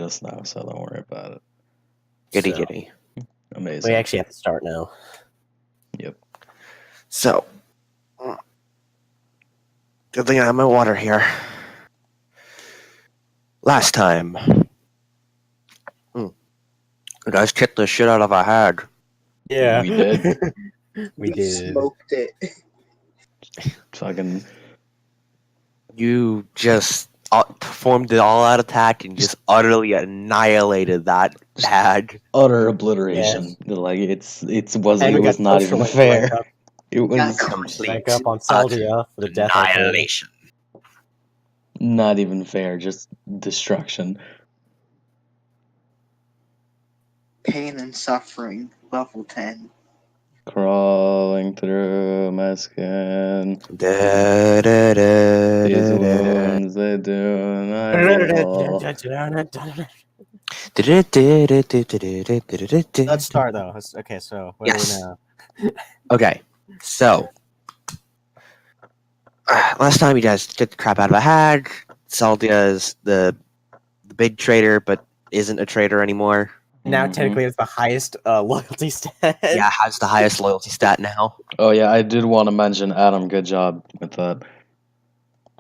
just now, so don't worry about it. Giddy So, giddy. Amazing. We actually have to start now. Yep. So, good thing I have my water here. Last time, you guys kicked the shit out of a hag. Yeah, We did. we did. Smoked it. Fucking You just performed the all-out attack and just utterly annihilated that hag. utter obliteration. Like it was And we not got even socialite fair. rank up. It was Complete Back up on Saldia for the death of Pain. annihilation. not even fair, just destruction. Pain and suffering. Level 10. Crawling through my skin. Da, da, da, These da, da. wounds they do not heal. Let's start though. Okay, so where Yes. are we now? Okay, so last time you guys took the crap out of a hag. Saldia is the big traitor, but isn't a traitor anymore. Now Mhm. technically it's the highest loyalty stat. Yeah, has the highest loyalty stat now. Oh yeah, I did want to mention Adam. Good job with that.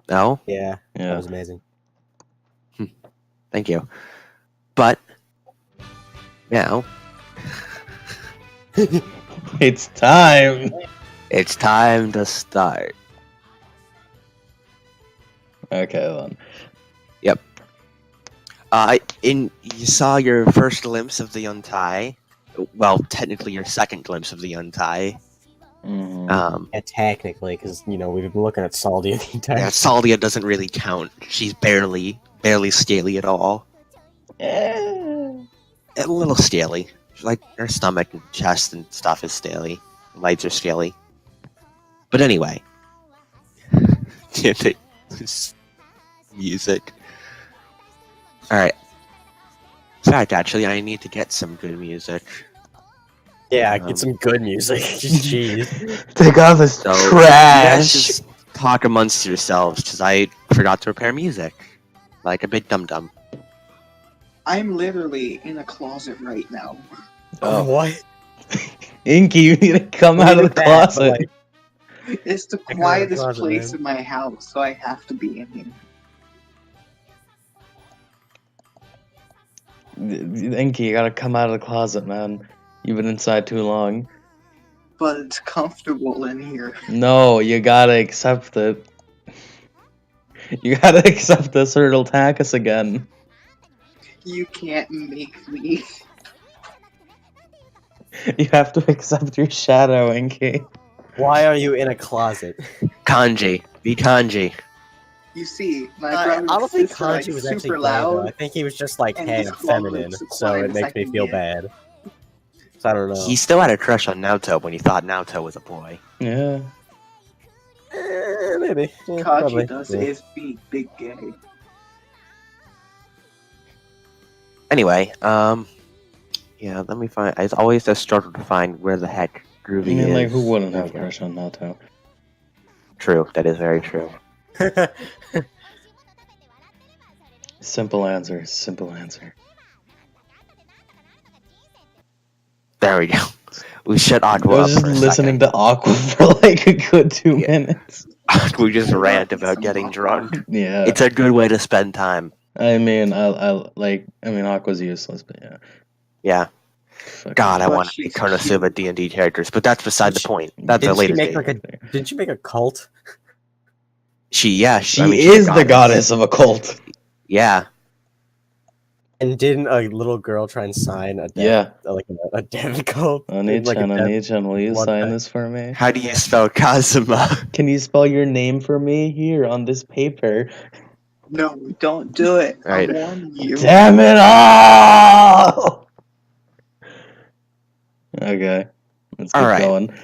No, Yeah, that Yeah. was amazing. thank you. But now It's time. it's time to start. Okay then. You saw your first glimpse of the Untie. Well, technically your second glimpse of the Untie. Mhm. Yeah, technically, because we've been looking at Saldia the entire Yeah, Saldia doesn't really count. She's barely scaly at all. A little scaly. Like her stomach and chest and stuff is scaly. Legs are scaly. But anyway. Music. Alright. In fact, actually, I need to get some good music. Yeah, get some good music. Jeez. Take off this So, you trash. guys just talk amongst yourselves, because I forgot to prepare music. Like a big dum-dum. I'm literally in a closet right now. Oh, What? Inky, you need to come Well, out we of the did that, but, closet. like, It's the I got a quietest closet, place man. in my house, so I have to be in here. Inky, you gotta come out of the closet, man. You've been inside too long. But it's comfortable in here. No, you gotta accept it. You gotta accept this or it'll attack us again. You can't make me. You have to accept your shadow, Inky. Why are you in a closet? Kanji. Be kanji. You see, my I brother don't and think sister are like Kanji was super actually gay, though. I loud. think he was just like, and hey, this I'm feminine, closet's the so it quietest makes I me can feel get. bad. So I don't know. He still had a crush on Naoto when he thought Naoto was a boy. Yeah. Maybe. Yeah, Kaji probably. does Yeah. is be big gay. Anyway, yeah, let me find. I always just struggle to find where the heck I Groovy mean, is. like, who wouldn't There have we a go. crush on Naoto? True, that is very true. Simple answer, simple answer. There we go. We shut I Aqua was up just for a listening second. to Aqua for like a good 2 Yeah. minutes. We just I love rant me about some getting Aqua. drunk. Yeah. It's a good way to spend time. I mean, Aqua's useless, but yeah. Yeah. Fuck God, I But want to be she's Konosuba cute. D&D characters, but that's beside the point. That's a Didn't she later make date. like a? Didn't she make a cult? She She I mean, is she's a the goddess of a cult. Yeah. And didn't a little girl try and sign a death, Yeah. like a death cult? Oni-chan, will you one sign time. this for me? How do you spell Kazuma? Can you spell your name for me here on this paper? No, don't do it. Right. I'm warning you. Damn it all! Okay, let's keep Alright. going.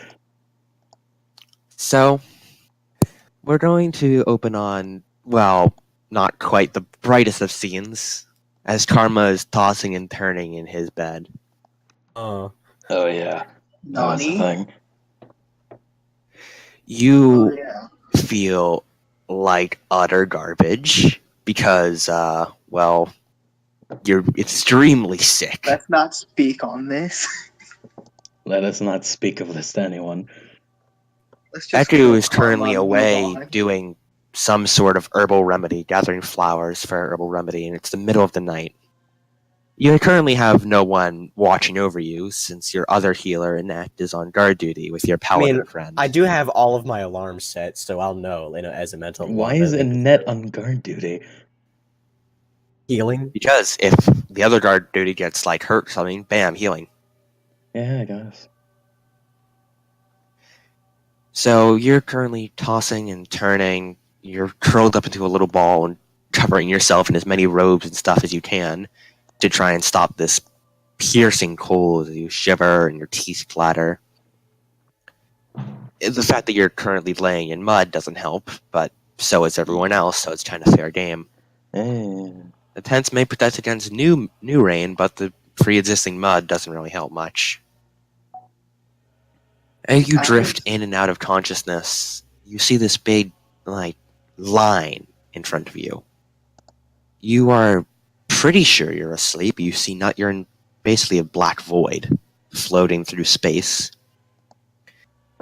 So, we're going to open on, well, not quite the brightest of scenes, as Karma is tossing and turning in his bed. Oh, Oh yeah, that was the Nani? thing. You Oh, yeah. feel like utter garbage because, well, You're extremely sick. Let's not speak on this. Let us not speak of this to anyone. Let's just Eku kill is karma currently and move away on. doing some sort of herbal remedy, gathering flowers for a herbal remedy, and it's the middle of the night. You currently have no one watching over you, since your other healer, Annette, is on guard duty with your paladin friend. I do have all of my alarms set, so I'll know, as a mental. Why is Annette on guard duty? Healing? Because if the other guard duty gets, like, hurt or something, bam, healing. Yeah, I guess. So you're currently tossing and turning. You're curled up into a little ball and covering yourself in as many robes and stuff as you can to try and stop this piercing cold as you shiver and your teeth clatter. The fact that you're currently laying in mud doesn't help, but so is everyone else, so it's kind of fair game. The tents may protect against new rain, but the pre-existing mud doesn't really help much. As you drift in and out of consciousness, you see this big, line in front of you. You are pretty sure you're asleep. You're in basically a black void floating through space.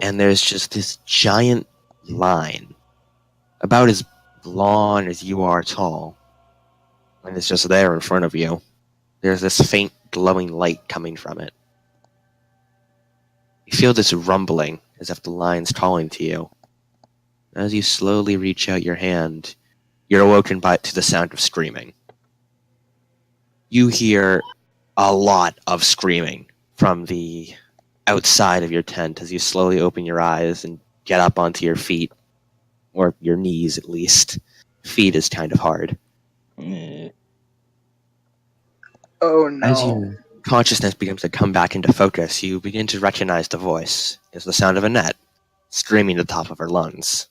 And there's just this giant line, about as long as you are tall. And it's just there in front of you. There's this faint glowing light coming from it. You feel this rumbling, as if the line's calling to you. As you slowly reach out your hand, you're awoken to the sound of screaming. You hear a lot of screaming from the outside of your tent as you slowly open your eyes and get up onto your feet, or your knees at least. Feet is kind of hard. Oh no. As your consciousness begins to come back into focus, you begin to recognize the voice. It's the sound of Annette, screaming at the top of her lungs.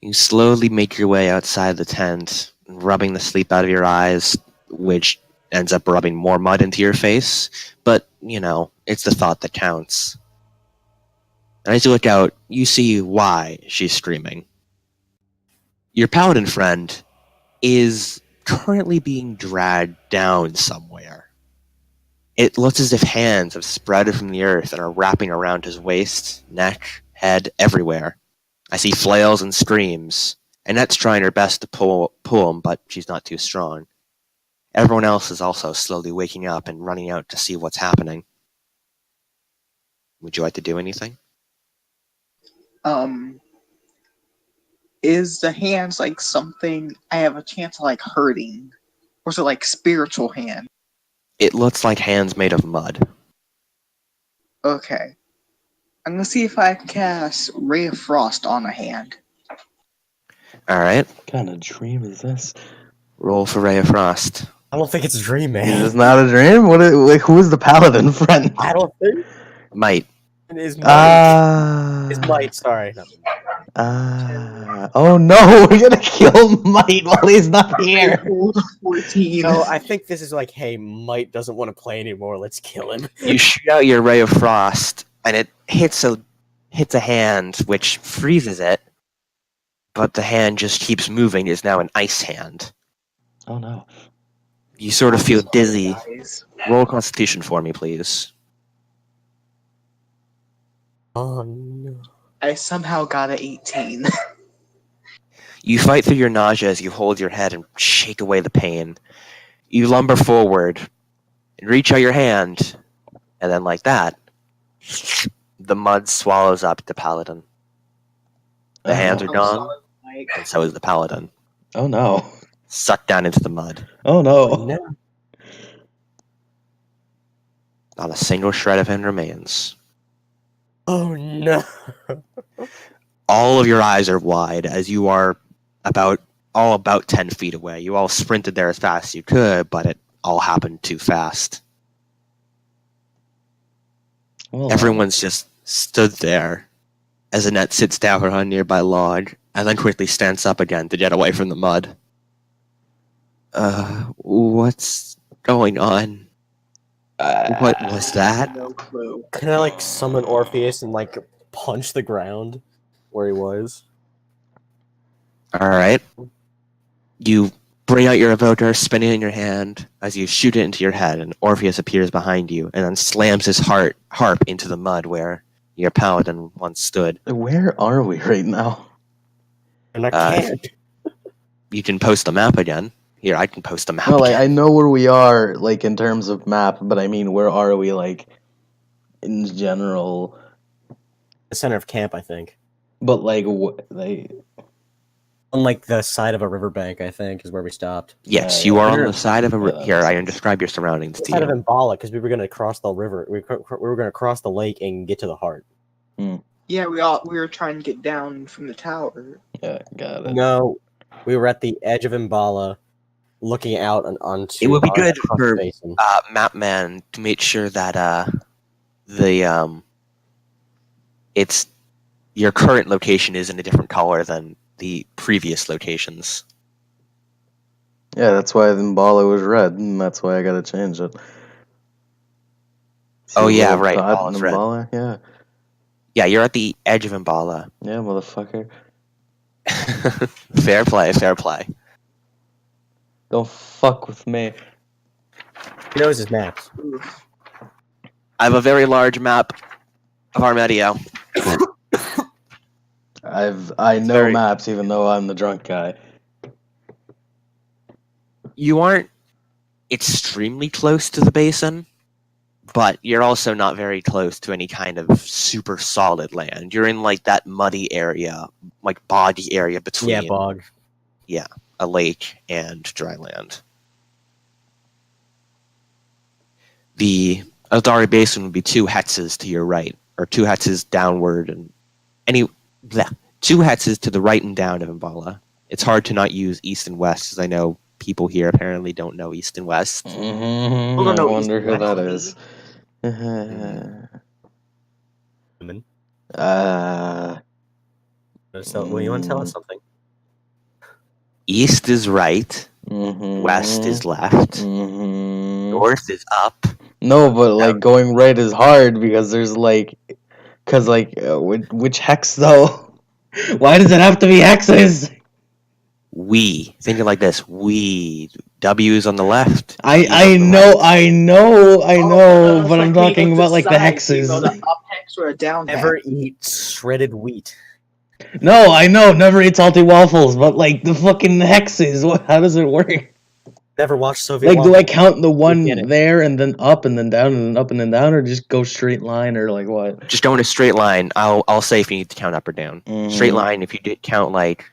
You slowly make your way outside the tent, rubbing the sleep out of your eyes, which ends up rubbing more mud into your face, but, it's the thought that counts. And as you look out, you see why she's screaming. Your paladin friend is currently being dragged down somewhere. It looks as if hands have spread from the earth and are wrapping around his waist, neck, head, everywhere. I see flails and screams. Annette's trying her best to pull him, but she's not too strong. Everyone else is also slowly waking up and running out to see what's happening. Would you like to do anything? Is the hands like something I have a chance of hurting? Or is it like spiritual hand? It looks like hands made of mud. Okay. I'm gonna see if I can cast Ray of Frost on a hand. Alright. What kind of dream is this? Roll for Ray of Frost. I don't think it's a dream, man. It's not a dream? Who is the paladin friend? I don't think Might. it is might. It's Ah. might, sorry. Oh no, we're gonna kill Might while he's not here. 14. No, I think this is like, hey, Might doesn't want to play anymore, let's kill him. You shoot out your Ray of Frost, and it hits a hand, which freezes it, but the hand just keeps moving. It's now an ice hand. Oh no. You sort of feel dizzy. Guys. Roll Constitution for me, please. Oh no. I somehow got an 18. You fight through your nausea as you hold your head and shake away the pain. You lumber forward and reach out your hand, and then like that, the mud swallows up the paladin. The hands are gone, and so is the paladin. Oh no. Sucked down into the mud. Oh no. Not a single shred of him remains. Oh no. All of your eyes are wide as you are about 10 feet away. You all sprinted there as fast as you could, but it all happened too fast. Well, Everyone's just stood there as Annette sits down on a nearby log and then quickly stands up again to get away from the mud. What's going on? What was that? No clue. Can I summon Orpheus and punch the ground where he was? Alright. You bring out your evoker, spin it in your hand. As you shoot it into your head, and Orpheus appears behind you, and then slams his harp into the mud where your paladin once stood. Where are we right now? And I can't. You can post the map again. Here, I can post the map No, like I again. know where we are, like in terms of map, but I mean, where are we, like in general? The center of camp, I think. But like, like On like the side of a riverbank, I think, is where we stopped. Yes, yeah, you are on we're- the side of a... yeah, that Here, makes I sense. can describe your surroundings The to side of you. Mbala, because we were going to cross the river. We were going to cross the lake and get to the heart. Yeah, we were trying to get down from the tower. yeah, got it. No, we were at the edge of Mbala, looking out onto. It would be good across for the basin. Mapman to make sure that it's your current location is in a different color than the previous locations. Yeah, that's why the Mbala was red, and that's why I gotta change it. Oh, See the yeah, little right, dot Mbala's in red. Mbala? Yeah, Yeah, you're at the edge of Mbala. yeah, motherfucker. Fair play, fair play. Don't fuck with me. He knows his maps. Oof. I have a very large map of Armedio. I know very- maps, even though I'm the drunk guy. You aren't extremely close to the basin, but you're also not very close to any kind of super solid land. You're in like that muddy area, like boggy area between Yeah, bog. a lake and dry land. The Azdari Basin would be 2 hexes to your right, or 2 hexes downward, and bleh, 2 hexes to the right and down of Mbala. It's hard to not use east and west, as I know people here apparently don't know east and west. Mm-hmm. Well, no, I wonder East who and that West. is. Women. So, well, you want to tell us something? East is right, west is left, Mm-hmm. north is up. No, but like going right is hard because there's like, which hex though? Why does it have to be hexes? We. Think of it like this. We. W is on the left. I E is on the know, right. I know, Oh, but I'm it's like talking we about like the decide to go hexes. the up hex or a down Never hex. eat shredded wheat. No, I know, never eat salty waffles, but like the fucking hexes, how does it work? Never watched Soviet. Like, do I Waffle. count the one get it. there and then up and then down and then up and then down, or just go straight line, or like what? Just go in a straight line. I'll say if you need to count up or down. Straight line. If you did count like,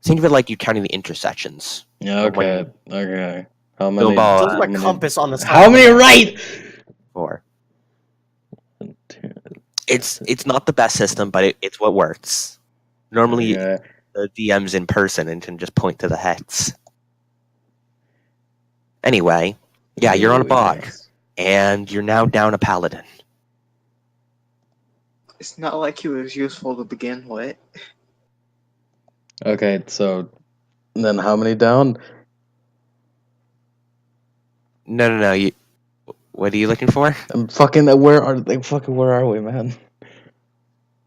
think of it like you're counting the intersections. Yeah, okay, okay. How Bill many? Ball, So there's how my many- compass on the side. How many right? 4. It's not the best system, but it's what works. Normally, Okay. the DM's in person and can just point to the hex. Anyway, yeah, you're on a bog, and you're now down a paladin. It's not like he was useful to begin with. Okay, so then how many down? No. What are you looking for? I'm fucking. Where are they? Fucking. Where are we, man?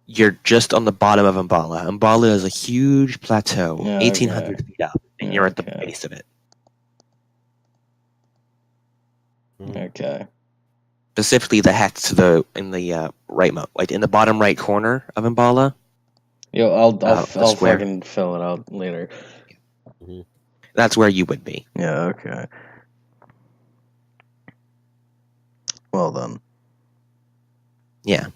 You're just on the bottom of Mbala. Mbala is a huge plateau, Yeah, 1,800 feet up, and you're at the Okay. base of it. Okay. Specifically, the hex in the right like in the bottom right corner of Mbala. Yo, I'll the square. fucking fill it out later. That's where you would be. Yeah. Okay. Well then. Yeah.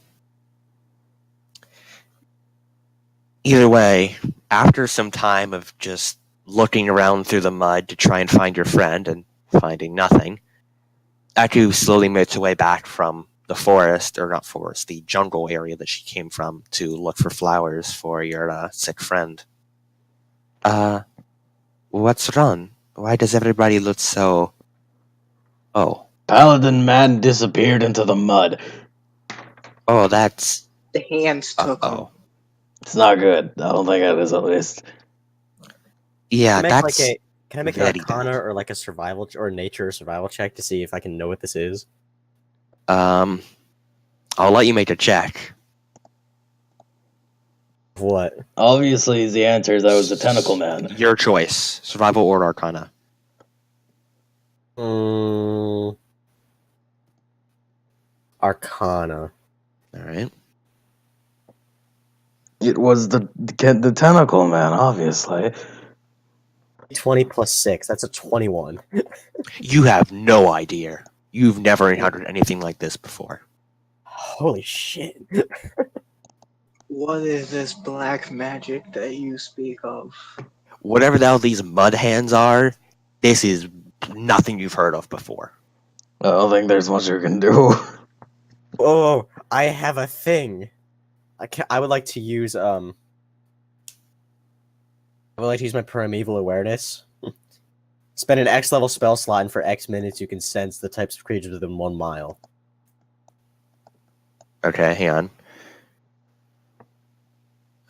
Either way, after some time of just looking around through the mud to try and find your friend and finding nothing, Aku slowly makes her way back from the forest, or not forest, the jungle area that she came from to look for flowers for your sick friend. What's wrong? Why does everybody look so... Oh. Paladin man disappeared into the mud. Oh, that's... The hands took him. Uh-oh. It's not good. I don't think that is at least. Yeah, Can I make that's... can I make an very arcana bad. or like a survival or nature survival check to see if I can know what this is? I'll let you make a check. What? Obviously, the answer is that was the tentacle man. Your choice. Survival or Arcana. Arcana. Alright. It was the tentacle man, obviously. 20 plus 6. That's a 21. You have no idea. You've never encountered anything like this before. Holy shit. What is this black magic that you speak of? Whatever the hell these mud hands are, this is nothing you've heard of before. I don't think there's much you can do. Oh, I have a thing. I would like to use I would like to use my primeval awareness. Spend an X level spell slot, and for X minutes you can sense the types of creatures within 1 mile. Okay, hang on.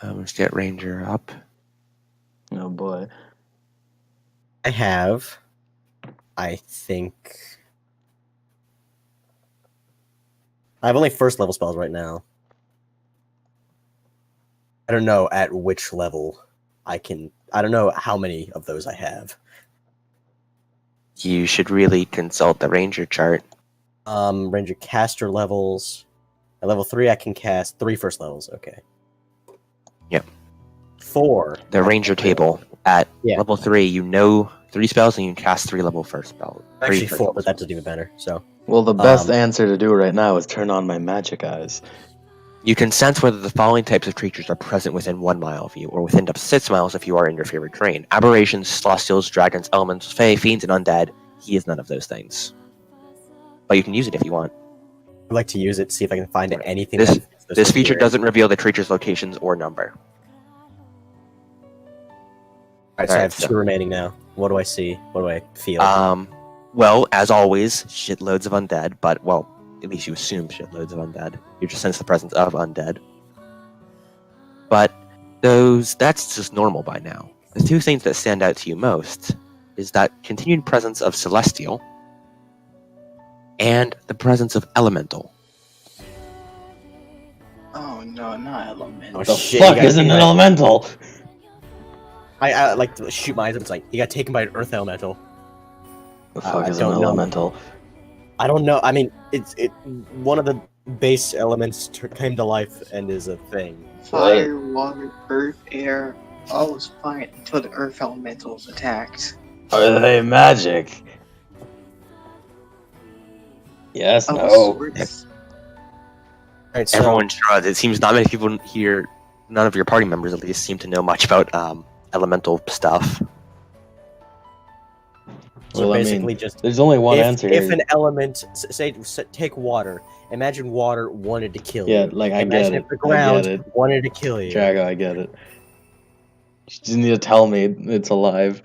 Let's get Ranger up. Oh boy. I have, I think, I have only first level spells right now. I don't know at which level I don't know how many of those I have. You should really consult the Ranger chart. Ranger caster levels. At level 3 I can cast 3 first levels, okay. Yep. 4. The Ranger table. At Yeah. level 3, you know 3 spells and you can cast 3 level first spells. Actually 4, but that doesn't even better, so. Well, the best answer to do right now is turn on my magic eyes. You can sense whether the following types of creatures are present within 1 mile of you, or within up to 6 miles if you are in your favorite terrain. Aberrations, celestials, dragons, elementals, fae, fiends, and undead. He is none of those things. But you can use it if you want. I'd like to use it, see if I can find anything This- that fits This feature criteria. doesn't reveal the creature's locations or number. Alright, so I Alright, have 2 remaining now. What do I see? What do I feel? Well, as always, shitloads of undead, but, well, at least you assume shitloads of undead. You just sense the presence of undead. But that's just normal by now. The 2 things that stand out to you most is that continued presence of celestial and the presence of elemental. Oh no, not elemental. Oh, The shit, fuck you gotta isn't take an my- elemental? I like to shoot my eyes up. It's like, you got taken by an earth elemental. The fuck I is an don't know. elemental? I don't know. I mean, one of the base elements came to life and is a thing. Fire, water, earth, air. All was fine until the earth elementals attacked. Are they magic? Yes, Of no. sorts. Alright, so Everyone shrugs. It seems not many people here, none of your party members at least, seem to know much about elemental stuff. Well, I mean, basically just there's only one if, answer if here. an element, say, take water. Imagine water wanted to kill Yeah, you. like, I Imagine get if it. the I ground get it. wanted to kill you. Drago, I get it. You just need to tell me it's alive.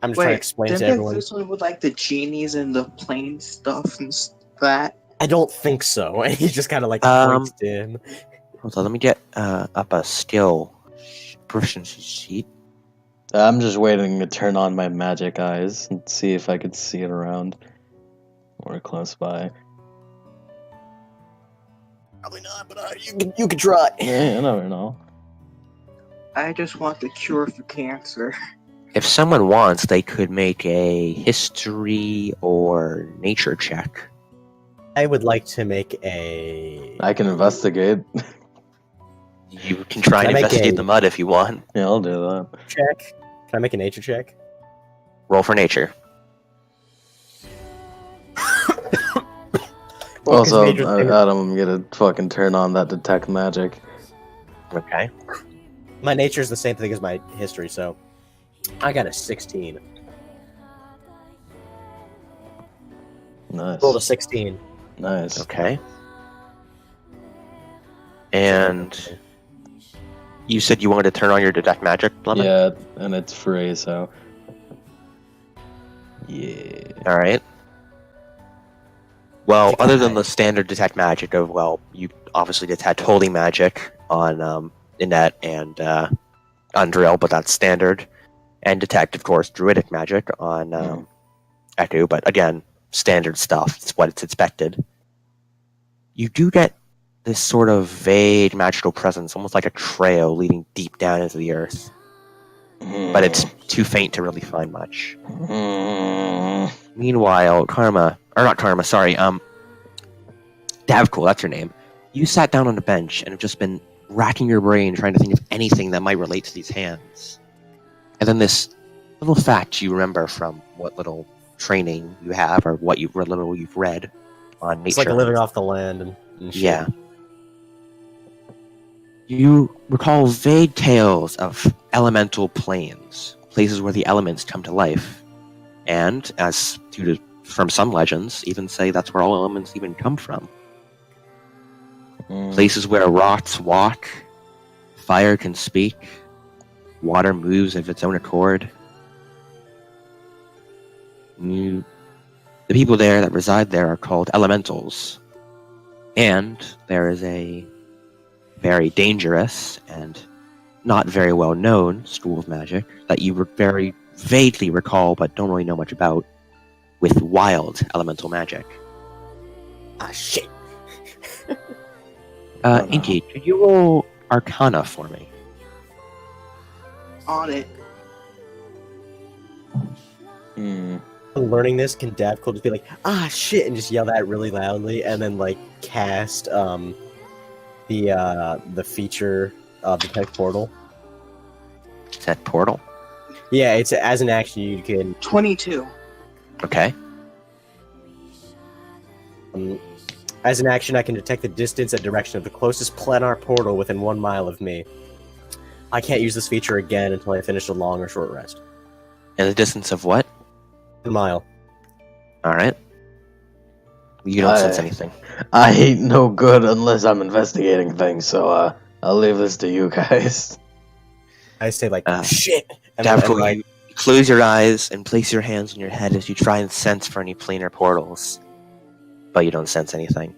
I'm just trying to Wait, explain to didn't everyone. this one with like the genies and the plane stuff and that? I don't think so. And he just kind of like Um, points to him. Hold on, let me get up a skill proficiency sheet. I'm just waiting to turn on my magic eyes and see if I could see it around or close by. Probably not, but you can try. Yeah, you never know. I just want the cure for cancer. If someone wants, they could make a history or nature check. I would like to make a. I can investigate. You can try and Can I make investigate a- the mud if you want. Yeah, I'll do that. check. Can I make a nature check? Roll for nature. Well, 'cause Also, nature's favorite- Adam, I'm gonna fucking turn on that detect magic. Okay. my nature is the same thing as my history, so I got a 16. Nice. Rolled a 16. Nice. Okay. And you said you wanted to turn on your detect magic, Lemon? Yeah, and it's free, so. Yeah. All right. Well, other than the standard detect magic of, well, you obviously detect holy magic on Inet and Undrill, but that's standard. And detect, of course, druidic magic on Echo, but again, standard stuff. It's what it's expected. You do get this sort of vague magical presence, almost like a trail leading deep down into the earth. But it's too faint to really find much. Meanwhile, Davkul, that's her name. You sat down on a bench and have just been racking your brain trying to think of anything that might relate to these hands. And then this little fact you remember from what little training you have, or what little you've read on nature. It's like living off the land and shit. Yeah. You recall vague tales of elemental planes, places where the elements come to life. And, from some legends, even say that's where all elements even come from. Places where rocks walk, fire can speak, water moves of its own accord. The people there that reside there are called elementals. And there is a very dangerous and not very well known school of magic that you very vaguely recall but don't really know much about, with wild elemental magic. Ah, shit. Inky, could you roll Arcana for me? On it. Learning this, can Davkul just be like, ah, shit, and just yell that really loudly, and then, like, cast, the feature of Detect Portal? Detect Portal? Yeah, it's as an action you can... 22. Okay. As an action, I can detect the distance and direction of the closest planar portal within 1 mile of me. I can't use this feature again until I finish a long or short rest. And the distance of what? 1 mile. Alright. You don't sense anything. I ain't no good unless I'm investigating things, so I'll leave this to you guys. I say, like, shit! And Davkul, like, you close your eyes and place your hands on your head as you try and sense for any planar portals. But you don't sense anything.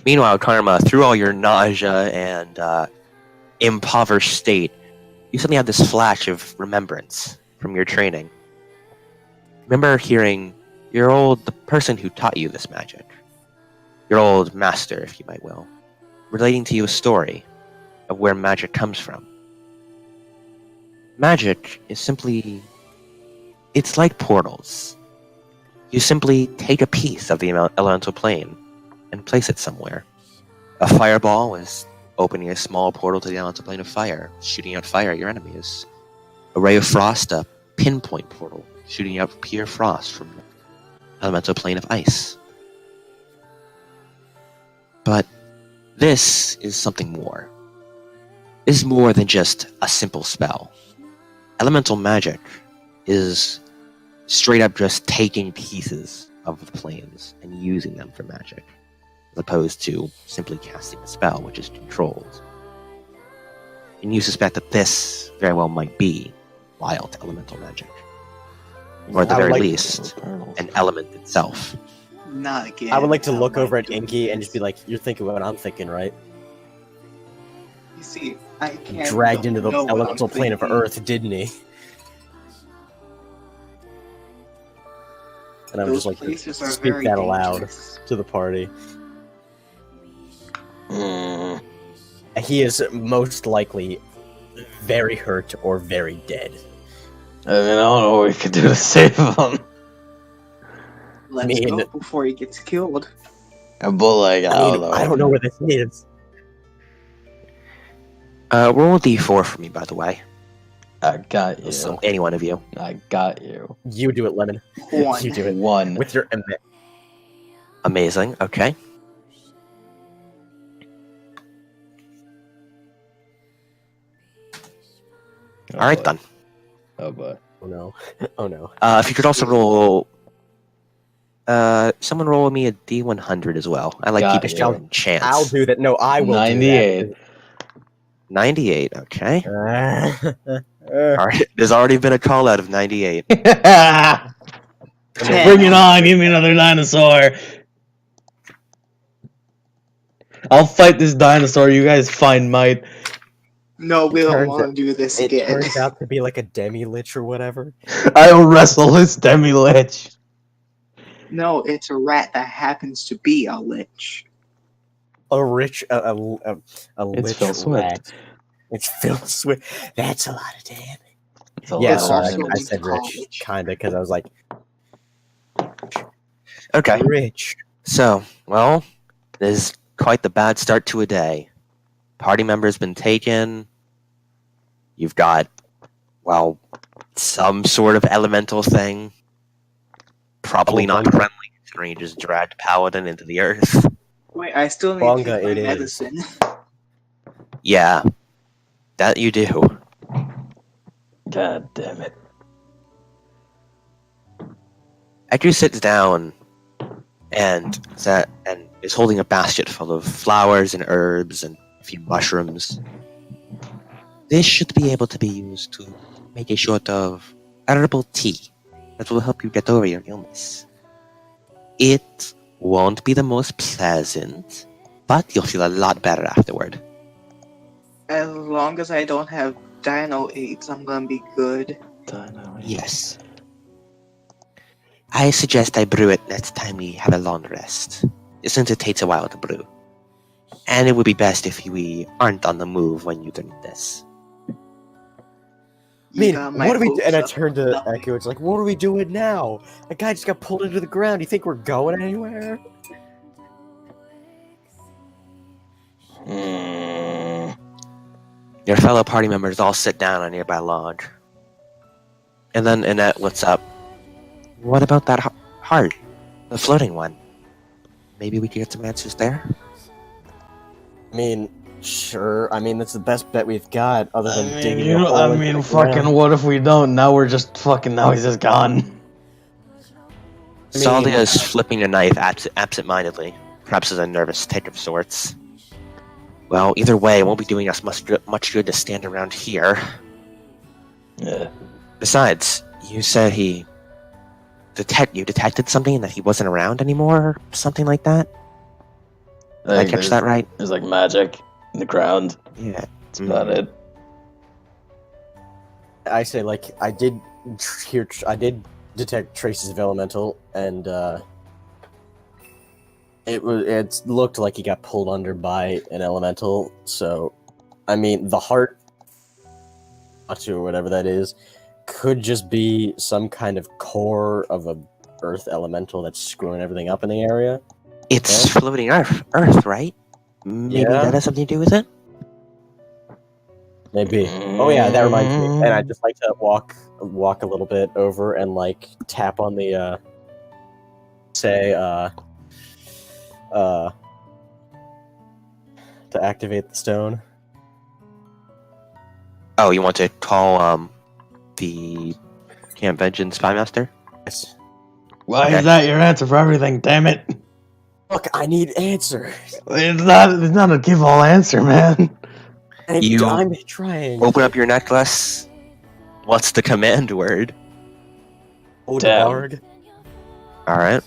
Meanwhile, Karma, through all your nausea and impoverished state, you suddenly have this flash of remembrance from your training. Remember hearing the person who taught you this magic, your old master, if you might will, relating to you a story of where magic comes from. Magic is simply... it's like portals. You simply take a piece of the elemental plane and place it somewhere. A fireball is opening a small portal to the elemental plane of fire, shooting out fire at your enemies. A ray of frost, a pinpoint portal, shooting out pure frost from the elemental plane of ice. But this is something more. This is more than just a simple spell. Elemental magic is straight up just taking pieces of the planes and using them for magic, as opposed to simply casting a spell, which is controlled. And you suspect that this very well might be wild elemental magic. Or at the very least, an element itself. Not again. I would like to look over at Inky and just be like, you're thinking what I'm thinking, right? You see, I can't Dragged into the know what I'm elemental plane of thinking. Earth, didn't he? And I would Those just like to places are speak very that aloud dangerous. to the party. He is most likely very hurt or very dead. I mean, I don't know what we could do to save him. Let's go before he gets killed. But like, I don't know. I don't know where this is. Roll a d4 for me, by the way. I got you. So, any one of you. I got you. You do it, Lemon. 1. You do it. 1. With your Amazing, okay. Oh, Alright boy. then. Oh boy. Oh no. Oh no. If you could also roll... someone roll me a d100 as well. I like Got keeping you. it chance. I'll do that. No, I will 98. do 98, okay. that. Alright, there's already been a call out of 98. Bring it on! Give me another dinosaur! I'll fight this dinosaur. You guys find might. No, we don't Turns want to out- do this It again. turns out to be like a demi-lich or whatever. I'll wrestle this demi-lich. No, it's a rat that happens to be a lich. a rich, a It's lich Phil Swift. rat. It's Phil Swift. That's a lot of damage. It's a Yeah, lot of sorry, also damage. I said rich, college. kinda, because I was like, Okay, rich. so, well, this is quite the bad start to a day. Party member's been taken. You've got, well, some sort of elemental thing. Probably not Bunga. friendly, considering you just dragged Paladin into the earth. Wait, I still need Bunga to take my it is. medicine. Yeah, that you do. God damn it. Ekru sits down and is holding a basket full of flowers and herbs and a few mushrooms. This should be able to be used to make a sort of herbal tea that will help you get over your illness. It won't be the most pleasant, but you'll feel a lot better afterward. As long as I don't have dino AIDS, I'm gonna be good. Yes. I suggest I brew it next time we have a long rest, since it takes a while to brew. And it would be best if we aren't on the move when you drink this. I mean, got my what do we do? hopes And I up. turned to Nothing. Echo. It's like, what are we doing now? A guy just got pulled into the ground. You think we're going anywhere? Your fellow party members all sit down on a nearby lodge. And then Annette looks up. What about that heart? The floating one? Maybe we could get some answers there? I mean, sure. I mean, that's the best bet we've got, other than digging a hole I into mean, the fucking, ground. what if we don't? Now we're just fucking, now he's just gone. I mean- Saldia is flipping a knife absent-mindedly, perhaps as a nervous tick of sorts. Well, either way, it won't be doing us much good to stand around here. Yeah. Besides, you said you detected something and that he wasn't around anymore, or something like that? Did I catch that right? There's like magic in the ground. Yeah. That's about it. I say, like, I did detect traces of elemental, and it looked like he got pulled under by an elemental. So, I mean, the heart, or whatever that is, could just be some kind of core of a earth elemental that's screwing everything up in the area. It's Yeah. floating earth, right? Maybe Yeah. that has something to do with it? Maybe. Oh yeah, that reminds me. And I just like to walk a little bit over and like tap on the to activate the stone. Oh, you want to call the Camp Vengeance Spymaster? Yes. Why Okay. is that your answer for everything? Damn it! Look, I need answers. It's not a give all answer, man. I'm trying. Open up your necklace. What's the command word? Odebarg. Alright.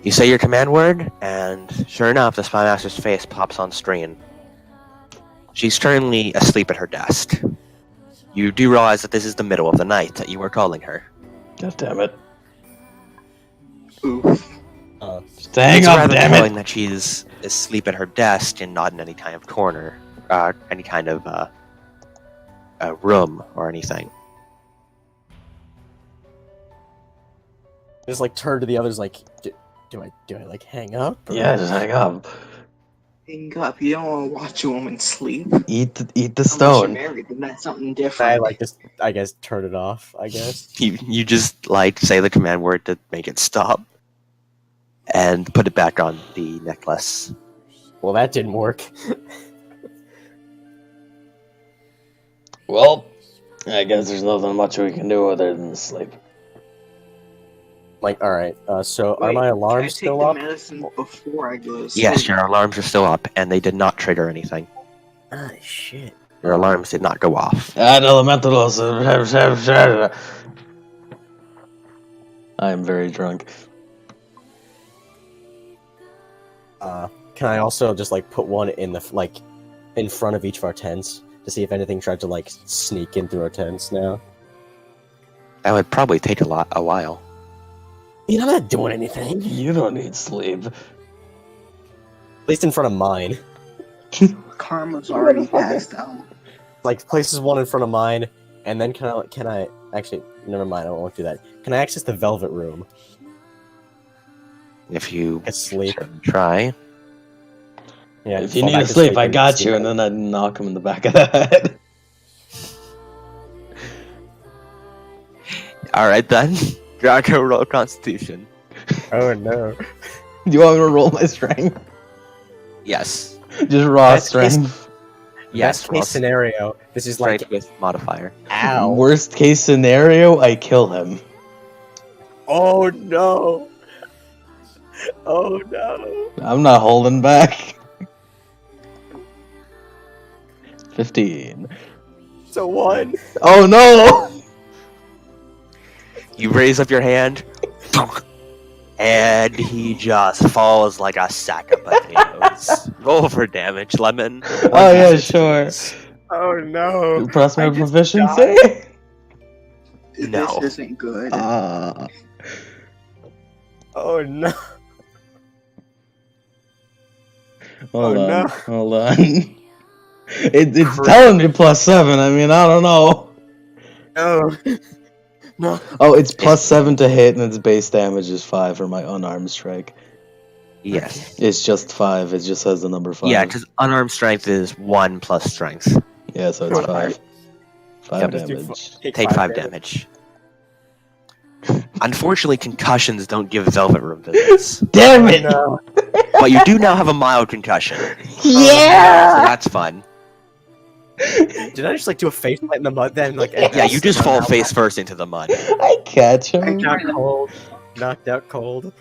You say your command word, and sure enough, the Spymaster's face pops on screen. She's currently asleep at her desk. You do realize that this is the middle of the night that you were calling her. God damn it! Oof. Just hang It's up, rather damn telling it! that she's asleep at her desk and not in any kind of corner, any kind of room or anything. Just like turn to the others like, do I like hang up? Or- Yeah, just hang up. Hang up. You don't want to watch a woman sleep. Eat the Unless you're stone. married, then that's something I different. like just I guess turn it off. I guess. You just like say the command word to make it stop, and put it back on the necklace. Well, that didn't work. Well, I guess there's nothing much we can do other than sleep. Like, all right. So are Wait, my can I alarms take still the up? medicine before I go to sleep? Yes, your alarms are still up, and they did not trigger anything. Ah, shit. Your alarms did not go off. Add elementals. I am very drunk. Can I also just like put one in the like in front of each of our tents to see if anything tried to like sneak in through our tents now? That would probably take a while. You know, I'm not doing anything. You don't need sleep. least in front of mine. Karma's already passed out. Like, places one in front of mine, and then can I actually, never mind, I won't do that. Can I access the Velvet Room? If you Asleep. try. Yeah, If you fall need to back sleep, I and got sleep you, and then I'd knock him in the back of the head. Alright then. Draco roll Constitution. Oh no. Do you want me to roll my strength? Yes. Just raw Best case- strength. Yes. Best case scenario, this is like, Strength with modifier. ow. Worst case scenario, I kill him. Oh no. Oh no. I'm not holding back. 15. So 1. Oh no! You raise up your hand, and he just falls like a sack of potatoes. Roll for damage, Lemon. Oh yeah, sure. Oh no. Press my I just proficiency? No. This isn't good. Oh no. Hold Oh, on. no. Hold on. It's Crap. telling me +7. I mean, I don't know. No. No. Oh, it's +7 to hit, and its base damage is 5 for my unarmed strike. Yes. It's just 5. It just has the number 5. Yeah, because unarmed strength is 1 plus strength. Yeah, so it's Modifier. 5. 5 Yep. damage. Take 5 damage. Unfortunately, concussions don't give Velvet Room visits. Damn it! No. But you do now have a mild concussion. So Yeah! that's fun. Did I just like do a face plant in the mud then? Like, Yeah, you just fall face first into the mud. I catch him. Knocked out cold. Knocked out cold.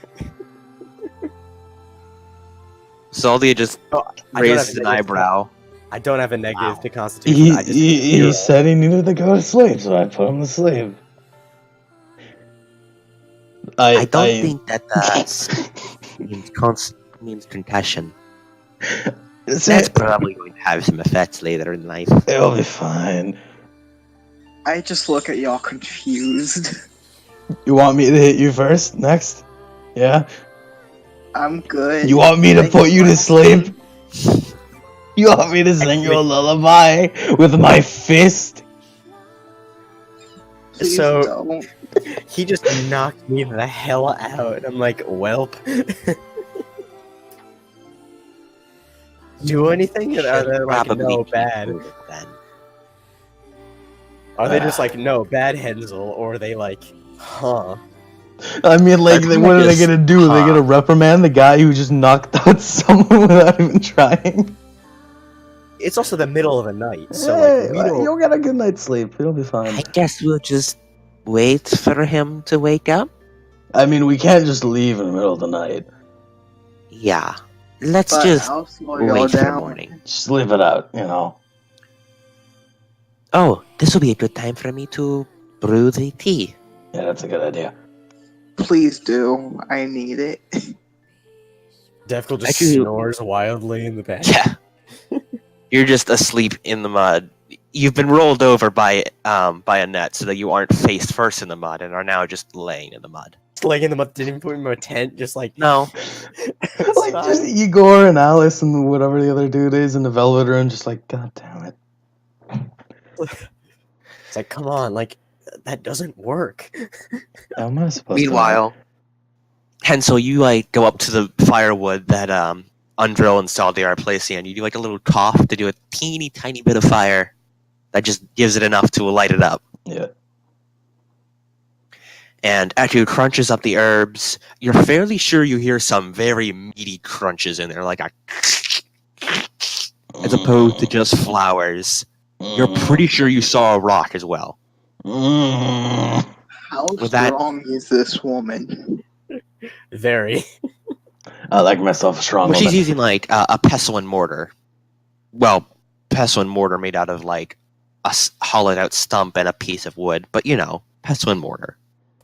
Saldia just Oh, I don't raises have an a negative- eyebrow. I don't have a negative to Constitution. He, I just he said he needed to go to sleep, so I put him to sleep. I don't think that means concussion. That's probably going to have some effects later in life. It'll be fine. I just look at y'all confused. You want me to hit you first? Next? Yeah? I'm good. You want me to Thank put you for to asking. sleep? You want me to sing you a lullaby with my fist? Please So- don't. he just knocked me the hell out. I'm like, welp. Do anything? Or are they like, Probably no, keep bad? moving then. Are they just like, no, bad Hensel? Or are they like, huh? I mean, like, I what are they just- gonna do? They're gonna reprimand the guy who just knocked out someone without even trying? It's also the middle of the night, so like, we don't. You'll get a good night's sleep. It'll be I fine. guess we'll just wait for him to wake up. I mean, we can't just leave in the middle of the night. Yeah. Let's But just I'll slow y'all wait for down. morning. Just leave it out, you know. Oh, this will be a good time for me to brew the tea. Yeah, that's a good idea. Please do. I need it. Defco just Actually- snores wildly in the back. Yeah. You're just asleep in the mud. You've been rolled over by a net so that you aren't face first in the mud and are now just laying in the mud. Just laying in the mud, didn't even put him in a tent, just like, No. Like, just Igor and Alice and whatever the other dude is in the Velvet Room, just like, God damn it. it's like, come on, like, that doesn't work. How am I supposed Meanwhile, Hensel, you like go up to the firewood that Undrill and Saldi are placing, and you do like a little cough to do a teeny tiny bit of fire that just gives it enough to light it up. to? Yeah. And after you crunches up the herbs, you're fairly sure you hear some very meaty crunches in there, like a as opposed to just flowers. You're pretty sure you saw a rock as well. How With that- strong is this woman? Very. I like myself a strong Well, she's woman. using like a pestle and mortar. Well, pestle and mortar made out of like a hollowed out stump and a piece of wood, but you know, pestle and mortar.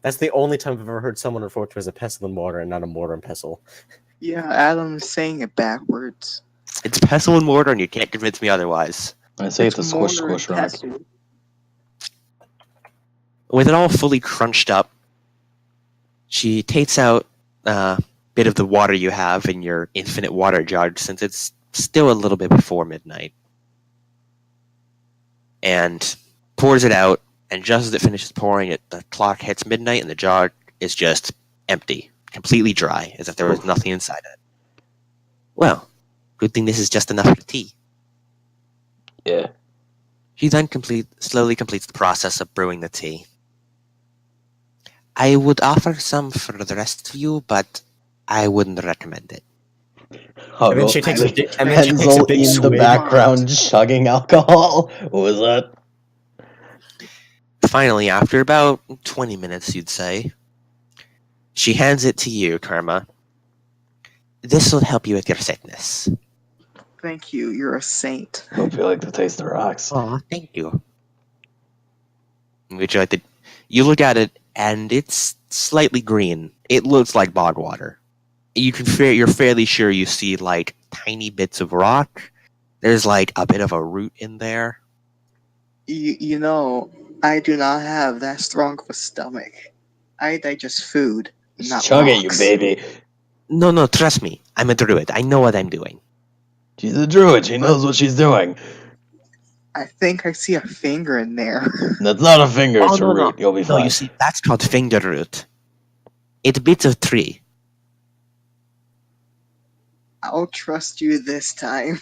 That's the only time I've ever heard someone refer to as a pestle and mortar and not a mortar and pestle. Yeah, Adam's saying it backwards. It's pestle and mortar, and you can't convince me otherwise. I say it's a squish mortar and squish rock. pestle. With it all fully crunched up, she takes out bit of the water you have in your infinite water jug, since it's still a little bit before midnight, and pours it out. And just as it finishes pouring it, the clock hits midnight, and the jar is just empty, completely dry, as if there was nothing inside it. Well, good thing this is just enough for tea. Yeah. She then slowly completes the process of brewing the tea. I would offer some for the rest of you, but I wouldn't recommend it. And then she takes a big Hansel in the swig. background chugging alcohol. What was that? Finally, after about 20 minutes, you'd say, she hands it to you, Karma. This will help you with your sickness. Thank you. You're a saint. Hope you like the taste of rocks. Oh, thank you. Would you like to... You look at it, and it's slightly green. It looks like bog water. You're fairly sure you see, like, tiny bits of rock. There's, like, a bit of a root in there. You know, I do not have that strong of a stomach. I digest food, not Chug it, you rocks. baby. No, trust me. I'm a druid. I know what I'm doing. She's a druid. She knows what she's doing. I think I see a finger in there. That's not a finger, it's a no. root. You'll be No, fine. you see, that's called finger root. It's bits of tree. I'll trust you this time.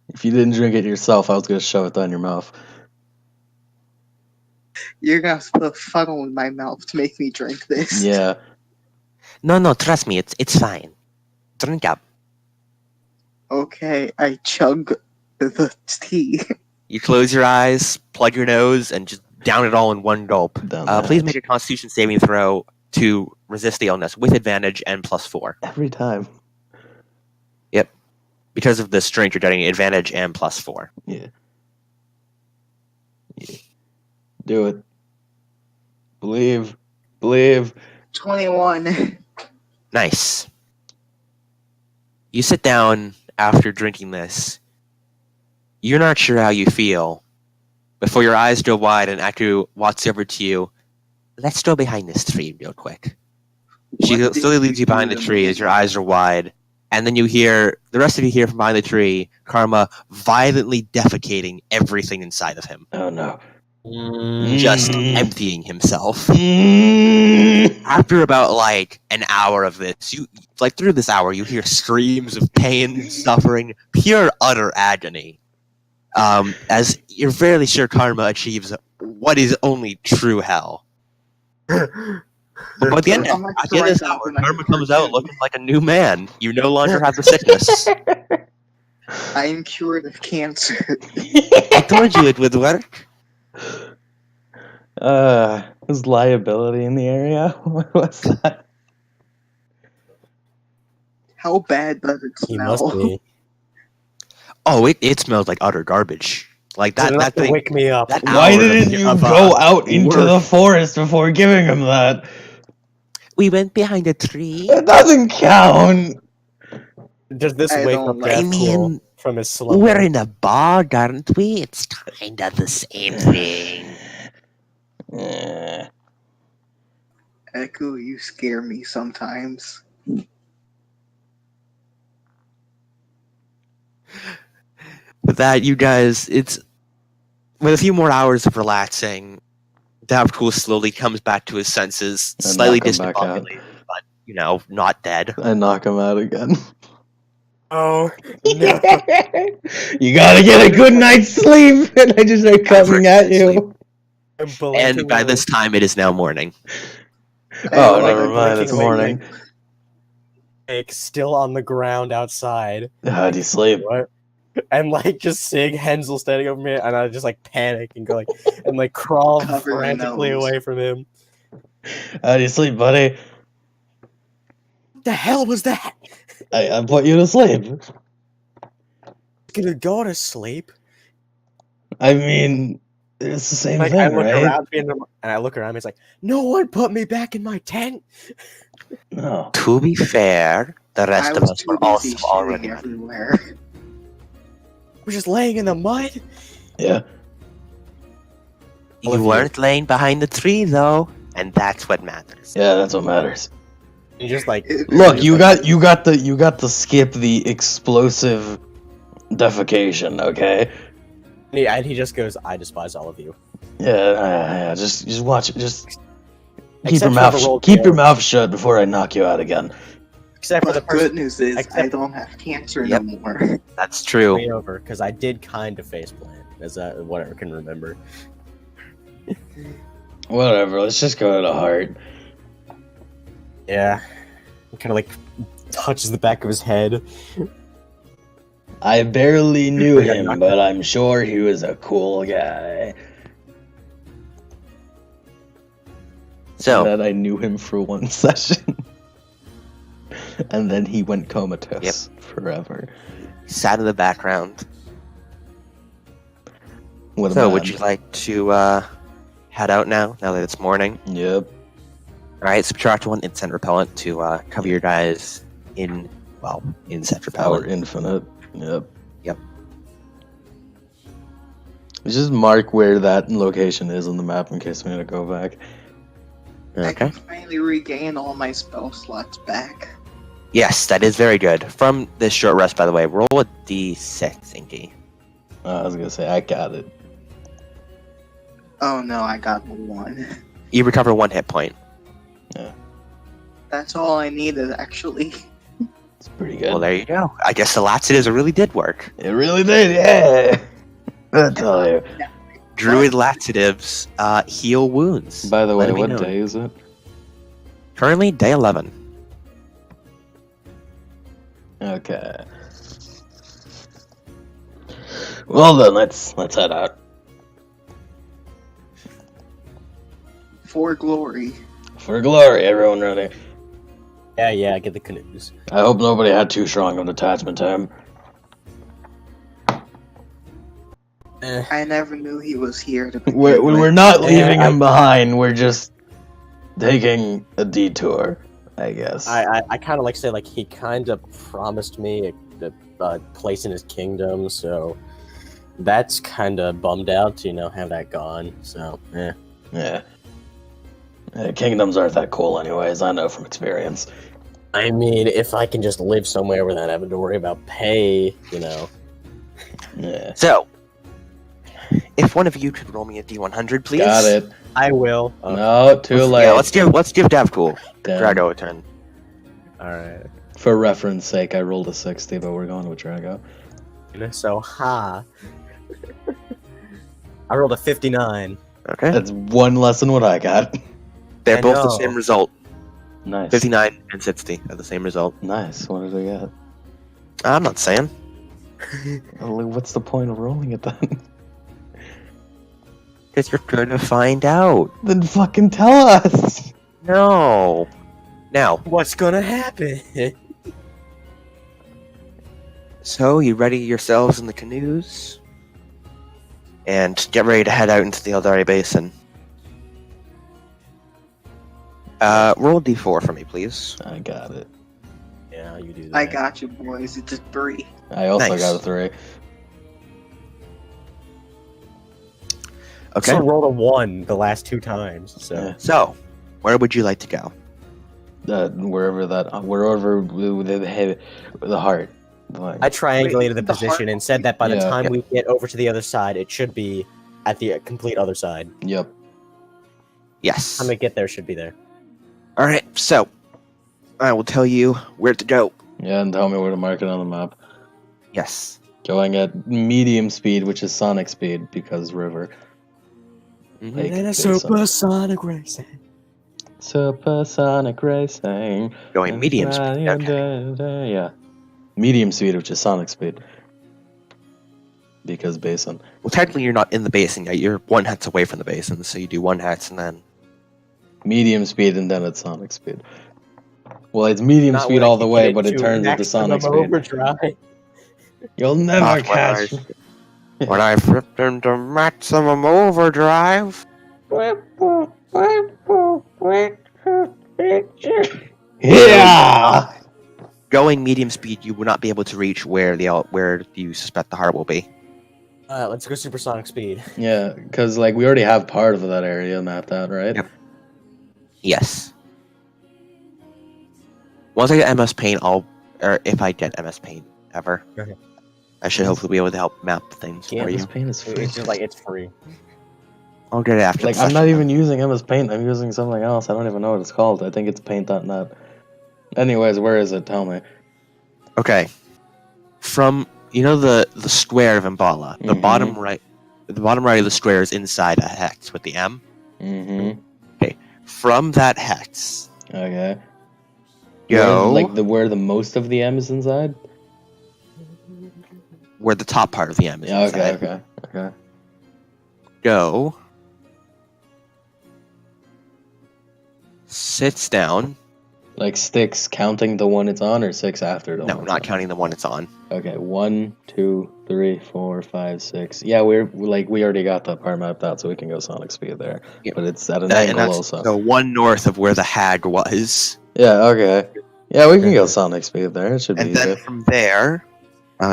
If you didn't drink it yourself, I was going to shove it down your mouth. You're gonna have to put a funnel in my mouth to make me drink this. Yeah. No, trust me. It's fine. Drink up. Okay, I chug the tea. You close your eyes, plug your nose, and just down it all in one gulp. Down that. Please make a Constitution saving throw to resist the illness with advantage and +4. Every time. Because of the strength, you're getting advantage and +4. Yeah. Do it. Believe. 21. Nice. You sit down after drinking this. You're not sure how you feel. Before your eyes go wide and Aku walks over to you. Let's go behind this tree real quick. She What did slowly leads you behind the do to tree me? as your eyes are wide. And then the rest of you hear from behind the tree, Karma violently defecating everything inside of him. Oh no. Just emptying himself. Mm. After about like an hour of this, through this hour, you hear screams of pain, suffering, pure utter agony. As you're fairly sure Karma achieves what is only true hell. But at the end of this hour, Karma comes out looking like a new man. You no longer have the sickness. I am cured of cancer. I told you it would work. Is liability in the area? What's that? How bad does it He smell? must be. Oh, it smells like utter garbage. Like that Enough to thing. wake me up. that Why hour didn't of- you of, go out into work. the forest before giving him that? We went behind a tree. That doesn't count. Does this I wake don't up like- Deathpool from his slumber? We're in a bog, aren't we? It's kinda the same thing. Eh. Echo, you scare me sometimes. With that, you guys, it's with a few more hours of relaxing, Davcool slowly comes back to his senses, And slightly knock him back out. discombobulated, but not dead. I knock him out again. Oh, You gotta get a good night's sleep, and I just start coming at you. And by this time, it is now morning. Oh, like never a mind. It's breaking morning. still on the ground outside. How do you sleep? What? And like just seeing Hensel standing over me, and I just like panic and go like and like crawl Cover your frantically nose. away from him. How do you sleep, buddy? What the hell was that? I put you to sleep. Gonna go to sleep. I mean, it's the same Like thing, I look right? around me and I look around me. It's like no one put me back in my tent. No. To be fair, the I rest of was us too were busy also already shitting ready. everywhere. We're just laying in the mud. Yeah. All of You you. weren't laying behind the tree, though, and that's what matters. Yeah, that's what matters. And just like Look, just you like- got to skip the explosive defecation, okay? and he just goes, "I despise all of you." Yeah, just watch it. Just Except for the roll keep your damage. mouth shut before I knock you out again. Except for But the the good person news is I except- don't have cancer Yep. no more. That's true. way over because I did kind of faceplant, as I whatever can remember. Whatever. Let's just go to the heart. Yeah, kind of like touches the back of his head. I barely knew Yeah, him, knock- but I'm sure he was a cool guy. So, That I knew him for one session, and then he went comatose forever. sat in the background. What a So, man. would you like to head out now that it's morning? Yep. Alright, subtract 1 insect repellent to cover your guys in, insect Power repellent. infinite. Yep. Yep. Just mark where that location is on the map in case we need to go back. I Okay. can finally regain all my spell slots back. Yes, that is very good. From this short rest, by the way, roll a d6, Inky. I was gonna say I got it. Oh no, I got one. You recover 1 hit point. That's all I needed, actually. It's pretty good. Well, there you go. I guess the laxatives really did work. It really did, yeah. I tell you. Druid laxatives heal wounds. By the way, Let me what know. day is it? Currently, day 11. Okay. Well then, let's head out. For glory. For glory, everyone ready? Yeah, get the canoes. I hope nobody had too strong of an attachment to him. I never knew he was here to begin We're with. not Yeah, leaving I- him behind. We're just taking a detour, I guess. I kind of like say like he kind of promised me a place in his kingdom, so that's kind of bummed out to have that gone. So Yeah. Kingdoms aren't that cool, anyways. I know from experience. I mean, if I can just live somewhere without having to worry about pay, Yeah. So, if one of you could roll me a d100, please. Got it. I will. No, too late. Yeah, let's give Davcool Damn. Drago a turn. All right. For reference sake, I rolled a 60, but we're going with Drago. So I rolled a 59. Okay. That's one less than what I got. They're I both the know. same result. Nice. 59 and 60 are the same result. Nice. What did I get? I'm not saying. Well, what's the point of rolling it then? Because you're going to find out. Then fucking tell us. No. Now, What's gonna happen? so you ready yourselves in the canoes? And get ready to head out into the Eldari Basin. Roll a d4 for me, please. I got it. Yeah, you do that. I got you, boys. It's a 3. I also Nice. got a 3. Okay. Also rolled a 1 the last 2 times. So Yeah. So, where would you like to go? Wherever the heart. Like, I triangulated Wait, the the position heart- and said that by the Yeah. time we get over to the other side, it should be at the complete other side. Yep. Yes. Time we get there should be there. Alright, so I will tell you where to go. Yeah, and tell me where to mark it on the map. Yes. Going at medium speed, which is sonic speed, because river. Mhm. Like, And a Jason. supersonic racing. Supersonic racing. Going medium speed. Okay. Yeah. Medium speed, which is sonic speed. Because basin. Well, technically, you're not in the basin yet. You're 1 hex away from the basin, so you do 1 hex and then. Medium speed and then it's sonic speed. Well, it's medium Not speed when I all the can way, get but it to turns into maximum sonic speed. overdrive. You'll never Not catch. when I flipped into maximum overdrive. Yeah. Going medium speed, you will not be able to reach where you suspect the heart will be. Let's go supersonic speed. Yeah, because like we already have part of that area mapped out, right? Yep. Yes. Once I get MS Paint, or if I get MS Paint ever, Okay. I should hopefully be able to help map things for MS you. Paint is free. It's just like it's free. I'll get it after. Like, the I'm not session, even using MS Paint. I'm using something else. I don't even know what it's called. I think it's Paint.net. Anyways, where is it? Tell me. Okay. From the square of Imbala, the bottom right of the square is inside a hex with the M. Mm-hmm. From that hex, Okay. go Where the most of the M is inside? where the top part of the M is Yeah, okay, inside. okay. Go. Sits down. Like 6 counting the one it's on, or 6 after the one? No, not counting the one it's on. Okay, 1, 2, 3, 4, 5, 6. Yeah, we already got that part mapped out, so we can go Sonic Speed there. Yeah. But it's at an angle also. So one north of where the hag was. Yeah, okay. Yeah, we can go Sonic Speed there. It should be And easy. then from there,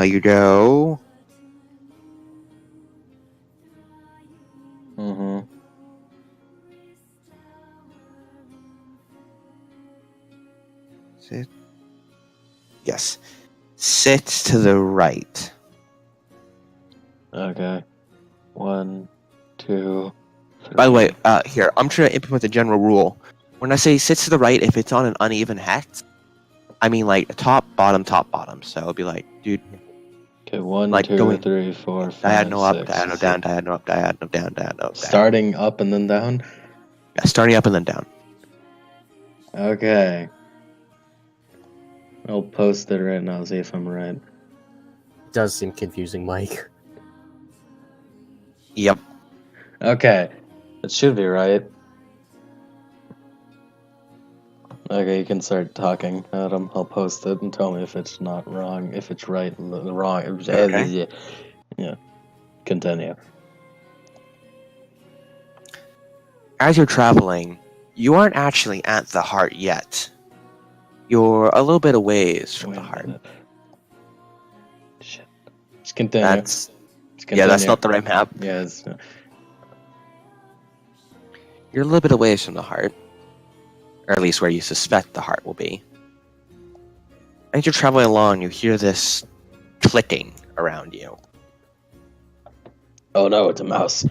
you go. Mm-hmm. Sit. Yes. Sit to the right. Okay. 1, 2, 3. By the way, here, I'm trying to implement the general rule. When I say sits to the right, if it's on an uneven hex, I mean like top, bottom. So it'll be like, dude, Okay, 1, like 2, going 3, 4, 5, diagonal up, 6. diagonal down, diagonal up, diagonal down, diagonal up. Starting up and then down? Yeah, starting up and then down. Okay. I'll post it right now, see if I'm right. It does seem confusing, Mike. Yep. Okay. It should be right. Okay, you can start talking, Adam. I'll post it and tell me if it's not wrong, if it's right, wrong. Okay. Yeah. Continue. As you're traveling, you aren't actually at the heart yet. You're a little bit a ways from Wait the a heart. minute. Shit. Just continue. That's Just continue. that's not the right map. Yeah, it's, You're a little bit away from the heart, or at least where you suspect the heart will be. As you're traveling along, you hear this clicking around you. oh no, it's a mouse.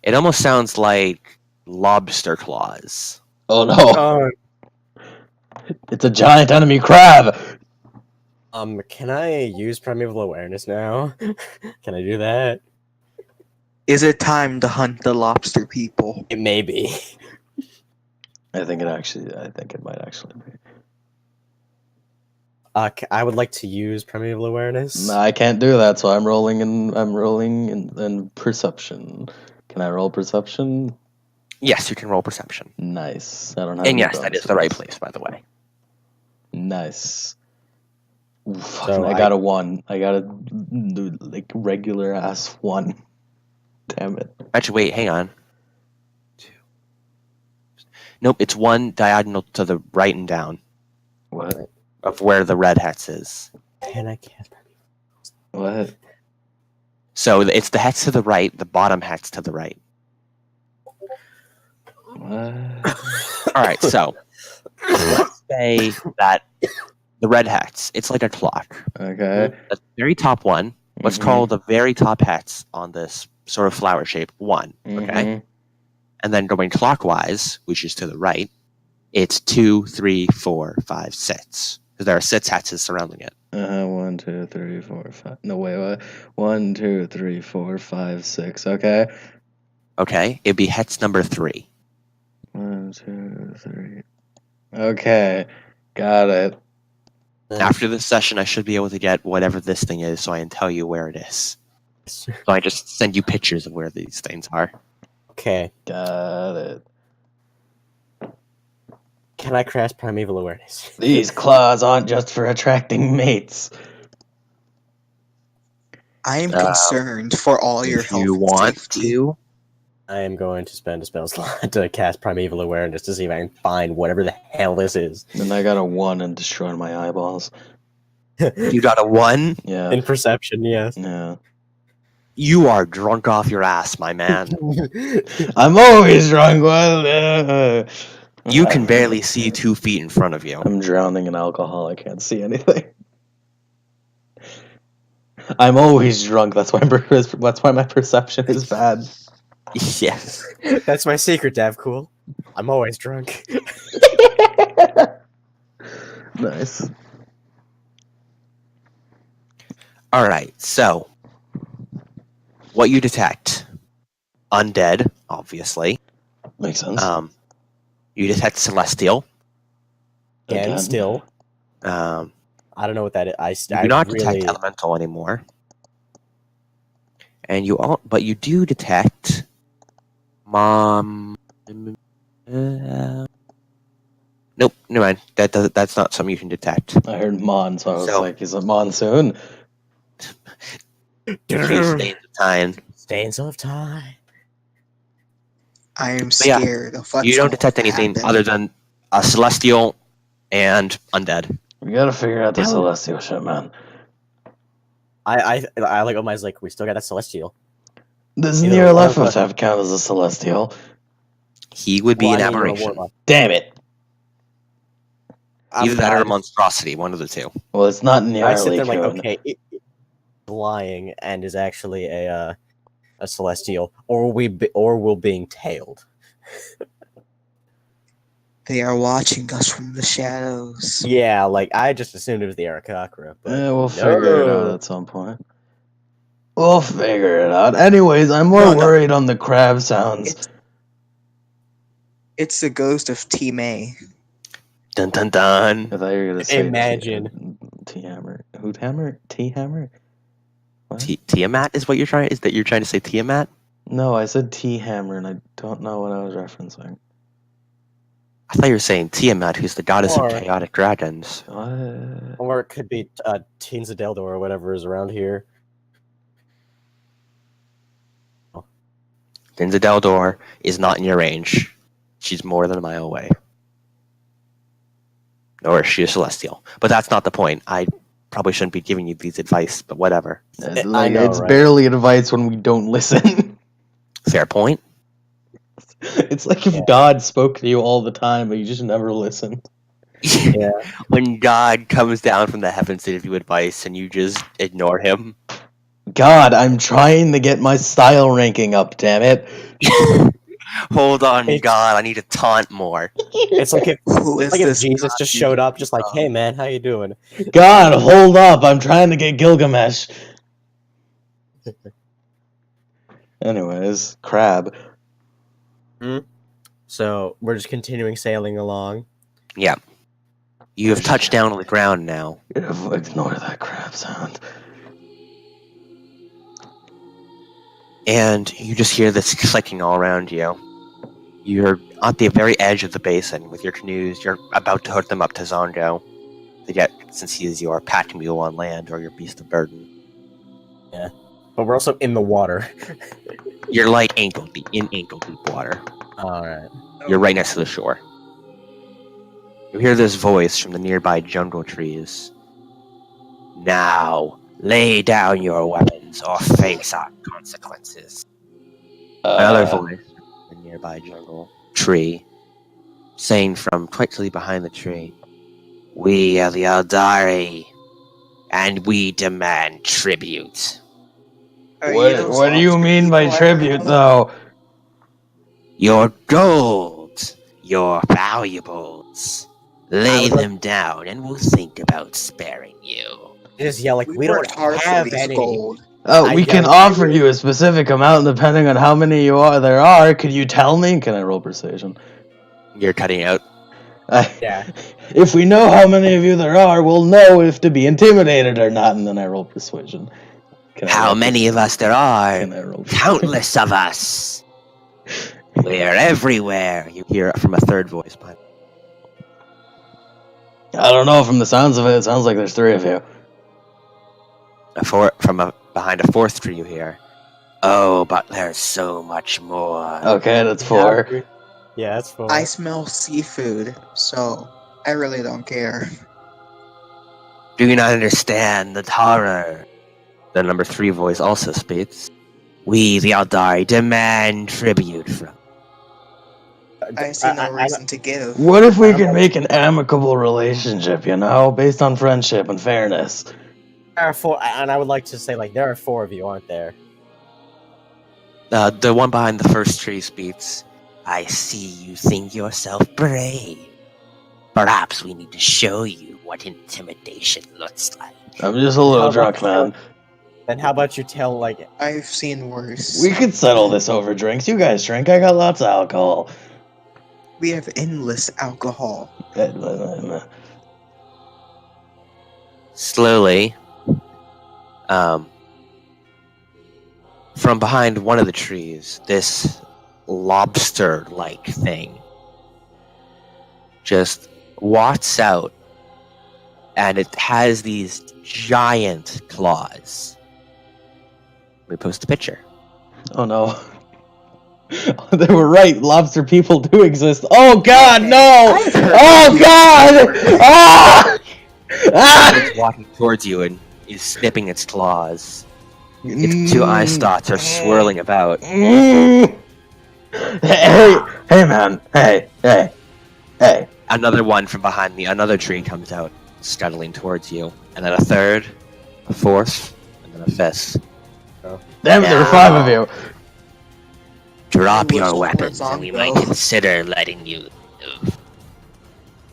It almost sounds like lobster claws. Oh no. It's a giant enemy crab. Can I use primeval awareness now? Can I do that? Is it time to hunt the lobster people? It may be. I think it might actually be. I would like to use primeval awareness. I can't do that, so I'm rolling in perception. Can I roll perception? Yes, you can roll perception. Nice. I don't have And any yes, that is the right bonuses. place, by the way. Nice. Ooh, fuck, So I got a 1. I got a regular ass 1. Damn it. Actually, wait, hang on. 2. Nope, it's 1 diagonal to the right and down What? of where the red hex is. Can I cast What? So it's the hex to the right, the bottom hex to the right. What? Alright, so let's say that the red hex, it's like a clock. Okay. The very top one, let's Mhm. call the very top hex on this sort of flower shape 1. Okay? Mhm. And then going clockwise, which is to the right, it's 2, 3, 4, 5, 6. Because there are 6 hexes surrounding it. 1, 2, 3, 4, 5. No, wait, what? 1, 2, 3, 4, 5, 6. Okay. Okay? It'd be hex number 3. 1, 2, 3. Okay. Got it. After this session, I should be able to get whatever this thing is, so I can tell you where it is. So I just send you pictures of where these things are. Okay. Got it. Can I cast primeval awareness? These claws aren't just for attracting mates. I am concerned for all your If health you and want safety. to, I am going to spend a spell slot to cast primeval awareness to see if I can find whatever the hell this is. And I got a 1 and destroyed my eyeballs. you got a 1. Yeah. In perception, yes. Yeah. You are drunk off your ass, my man. I'm always drunk. Well, You can barely see 2 feet in front of you. I'm drowning in alcohol. I can't see anything. I'm always drunk. That's why my perception is bad. Yes. That's my secret, Dav. Cool. I'm always drunk. Nice. Alright, so. What you detect. Undead, obviously. Makes sense. You detect Celestial. And Again. still, Um, I don't know what that is. you do not detect Elemental anymore. And but you do detect Mom. Nope, never mind. That's not something you can detect. I heard Mon, so I was like, is it monsoon? Few stains of time. Stains of time. I am But yeah, scared of what's you don't going detect to anything happen. other than a Celestial and Undead. We gotta figure out the celestial shit, man. I like Omai's like, we still got that celestial. Does Either near one left of of us- have count as a celestial? He would be Well, an I mean, you're a aberration. warlock. Damn it! Either that or a just- monstrosity, one of the two. Well, it's not I sit nearly there like, coon. okay, it's lying and is actually a celestial, or we're being tailed. They are watching us from the shadows. Yeah, like I just assumed it was the Arakakra, but Yeah, we'll figure it out at some point. We'll figure it out. Anyways, I'm more No, no. worried on the crab sounds. It's the ghost of T May. Dun dun dun. I thought you were gonna say Imagine. T-hammer. Who'd hammer? T-hammer? What? Tiamat is what you're trying. Is that you're trying to say Tiamat? No, I said T-hammer, and I don't know what I was referencing. I thought you were saying Tiamat, who's the goddess Or- of chaotic dragons. What? or it could be Teens of Deldor or whatever is around here. Dinza Deldor is not in your range. She's more than a mile away. Or is she a celestial? But that's not the point. I probably shouldn't be giving you these advice, but whatever. I know, it's right? barely advice when we don't listen. Fair point. It's like if Yeah. God spoke to you all the time, but you just never listen. Yeah. When God comes down from the heavens to give you advice and you just ignore him. God, I'm trying to get my style ranking up, damn it. Hold on, It's- God, I need to taunt more. It's like if Who is like if this Jesus God just showed up, you just like, from? hey man, how you doing? God, hold up, I'm trying to get Gilgamesh. Anyways, crab. So we're just continuing sailing along. Yeah. You have touched down on the ground now. Ignore that crab sound. And you just hear this clicking all around you. You're at the very edge of the basin with your canoes. You're about to hook them up to Zongo, since he is your pack mule on land or your beast of burden. But we're also in the water. You're like in ankle deep water. Alright. You're right next to the shore. You hear this voice from the nearby jungle trees. Now, lay down your weapons or face our consequences. Another voice from the nearby jungle tree, saying from quietly behind the tree, "We are the Eldari, and we demand tribute. What do you mean by tribute, though? Your gold, your valuables. Lay would like- them down, and we'll think about sparing you." Just yell like, we worked don't hard for have this any. gold. We can guarantee offer you a specific amount depending on how many there are. Could you tell me? Can I roll persuasion? You're cutting out. Yeah. If we know how many of you there are, we'll know if to be intimidated or not, and then I roll persuasion. Can I How roll many of us there are? Can I roll Countless of us. We're everywhere. You hear it from a third voice behind. I don't know. From the sounds of it, it sounds like there's 3 of you. Behind a fourth tree, you hear, "Oh, but there's so much more." Okay, that's 4. Yeah, that's 4. I smell seafood, so I really don't care. Do you not understand the horror? The number 3 voice also speaks. "We, the Eldari, demand tribute from." I see no reason to give. What if we could make an amicable relationship, based on friendship and fairness? There are four, and I would like to say, like, there are 4 of you, aren't there? The one behind the first tree speaks. I see you think yourself brave. Perhaps we need to show you what intimidation looks like. I'm just a little drunk, man. Then how about you tell, like... I've seen worse. We could settle this over drinks. You guys drink. I got lots of alcohol. We have endless alcohol. Slowly, from behind one of the trees, this lobster-like thing just walks out, and it has these giant claws. Let me post a picture. Oh no. They were right. Lobster people do exist. Oh god, no! Oh god! Ah! Ah! It's walking towards you and is snipping its claws. Its 2 eye dots are swirling about. Hey, man. Hey. Another one from behind another tree comes out, scuttling towards you. And then a third, a fourth, and then a fifth. Damn it, there were 5 of you. Drop It was your weapons and we might horizontal. consider letting you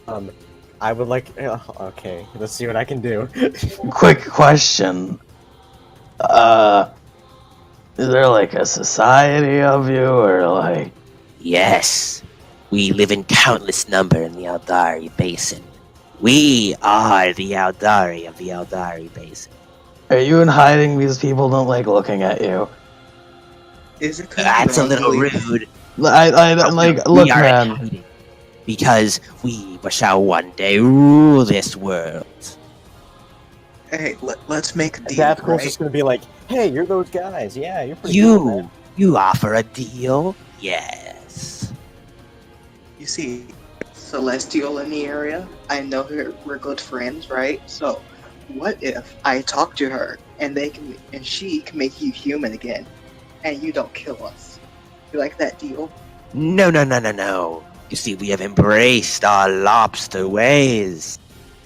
live. I would like... okay, let's see what I can do. Quick question. Is there like a society of you, or like... Yes, we live in countless number in the Aldari Basin. We are the Aldari of the Aldari Basin. Are you in hiding because people don't like looking at you? Is it 'cause That's you a don't little believe- rude. I like, look, we are in man. hiding because we shall one day rule this world. Hey, let's make a deal, That's right? just gonna be like, hey, you're those guys. Yeah, you're pretty cool, man. You offer a deal? Yes. You see, Celestial in the area, I know her, we're good friends, right? So, what if I talk to her and she can make you human again, and you don't kill us? You like that deal? No. You see, we have embraced our lobster ways.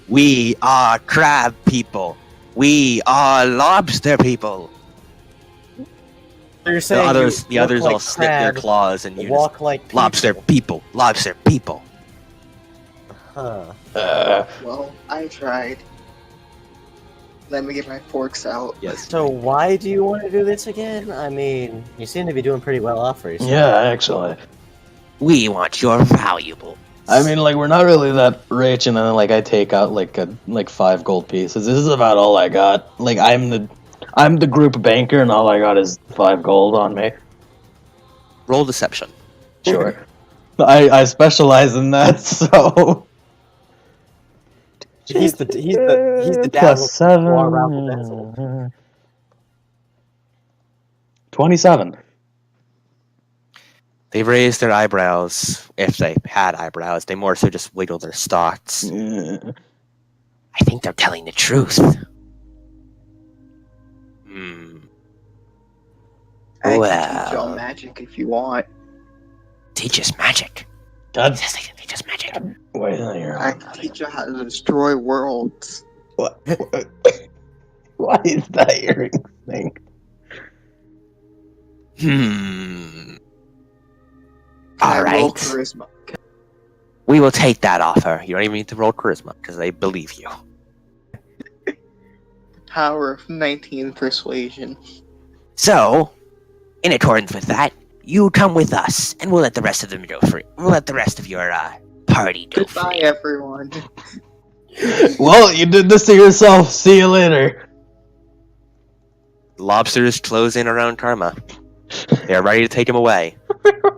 We are crab people. We are lobster people. So you're The saying others like all snip their crabs, claws and you walk like just, lobster people. Huh. Well, I tried. Let me get my forks out. Yes. So why do you want to do this again? I mean, you seem to be doing pretty well off for yourself. Yeah, actually. We want your valuable. I mean, like, we're not really that rich, and then, like, I take out, like 5 gold pieces. This is about all I got. Like, I'm the group banker, and all I got is 5 gold on me. Roll deception. Sure. I specialize in that, so... He's the dad Plus who walk around the vessel. 7. 27. They raise their eyebrows, if they had eyebrows. They more so just wiggle their stalks. Yeah. I think they're telling the truth. I can Well. teach y'all magic if you want. Teach us magic. God, Yes, they can teach us magic. wait a minute. I can teach you how to destroy worlds. What? Why is that earring thing? Can I All roll right. charisma? We will take that offer. You don't even need to roll charisma because they believe you. Power of 19 persuasion. So, in accordance with that, you come with us, and we'll let the rest of them go free. We'll let the rest of your party go Goodbye, free. everyone. Well, you did this to yourself. See you later. Lobsters close in around Karma. They are ready to take him away.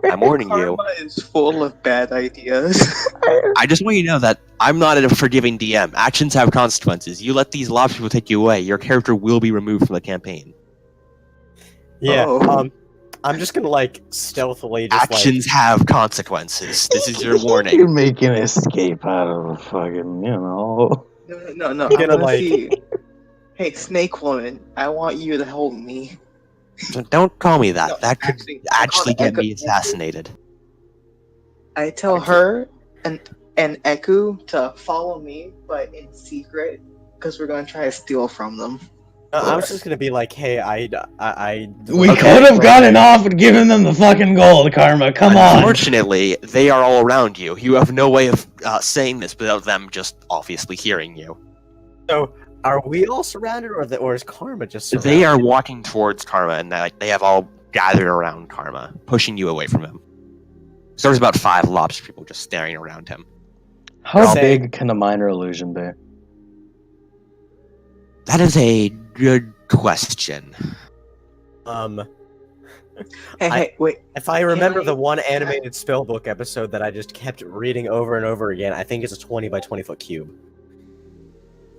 I'm warning you. Karma is full of bad ideas. I just want you to know that I'm not a forgiving DM. Actions have consequences. You let these lobster people take you away, your character will be removed from the campaign. Yeah. Oh. I'm just gonna like stealthily just Actions have consequences. This is your You're warning. making an escape out of a fucking, No. I'm I gonna, wanna like- see. Hey, Snake Woman, I want you to hold me. So don't call me that. No, That could I call actually it get me Echo- assassinated. I tell her and Eku to follow me, but in secret, because we're going to try to steal from them. I was just gonna be like, hey, We could have gotten off and given them the fucking gold, Karma. Come on. Unfortunately, they are all around you. You have no way of saying this without them just obviously hearing you. So, are we all surrounded, or is Karma just surrounded? They are walking towards Karma, and they have all gathered around Karma, pushing you away from him. So there's about 5 lobster people just staring around him. How big can a minor illusion be? That is a good question. Hey, wait. If I remember the one animated spellbook episode that I just kept reading over and over again, I think it's a 20 by 20 foot cube.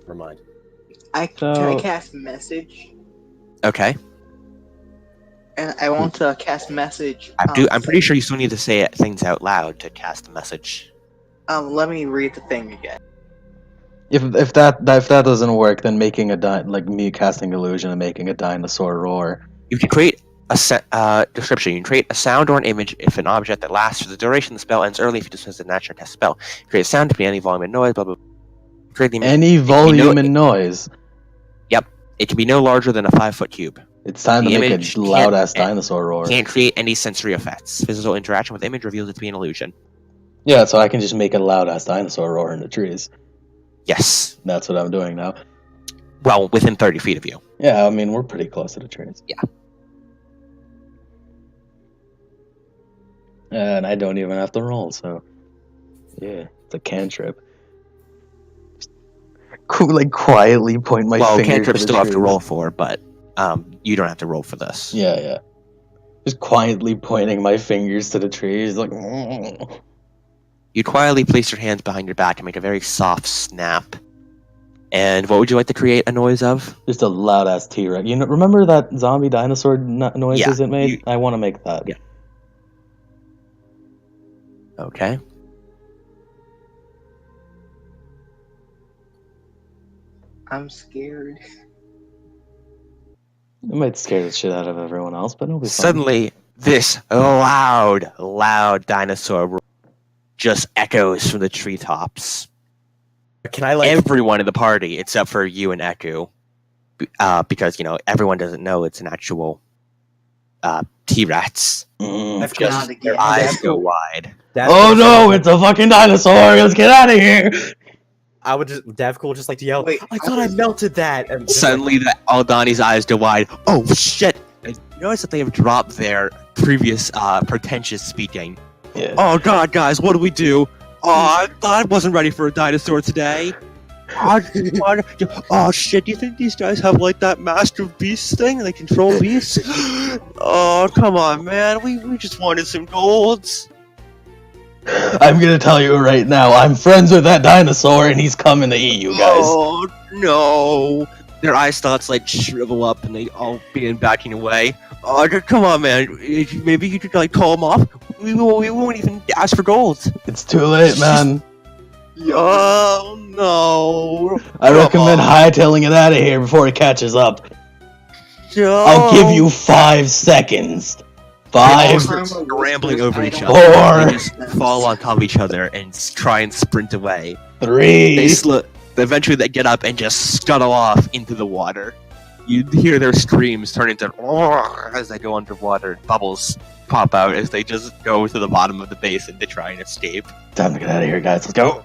Never mind. Can I cast message? Okay. And I want to cast message. I'm pretty sure you still need to say things out loud to cast a message. Let me read the thing again. If that doesn't work, then making like me casting illusion and making a dinosaur roar. You can create a description. You can create a sound or an image if an object that lasts for the duration of the spell ends early if you dismiss a natural cast spell. Create a sound to be any volume and noise. Blah blah. Create the image. Any volume and noise. Yep. It can be no larger than a 5-foot cube. It's time to make a loud ass dinosaur roar. Can't create any sensory effects. Physical interaction with the image reveals it to be an illusion. Yeah, so I can just make a loud ass dinosaur roar in the trees. Yes. That's what I'm doing now. Well, within 30 feet of you. Yeah, I mean, we're pretty close to the trees. Yeah. And I don't even have to roll, so... Yeah, it's a cantrip. Like, quietly point my finger cantrips to the still have to trees. roll for, but you don't have to roll for this. Yeah. Just quietly pointing my fingers to the trees, like... You quietly place your hands behind your back and make a very soft snap. And what would you like to create a noise of? Just a loud ass T-Rex. You know, remember that zombie dinosaur noises it made? I want to make that. Yeah. Okay. I'm scared. It might scare the shit out of everyone else, but it'll be fun. Suddenly, this loud dinosaur roar just echoes from the treetops. Can I everyone in the party except for you and Eku, because everyone doesn't know it's an actual T-Rex. Their eyes go wide. Oh no! It's a fucking dinosaur! Let's get out of here! Devcool would just like to yell. Wait, I thought I melted that. And Suddenly, Aldani's eyes go wide. Oh shit! I noticed that they have dropped their previous pretentious speaking. Yeah. Oh god, guys, what do we do? Oh, I thought I wasn't ready for a dinosaur today. Oh shit, do you think these guys have like that Master Beast thing? They control beasts? Oh, come on, man. We just wanted some golds. I'm gonna tell you right now, I'm friends with that dinosaur and he's coming to eat you guys. Oh no. Their eye starts like shrivel up and they all begin backing away. Oh, come on, man. Maybe you could like call them off. We won't even ask for gold. It's too late, man. Oh no. I recommend hightailing it out of here before it catches up. No. I'll give you 5 seconds. 5, scrambling over each 4, other. They just fall on top of each other and try and sprint away. 3. Eventually they get up and just scuttle off into the water. You hear their screams turn into as they go underwater. Bubbles pop out as they just go to the bottom of the basin to try and escape. Time to get out of here, guys. Let's go.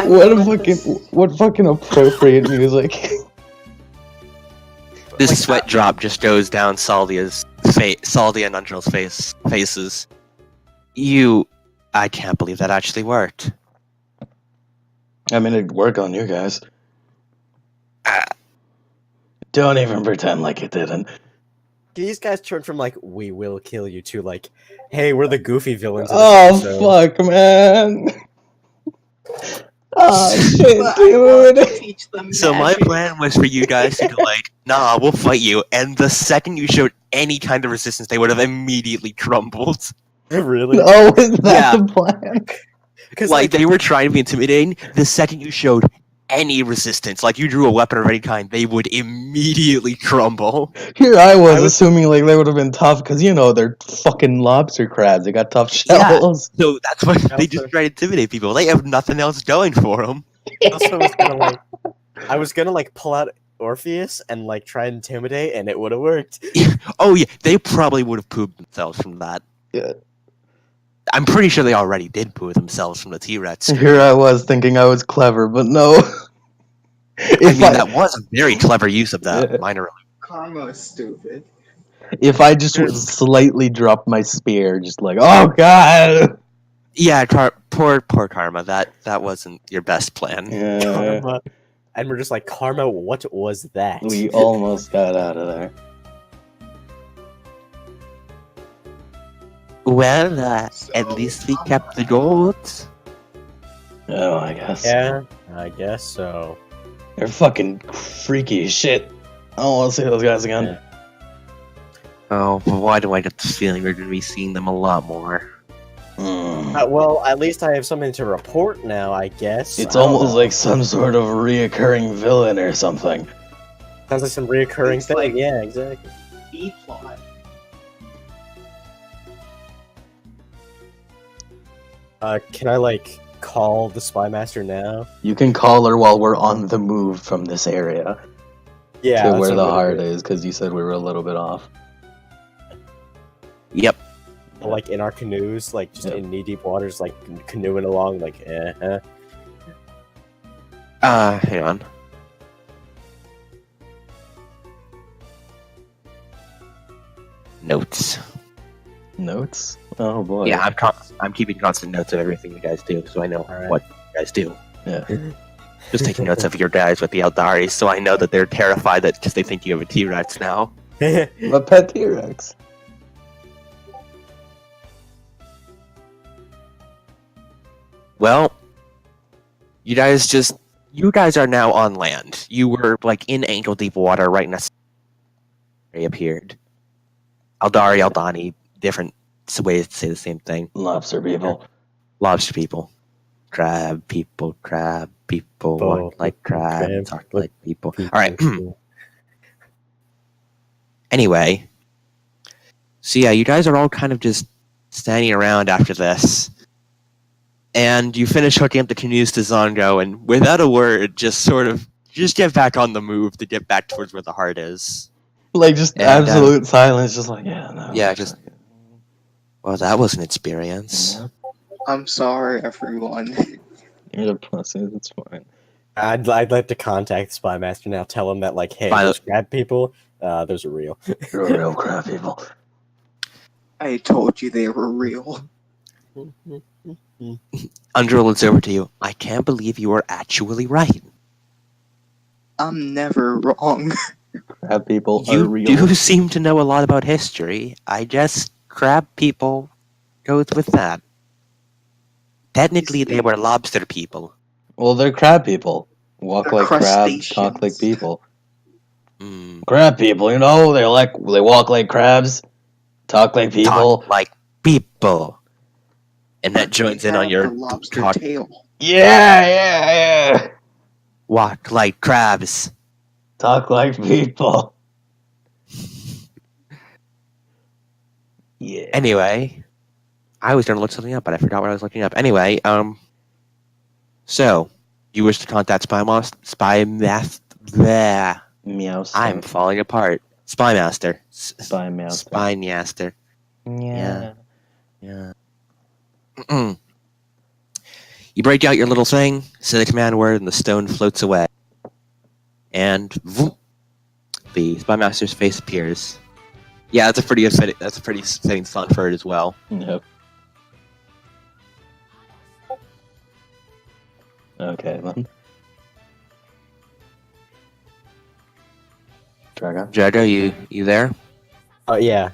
What fucking appropriate music. This sweat drop just goes down Saldia and Angel's faces. I can't believe that actually worked. I mean, it'd work on you guys. Don't even pretend like it didn't. These guys turn from like, we will kill you to like, hey, we're the goofy villains. Oh, fuck, man. Oh, shit, dude. So my plan was for you guys to go like, nah, we'll fight you. And the second you showed any kind of resistance, they would have immediately crumbled. Really? Oh, is that the plan? Like, they were trying to be intimidating. The second you showed any resistance. Like, you drew a weapon of any kind, they would immediately crumble. Here I was assuming like they would have been tough because they're fucking lobster crabs. They got tough shells. So that's why they Also- just try to intimidate people. They have nothing else going for them. Also, I was gonna like pull out Orpheus and like try and intimidate, and it would have worked. Oh yeah, they probably would have pooped themselves from that. Yeah. I'm pretty sure they already did poo themselves from the T-Rex. Here I was thinking I was clever, but no. That was a very clever use of that minor. Karma is stupid. If I just slightly dropped my spear, just like, oh god. Yeah, poor Karma. That wasn't your best plan. Yeah. Karma. And we're just like, Karma, what was that? We almost got out of there. Well, at least we kept the gold. Oh, I guess. Yeah, I guess so. They're fucking freaky as shit. I don't want to see those guys again. Yeah. Oh, but why do I get the feeling we're going to be seeing them a lot more? Well, at least I have something to report now, I guess. It's I don't almost know. like some sort of reoccurring villain or something. Sounds like some reoccurring It's thing. like- Yeah, exactly. B-plot. Can I like call the spy master now? You can call her while we're on the move from this area Yeah, to that's where what the I'm gonna heart do. is, because you said we were a little bit off. Yep. Like in our canoes, like just Yep. in knee deep waters, like canoeing along, like Hang on. Notes. Notes? Oh boy. Yeah, I'm keeping constant notes of everything you guys do, so I know Alright. what you guys do. Yeah. Just taking notes of your guys with the Eldari, so I know that they're terrified that because they think you have a T-Rex now. A pet T-Rex. Well, you guys are now on land. You were like in ankle deep water right next. They appeared. Eldari, Eldani, different ways to say the same thing. Lobster people. Lobster people, crab people, walk like crab, crab, talk look- like people. All right. Anyway, so yeah, you guys are all kind of just standing around after this, and you finish hooking up the canoes to Zongo, and without a word, just get back on the move to get back towards where the heart is. Like, just And, absolute silence, just like, yeah, no. Yeah, just. Well, that was an experience. Yeah. I'm sorry, everyone. You're the pussy, it's fine. I'd like to contact the spy master now. Tell him that like, hey, Fine. those crab people, those are real. You're a real crab people. I told you they were real. Undrill, it's over to you. I can't believe you are actually right. I'm never wrong. Crab people are You real. do seem to know a lot about history. I guess crab people goes with that. Technically, they were lobster people. Well, they're crab people. Walk They're like crabs, crustaceans. talk like people. Mm, Crab people, they walk like crabs, talk like people. talk like people. And that But joins they in on have your the lobster talk. tail. Yeah. Walk like crabs. Talk like people. Yeah. Anyway, I was going to look something up, but I forgot what I was looking up. Anyway, so you wish to contact Spymaster? Meow. I'm falling apart. Spymaster. Spy meow. Spymaster. Yeah. Yeah. Mm-mm. You break out your little thing, say the command word, and the stone floats away. And voop, the Spymaster's face appears. Yeah, that's a pretty fitting song for it as well. Yep. Okay then. Dragon. Jago, you there? Oh yeah.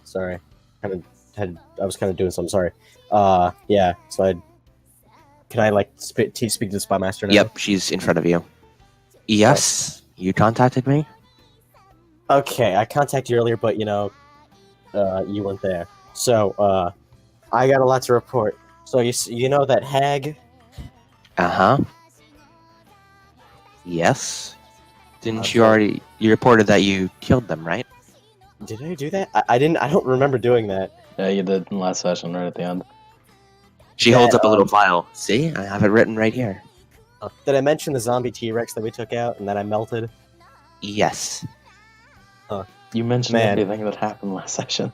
Sorry, I was kind of doing something. Sorry. Yeah. So can I like speak to the spy master now? Yep, she's in front of you. Yes, you contacted me? Okay, I contacted you earlier, but you weren't there. So I got a lot to report. So you know that hag? Uh-huh. Yes. Didn't you Okay. already? You reported that you killed them, right? Did I do that? I didn't. I don't remember doing that. Yeah, you did in last session, right at the end. She That, holds up a little vial. See, I have it written right here. Did I mention the zombie T-Rex that we took out and that I melted? Yes. You mentioned Man. everything that happened last session.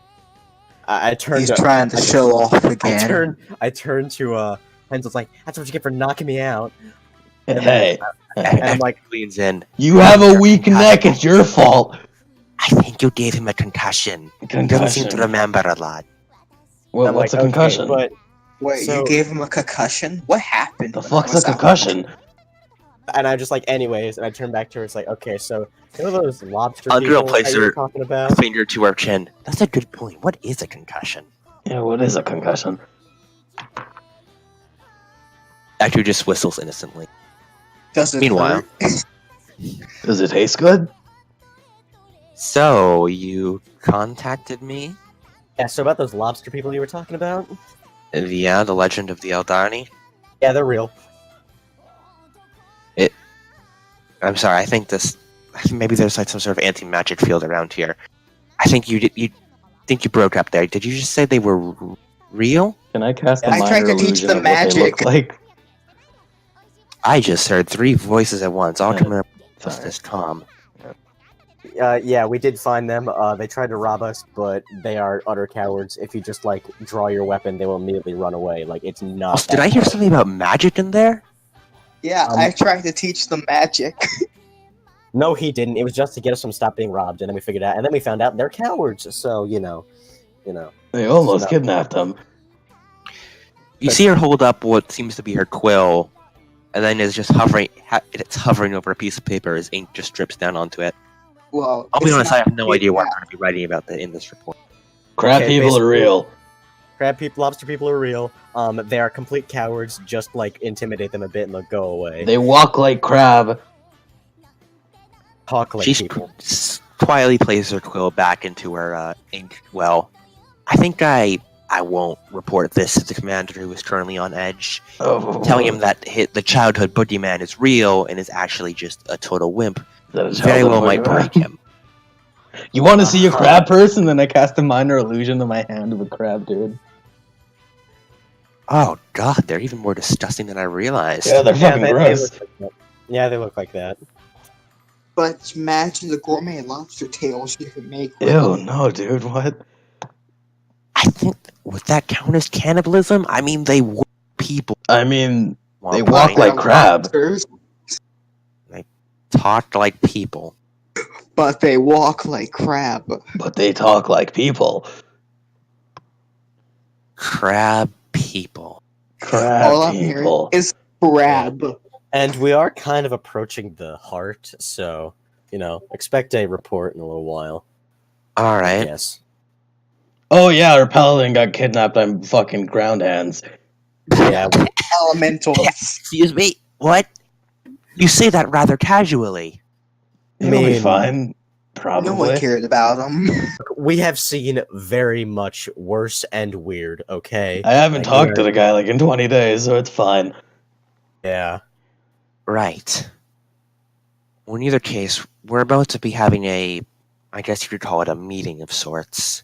I turned. He's trying to show off again. I turned to Hensel's like, "That's what you get for knocking me out." And Hey, And I'm like, Cleans in. you have a weak neck. It's your fault. I think you gave him a concussion. He doesn't seem to Concussion. remember a lot. Well, I'm what's like, a concussion? Okay, but Wait, So- you gave him a concussion? What happened? The fuck's a Was that- concussion? and I'm just like, anyways, and I turn back to her. It's like, okay, so you know those lobster Andrea people plays that you were her- talking about? Finger to her chin. That's a good point. What is a concussion? Yeah, what is a concussion? Actu just whistles innocently. Does it Meanwhile- hurt? Does it taste good? So, you contacted me? Yeah. So about those lobster people you were talking about? Yeah, the legend of the Eldani? Yeah, they're real. I'm sorry, I think this... Maybe there's like some sort of anti-magic field around here. I think you broke up there. Did you just say they were real? Can I cast a I tried minor to teach illusion them of what they look magic. like? I just heard 3 voices at once, all Yeah, coming up sorry. just as calm. Yeah, we did find them. They tried to rob us, but they are utter cowards. If you just like draw your weapon, they will immediately run away. Like it's not. Also, did that I hear hard. something about magic in there? Yeah, I tried to teach them magic. No, he didn't. It was just to get us from stop being robbed, and then we figured out, and then we found out they're cowards. So you know. They almost No. kidnapped him. You see her hold up what seems to be her quill, and then it's just hovering. It's hovering over a piece of paper as ink just drips down onto it. Well, I'll be it's honest, not I have no idea what I'm kidnap. going to be writing about in this report. Crab Okay, people are basically- real. Crab people, lobster people are real. They are complete cowards. Just like intimidate them a bit, and they'll go away. They walk like crab. Talk like She people. quietly places her quill back into her ink well. I think I won't report this to the commander who is currently on edge, Oh, telling him that the childhood boogeyman is real and is actually just a total wimp. that is Very how well the might fuck- break him. You want to see a crab person? Then I cast a minor illusion to my hand of a crab, dude. Oh god, they're even more disgusting than I realized. Yeah, they're fucking they gross. look like that. Yeah, they look like that. But imagine the gourmet lobster tails you can make. Ew, no, dude, what? I think would that count as cannibalism? I mean, they were people. I mean, they Womp walk wine, like crab. Lobsters, talked like people. but they walk like crab. But they talk like people. Crab people. Crab All I'm hearing people. is crab. And we are kind of approaching the heart, so expect a report in a little while. All right. Yes. Oh yeah, our paladin got kidnapped by fucking ground hands. Yeah. Elementals. Excuse me. What? You say that rather casually. It'll be mean, fine. Probably. No one cared about them. We have seen very much worse and weird. Okay. I haven't Like, talked to we're- the guy like in 20 days, so it's fine. Yeah. Right. Well, in either case, we're about to be having I guess you could call it a meeting of sorts.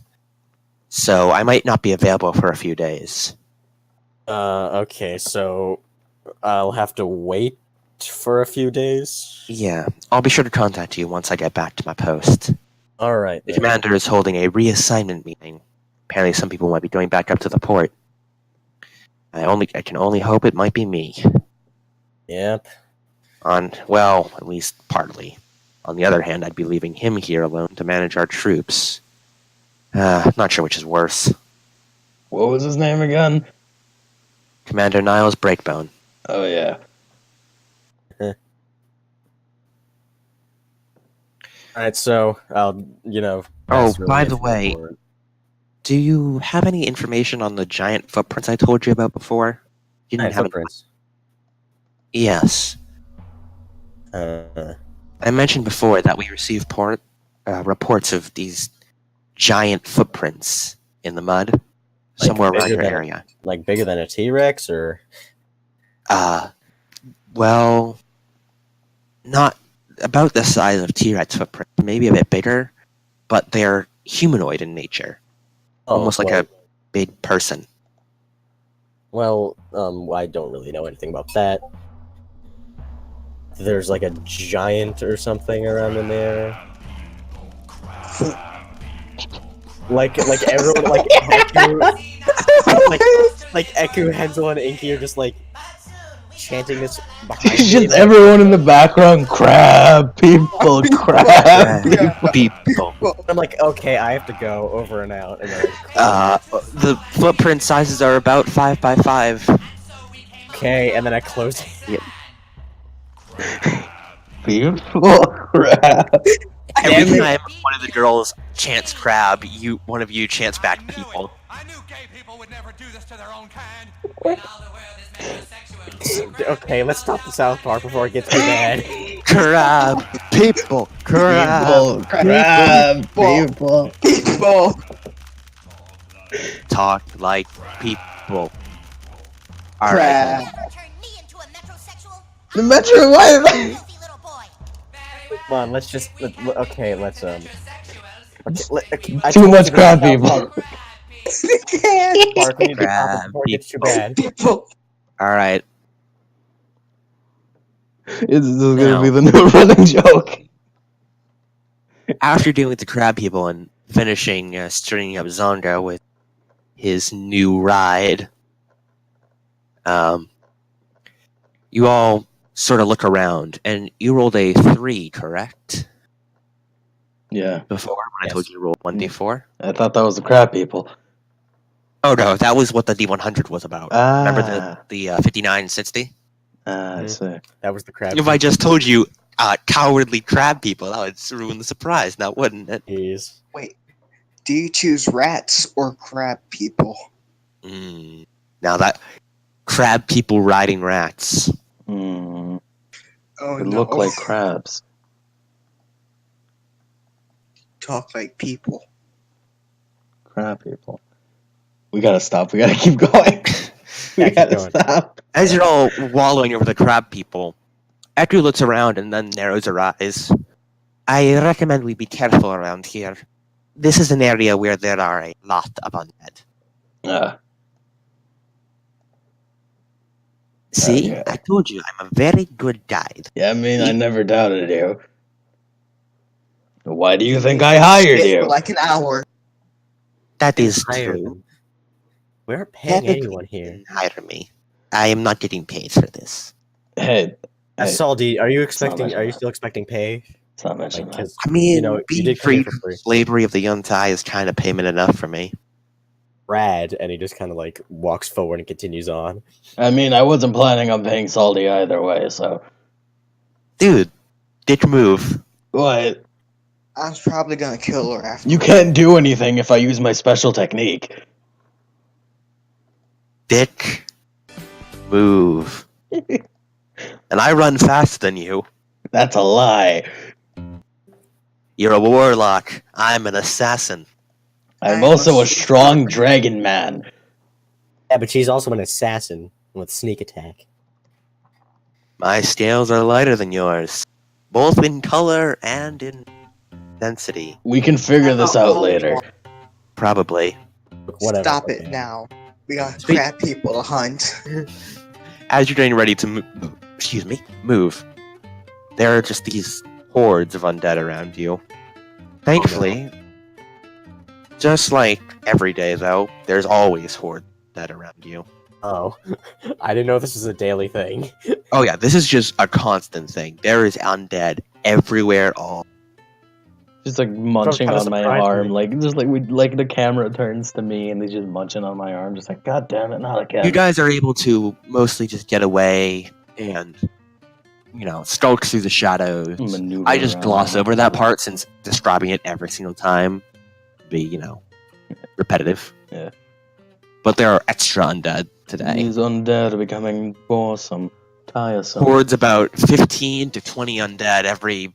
So I might not be available for a few days. Okay, so I'll have to wait for a few days. Yeah, I'll be sure to contact you once I get back to my post. All right. The then. commander is holding a reassignment meeting. Apparently some people might be going back up to the port. I can only hope it might be me. Yep. At least partly. On the other hand, I'd be leaving him here alone to manage our troops. Not sure which is worse. What was his name again? Commander Niles Breakbone. Oh yeah. All right, so I'll Oh, pass your by way the for way, report. do you have any information on the giant footprints I told you about before? You didn't Giant have footprints. Yes. Uh, I mentioned before that we received reports of these giant footprints in the mud Like somewhere around bigger your than- area. like bigger than a T-Rex, or Well, not about the size of T-Rex footprint, maybe a bit bigger, but they're humanoid in nature, almost like a big person. Well, I don't really know anything about that. There's like a giant or something around in there. Like everyone, like Eku, like Eku, Hensel, and Inky are just like chanting this behind It's me. just everyone in the background. Crab people, crab people. People. I'm like, okay, I have to go over and out. And then, The footprint sizes are about 5 by 5. okay, and then I close. People, crab. Every time one of the girls chants crab, one of you chants back people. I knew gay people would never do this to their own kind. Okay, let's stop the South Park before it gets too bad. Crab people. Crab. Crab people. People. Talk like people. Crab. The Metro White. Come on, let's just okay. Let's Too much crab people. Park, we need to stop Crab it before it gets too bad. People. All right. This is gonna Now- be the new running joke. After dealing with the crab people and finishing stringing up Zonga with his new ride, you all sort of look around, and you rolled a 3, correct? Yeah, Before, when I Yes. told you to roll 1d4? I thought that was the crab people. Oh no, that was what the D100 was about. Remember the 5960? I see. That was the crab. If I just told you cowardly crab people, that would ruin the surprise, now wouldn't it? Jeez. Wait. Do you choose rats or crab people? Now that crab people riding rats. Mm, Oh they no. look like crabs. Talk like people. Crab people. We gotta stop. We gotta keep going. We Yeah, keep gotta going. stop. As you're all wallowing over the crab people, Eku looks around and then narrows her eyes. I recommend we be careful around here. This is an area where there are a lot of undead. See, Okay. I told you, I'm a very good guide. Yeah, I mean, I never doubted you. Why do you think I hired Shit you? for like an hour. That is Hire true. them. We aren't paying Technically, anyone you here. didn't hire me. I am not getting paid for this. Hey, hey, Saldi, are you not expecting? much Are of you that. still expecting pay? it's not mentioned Like, that. 'cause I mean, you know, you being did come free here from for free. slavery of the untie is kind of payment enough for me. Rad, and he just kind of like walks forward and continues on. I mean, I wasn't planning on paying Salty either way, so. Dude, dick move. What? I was probably gonna kill her after. You can't do anything if I use my special technique. Dick move. And I run faster than you. That's a lie. You're a warlock. I'm an assassin. I'm I'm also a a strong dragon man. Yeah, but she's also an assassin with sneak attack. My scales are lighter than yours, both in color and in density. We can figure this out later. Probably. Whatever. Stop it okay. now. We got Speak- crab people to hunt. As you're getting ready to move, there are just these hordes of undead around you. Thankfully, just like every day though, there's always hordes of undead around you. Oh, I didn't know this was a daily thing. Oh yeah, this is just a constant thing. There is undead everywhere all. Just like munching kinda on my surprised arm, me. like just like the camera turns to me and he's just munching on my arm, just like God damn it, not again. You guys are able to mostly just get away and, skulk through the shadows. Maneuver I just around. gloss over that part since describing it every single time would be, repetitive. Yeah. But there are extra undead today. These undead are becoming boresome, tiresome. Hordes about 15 to 20 undead every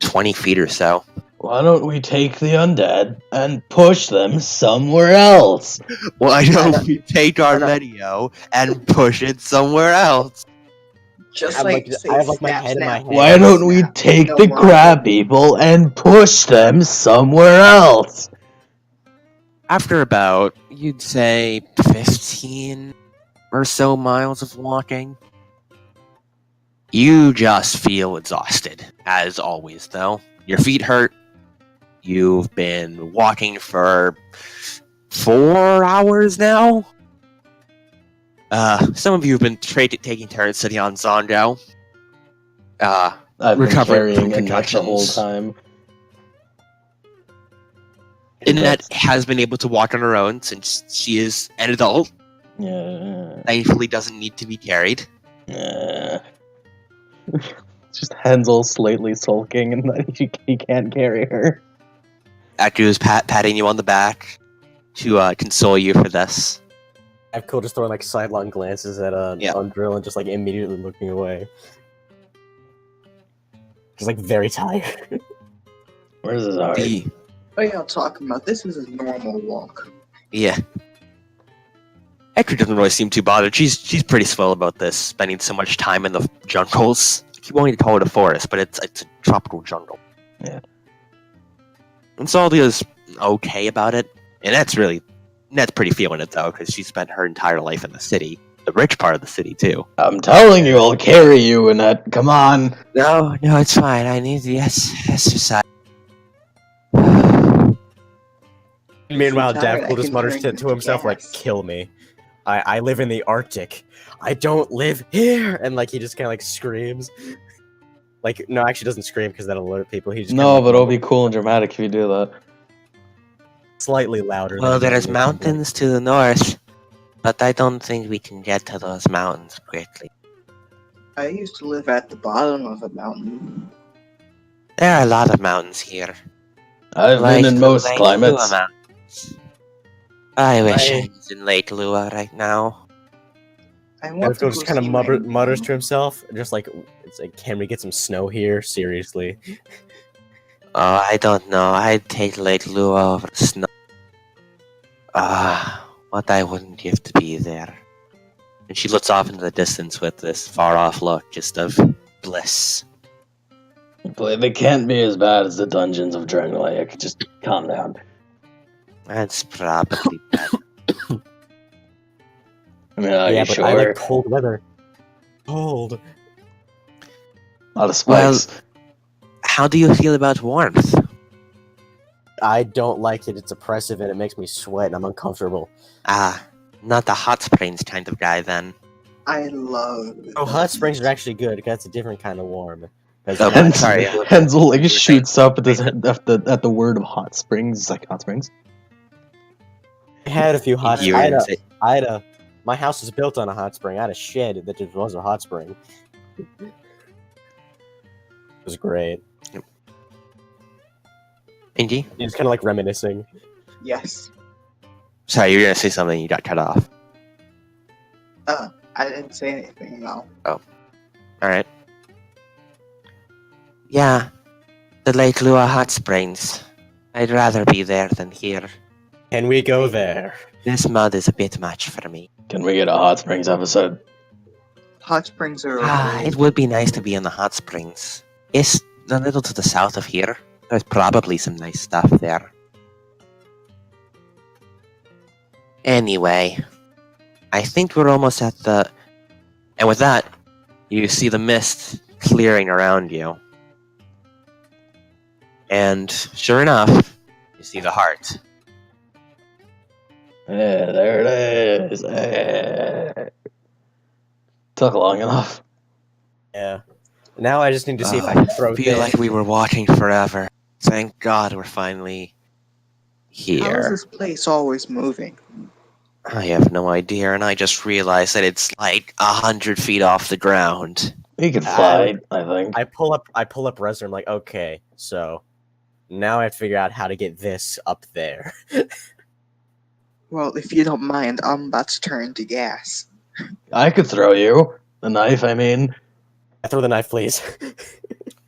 20 feet or so. Why don't we take the undead and push them somewhere else? Why don't we take our Medio and push it somewhere else? Just I have, like like, say I have, like, my snap, head in my snap. hand. Why don't we snap, take no the more crab moving. people and push them somewhere else? After about, you'd say, 15 or so miles of walking, you just feel exhausted, as always, though. Your feet hurt. You've been walking for 4 hours now. Some of you have been taking turns sitting on Zondo. I've been Recovering from carrying Annette the whole concussions. time. Annette has been able to walk on her own since she is an adult. Yeah. Thankfully, doesn't need to be carried. Yeah. Just Hansel slightly sulking and that he can't carry her. Aku's patting you on the back to console you for this. I have Cole just throwing like sidelong glances at Yeah. Undrill and just like immediately looking away. Just like very tired. Where's his heart? What are y'all talking about? This is a normal walk. Yeah. Aku doesn't really seem too bothered. She's pretty swell about this, spending so much time in the jungles. I keep wanting to call it a forest, but it's a tropical jungle. Yeah. And Saldia's okay about it, and Net's pretty feeling it though, because she spent her entire life in the city, the rich part of the city too. I'm telling you, I'll carry you, Annette. Come on. No, it's fine. I need the exercise. Meanwhile, If you're tired, Davcool I just can mutters drink to himself like, gas. "Kill me. I live in the Arctic. I don't live here." And like he just kind of like screams. Like no, actually doesn't scream because that'll alert people. He just No, kinda, but it'll be cool and dramatic if you do that. slightly louder. Well, than there's normal. mountains to the north, but I don't think we can get to those mountains quickly. I used to live at the bottom of a mountain. There are a lot of mountains here. I've been in the most Lake climates. Lua Mountains. I wish I- I was in Lake Lua right now. I want to Davcool go just kind of see my mutters mom. to himself, just like it's like, "Can we get some snow here? Seriously." Oh, I don't know. I'd take Lake Lua over snow. What I wouldn't give to be there. And she looks off into the distance with this far-off look, just of bliss. They can't be as bad as the dungeons of Drangleic. Just calm down. That's probably better. I mean, are yeah, you but sure? I like cold weather. Cold. A lot of spikes. How do you feel about warmth? I don't like it. It's oppressive and it makes me sweat and I'm uncomfortable. Not the hot springs kind of guy then. I love. Oh, hot springs are actually good because that's a different kind of warm. Oh, Hansel, sorry. Hansel like You were shoots up at this at the word of hot springs. He's like, hot springs? I had a few hot. You were gonna say- My house was built on a hot spring. I had a shed that just was a hot spring. It was great. Ingy? He was kind of like reminiscing. Yes. Sorry, you were gonna say something. You got cut off. I didn't say anything. No. All right. Yeah, the Lake Lua hot springs. I'd rather be there than here. Can we go there? This mud is a bit much for me. Can we get a hot springs episode? Hot springs are. It would be nice to be in the hot springs. It's a little to the south of here. There's probably some nice stuff there. Anyway, I think we're almost at the... And with that, you see the mist clearing around you. And sure enough, you see the heart. Yeah, there it is. Took long enough. Yeah. Now I just need to see if I can throw I feel things. like we were walking forever. Thank God we're finally How is here. this place always moving? I have no idea, and I just realized that it's like 100 feet off the ground. We could fly, I think. I pull up Rezer. I'm like, okay, so now I have to figure out how to get this up there. Well, if you don't mind, I'm about to turn to gas. I could throw you the knife. I mean, I throw the knife, please.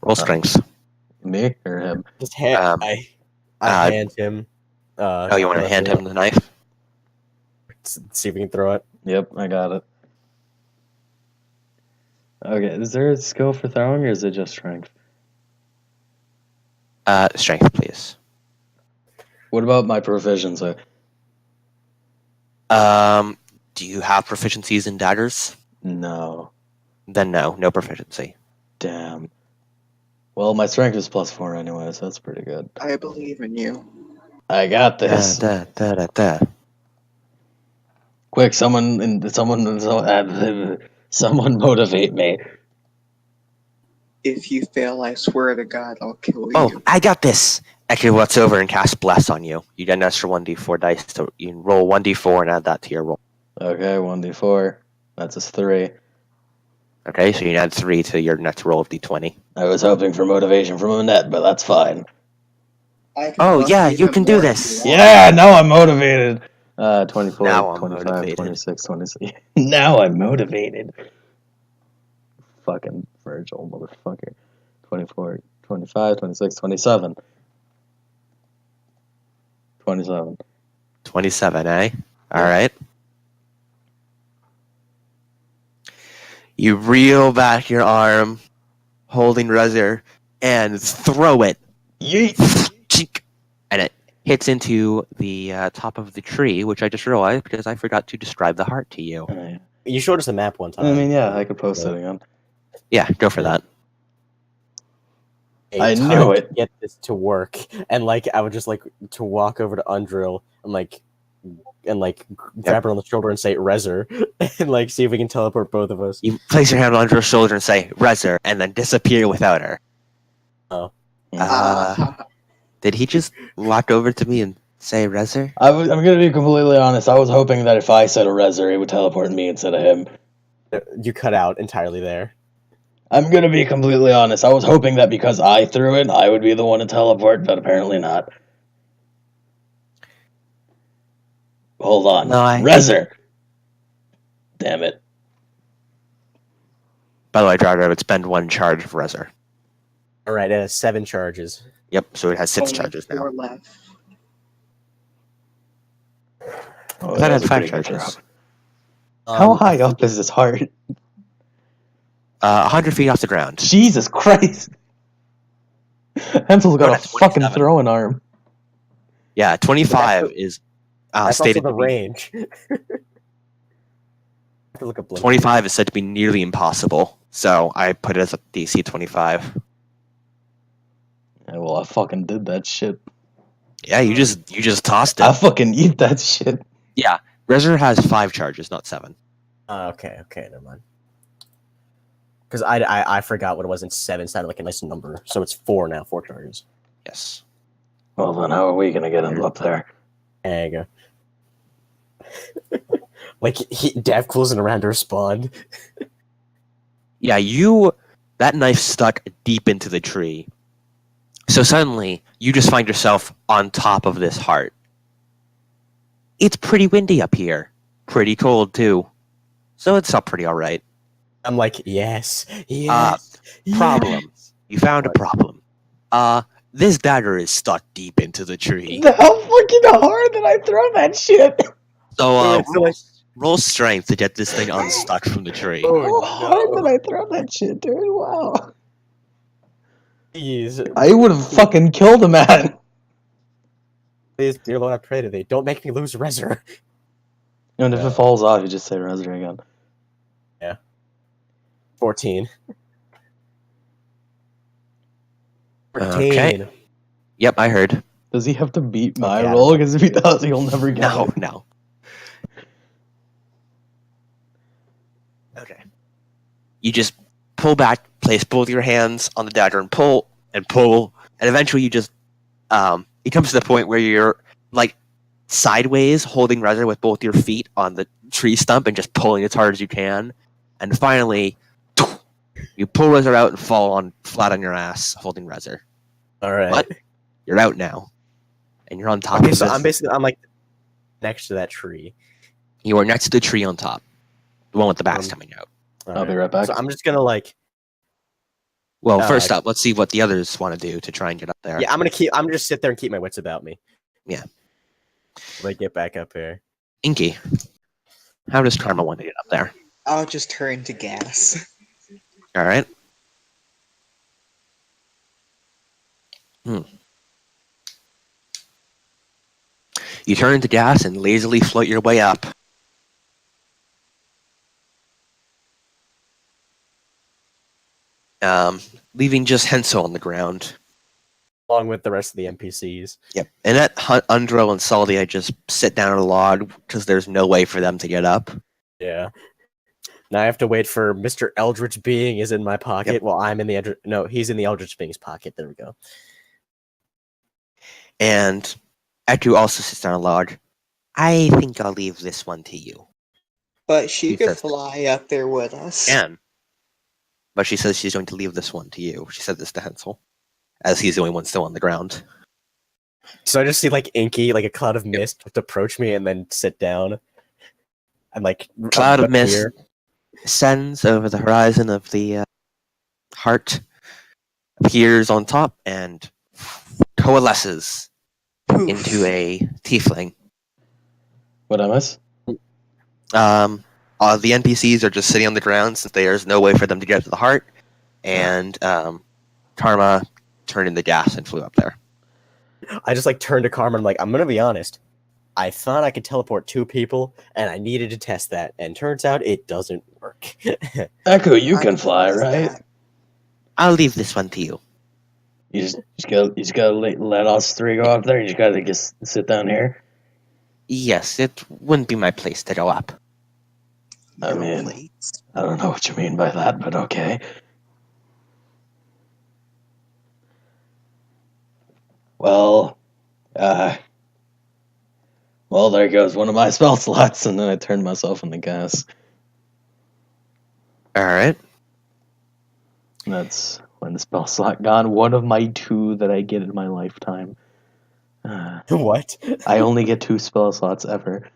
Roll strength. me or him. Just hand. I hand him. Oh, you want to hand him the knife? See if we can throw it. Yep, I got it. Okay, is there a skill for throwing, or is it just strength? Strength, please. What about my proficiency? Do you have proficiencies in daggers? No. Then no proficiency. Damn. Well, my strength is +4 anyway, so that's pretty good. I believe in you. I got this. Quick, someone motivate me. If you fail, I swear to God, I'll kill Oh, you. I got this. Actually, what's over and cast Bless on you. You get an extra 1d4 dice, so you can roll 1d4 and add that to your roll. Okay, 1d4. That's a 3. Okay, so you can add 3 to your next roll of d20. I was hoping for motivation from Annette, but that's fine. I can Oh, bust yeah, you even can do more if this. you want. Yeah, now I'm motivated. 24, Now I'm 25, motivated. 26, 27. Now I'm motivated. Fucking Virgil, motherfucker. 24, 25, 26, 27. 27. 27, eh? Alright. You reel back your arm, holding Rezzer, and throw it. Yeet! Chink. And it hits into the top of the tree, which I just realized because I forgot to describe the heart to you. You showed us a map one time. I mean, yeah, I could post it again. Yeah, go for that. A I time knew to it. Get this to work, and I would just to walk over to Undrill and grab her on the shoulder and say Rezzer, and see if we can teleport both of us. You place your hand on her shoulder and say, Rezzer, and then disappear without her. Oh. Did he just walk over to me and say Rezzer? I'm gonna be completely honest. I was hoping that if I said a Rezzer, it would teleport me instead of him. You cut out entirely there. I'm gonna be completely honest. I was hoping that because I threw it, I would be the one to teleport, but apparently not. Hold on. No, Rezzer! Damn it. By the way, Drago would spend 1 charge of Rezzer. Alright, it has 7 charges. Yep, so it has 6 Only charges now. 4 left. Oh, That was has a 5 pretty good charges. drop. How high up is this heart? 100 feet off the ground. Jesus Christ! Hansel's got a that's fucking 27. throwing arm. Yeah, 25 is That's also stated the to be... range. I have to look up 25 is said to be nearly impossible, so I put it as a DC 25. Yeah, well, I fucking did that shit. Yeah, you just tossed I it. fucking eat that shit. Yeah, Rezzer has 5 charges, not 7. Okay, never mind. Because I forgot what it was, and 7 sounded like a nice number, so it's 4 now, 4 charges. Yes. Well, then how are we gonna get him up there? There you go. Dev closing around to respond. Yeah, that knife stuck deep into the tree. So suddenly, you just find yourself on top of this heart. It's pretty windy up here. Pretty cold, too. So it's up pretty alright. I'm like, yes. Problem. You found a problem. This dagger is stuck deep into the tree. How fucking hard did I throw that shit? So, roll strength to get this thing unstuck from the tree. How hard did I throw that shit, dude? Wow. Please, I would have fucking killed a man. please, dear Lord, I pray to thee. Don't make me lose Rezzer. And if it falls off, you just say Rezzer again. 14. Okay. Yep, I heard. Does he have to beat my Okay, roll? Because if he does, he'll never get it. No. Okay. You just pull back, place both your hands on the dagger, and pull, and eventually you just, it comes to the point where you're, sideways, holding Rezzer with both your feet on the tree stump and just pulling as hard as you can. And finally, you pull Rezzer out and fall flat on your ass, holding Rezzer. Alright. But you're out now. And you're on top Okay, of so this. I'm next to that tree. You are next to the tree on top. The one with the backs coming out. I'll be right back. So I'm just gonna Well, first up, let's see what the others want to do to try and get up there. yeah, I'm gonna just sit there and keep my wits about me. Yeah. Get back up here. Inky, how does Karma want to get up there? I'll just turn to gas. All right. You turn to gas and lazily float your way up. Leaving just Hensel on the ground. Along with the rest of the NPCs. Yep. Annette, Undro, and Salty, I just sit down on a log because there's no way for them to get up. Yeah. Now I have to wait for Mr. Eldritch Being is in my pocket. Yep. Well, I'm in the no, he's in the Eldritch Being's pocket. There we go. And Etu also sits down on a log. I think I'll leave this one to you. But she He could says- fly up there with us. Can. But she says she's going to leave this one to you. She said this to Hensel, as he's the only one still on the ground. So I just see like Inky, like a cloud of mist, just approach me and then sit down. And like Cloud of appear. mist ascends over the horizon of the heart, appears on top, and coalesces Poof. into a tiefling. What I miss? The NPCs are just sitting on the ground since there's no way for them to get to the heart, and Karma turned into gas and flew up there. I just like turned to Karma and I'm like, I'm gonna be honest. I thought I could teleport 2 people, and I needed to test that, and turns out it doesn't work. Echo, you I can fly, trust right? that. I'll leave this one to you. You just gotta let us 3 go up there. You just gotta just sit down here. Yes, it wouldn't be my place to go up. I Your mean- plates. I don't know what you mean by that, but okay. Well, there goes one of my spell slots, and then I turned myself into gas. All right. And that's when the spell slot gone. One of my 2 that I get in my lifetime. What? I only get 2 spell slots ever.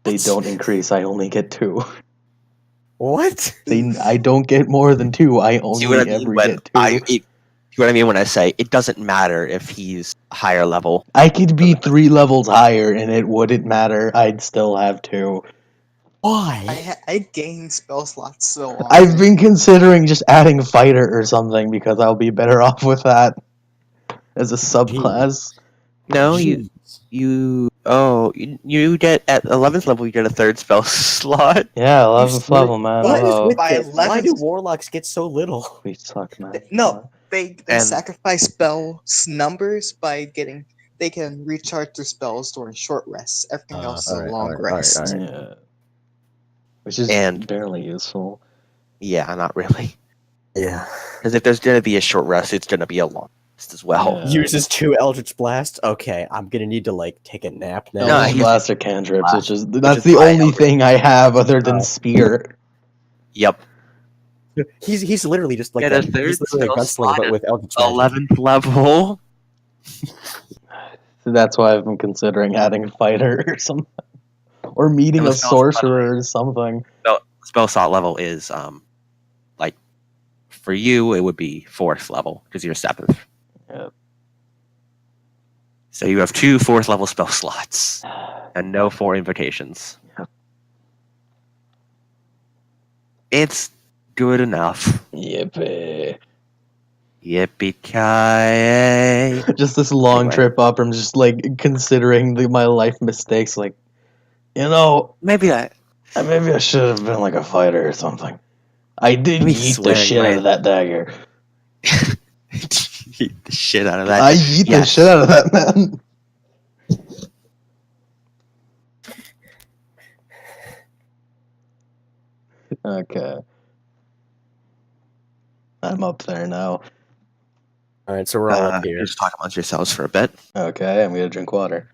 They What? don't increase. I only get 2. What? I don't get more than 2. I See only what I mean ever when get 2. see what I mean when I say it doesn't matter if he's higher level. I could be 3 levels higher, and it wouldn't matter. I'd still have 2. Why? I gained spell slots so often. I've been considering just adding fighter or something because I'll be better off with that as a subclass. No, Jeez. you get at 11th level you get a 3rd spell slot. Yeah, 11th swear- level, man. What is Hello. with By this? Why 11th do warlocks get so little? We suck, man. No, they And- sacrifice spell numbers by getting. They can recharge their spells during short rests. Everything else is a alright, long alright, rest. alright. Yeah. Which is And- barely useful. Yeah, not really. Yeah. Because if there's gonna be a short rest, it's gonna be a long rest as well. Yeah. Uses 2 Eldritch Blasts. Okay, I'm gonna need to like take a nap now. No, Eldritch he's- Blast or cantrips, which is that's is the my only Eldritch thing I have other than Spear. Yep. He's literally just like Get a a, third he's literally a spell gunslinger, slot but at with Eldritch magic. 11th level. So that's why I've been considering adding fighter or something. Or meeting And a the spell slot, sorcerer or something. Spell slot level is like for you it would be 4th level because you're 7th. Yep. So you have 2 4th level spell slots and no 4 invocations. Yep. It's good enough. Yippee. Yippee-ki-yay. Just this long Anyway. trip up, I'm just like considering my life mistakes, like, Maybe I maybe I should have been like a fighter or something. I did Me eat the swearing shit my- out of that dagger. eat the shit out of that. I eat the Yes. shit out of that, man. Okay. I'm up there now. Alright, so we're all up here. Just talk amongst yourselves for a bit. Okay, I'm gonna drink water.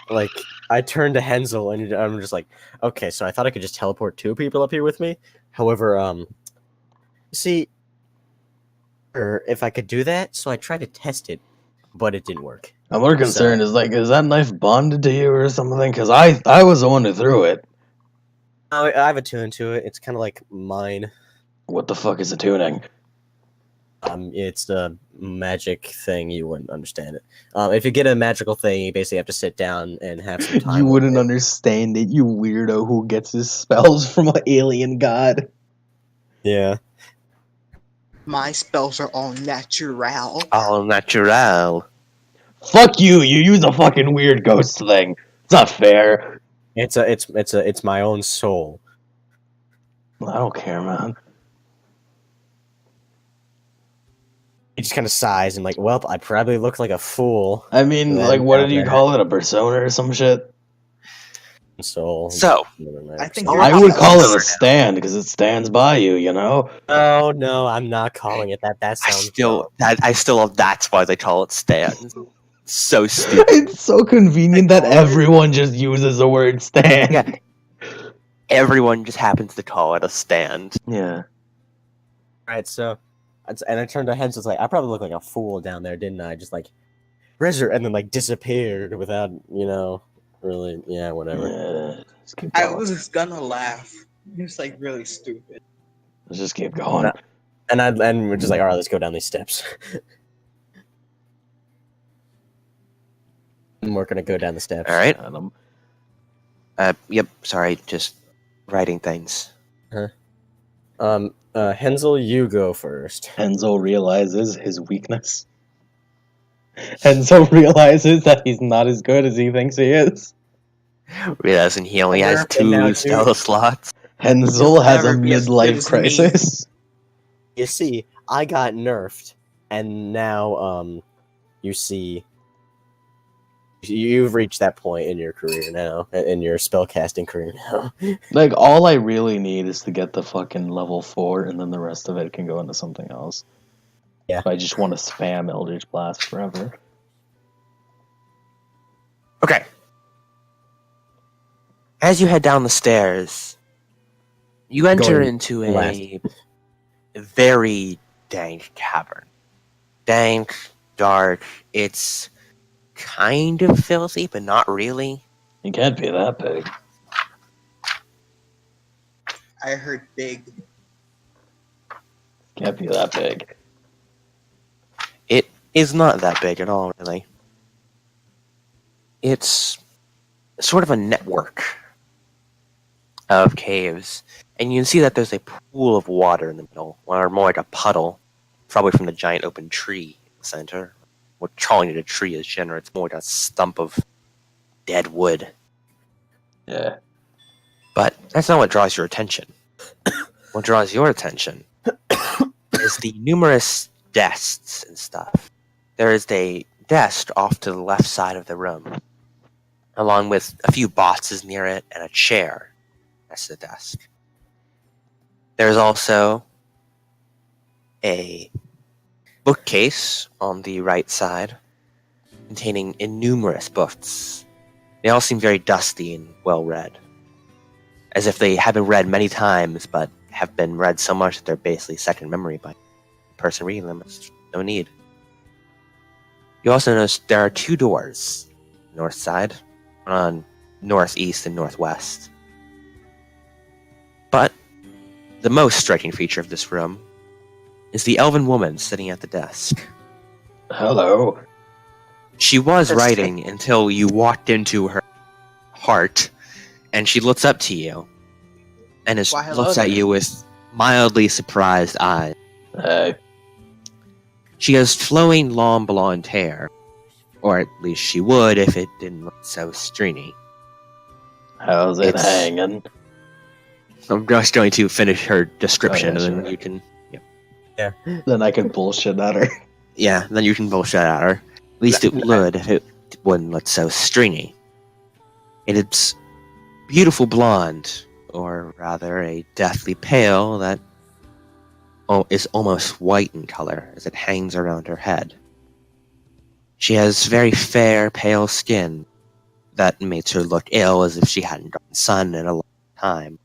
Like, I turned to Hensel and I'm just like, okay, so I thought I could just teleport 2 people up here with me. However, see, or if I could do that, so I tried to test it, but it didn't work. I'm more concerned is that knife bonded to you or something? Because I was the one who threw it. I have a tune to it. It's kind of like mine. What the fuck is a tuning? It's the magic thing. You wouldn't understand it. If you get a magical thing, you basically have to sit down and have some time. You with wouldn't it. understand it, you weirdo who gets his spells from an alien god. Yeah. My spells are all natural. All natural. Fuck you! You use a fucking weird ghost thing. It's not fair. It's my own soul. I don't care, man. He just kind of sighs and like, well, I probably look like a fool. I mean, Then like, what down did you there. call it? A persona or some shit? Soul. So, I think Oh, you're I would just call it smart a stand because it stands by you, you know? Oh no, I'm not calling it that. That sounds dumb. that's why they call it stand. So stupid. It's so convenient that everyone just uses the word stand. Yeah. Everyone just happens to call it a stand. Yeah. Right, so, and I turned to Hens, was like, I probably look like a fool down there, didn't I? Just like, and then like disappeared without, really, yeah, whatever. Yeah, just keep I going. was just gonna laugh. It's like really stupid. Let's just keep going. And we're just like, all right, let's go down these steps. And we're gonna go down the steps. All right. Adam. Yep. Sorry, just writing things. Hensel, you go first. Enzo realizes his weakness. Enzo realizes that he's not as good as he thinks he is. Realizing he only has And now two spell slots. Enzo You'll has a never be as good midlife as me. crisis. You see, I got nerfed, and now, you see, you've reached that point in your career now, in your spellcasting career now. Like, all I really need is to get the fucking level 4, and then the rest of it can go into something else. Yeah. If I just want to spam Eldritch Blast forever. Okay. As you head down the stairs, you enter Going into last. a very dank cavern. Dank, dark. It's kind of filthy, but not really. It can't be that big. I heard big. Can't be that big. It is not that big at all, really. It's sort of a network of caves, and you can see that there's a pool of water in the middle, or more like a puddle, probably from the giant open tree in the center. Well, calling it a tree is generous. It's more like a stump of dead wood. Yeah. But that's not what draws your attention. What draws your attention is the numerous desks and stuff. There is a desk off to the left side of the room, along with a few boxes near it and a chair next to the desk. There's also a bookcase on the right side containing innumerable books. They all seem very dusty and well read, as if they have been read many times but have been read so much that they're basically second memory by the person reading them. It's no need. You also notice there are two doors, north side, on northeast and northwest. But the most striking feature of this room is the elven woman sitting at the desk. Hello. She was That's writing until you walked into her heart, and she looks up to you and Why, hello looks at there. you with mildly surprised eyes. Hey. She has flowing long blonde hair, or at least she would if it didn't look so stringy. How's it It's- hanging? I'm just going to finish her description, Oh, yeah, and then sure. you can, Then I can bullshit at her. then you can bullshit at her. At least it would if it wouldn't look so stringy. It's beautiful blonde, or rather a deathly pale that is almost white in color as it hangs around her head. She has very fair, pale skin that makes her look ill as if she hadn't gotten sun in a long time,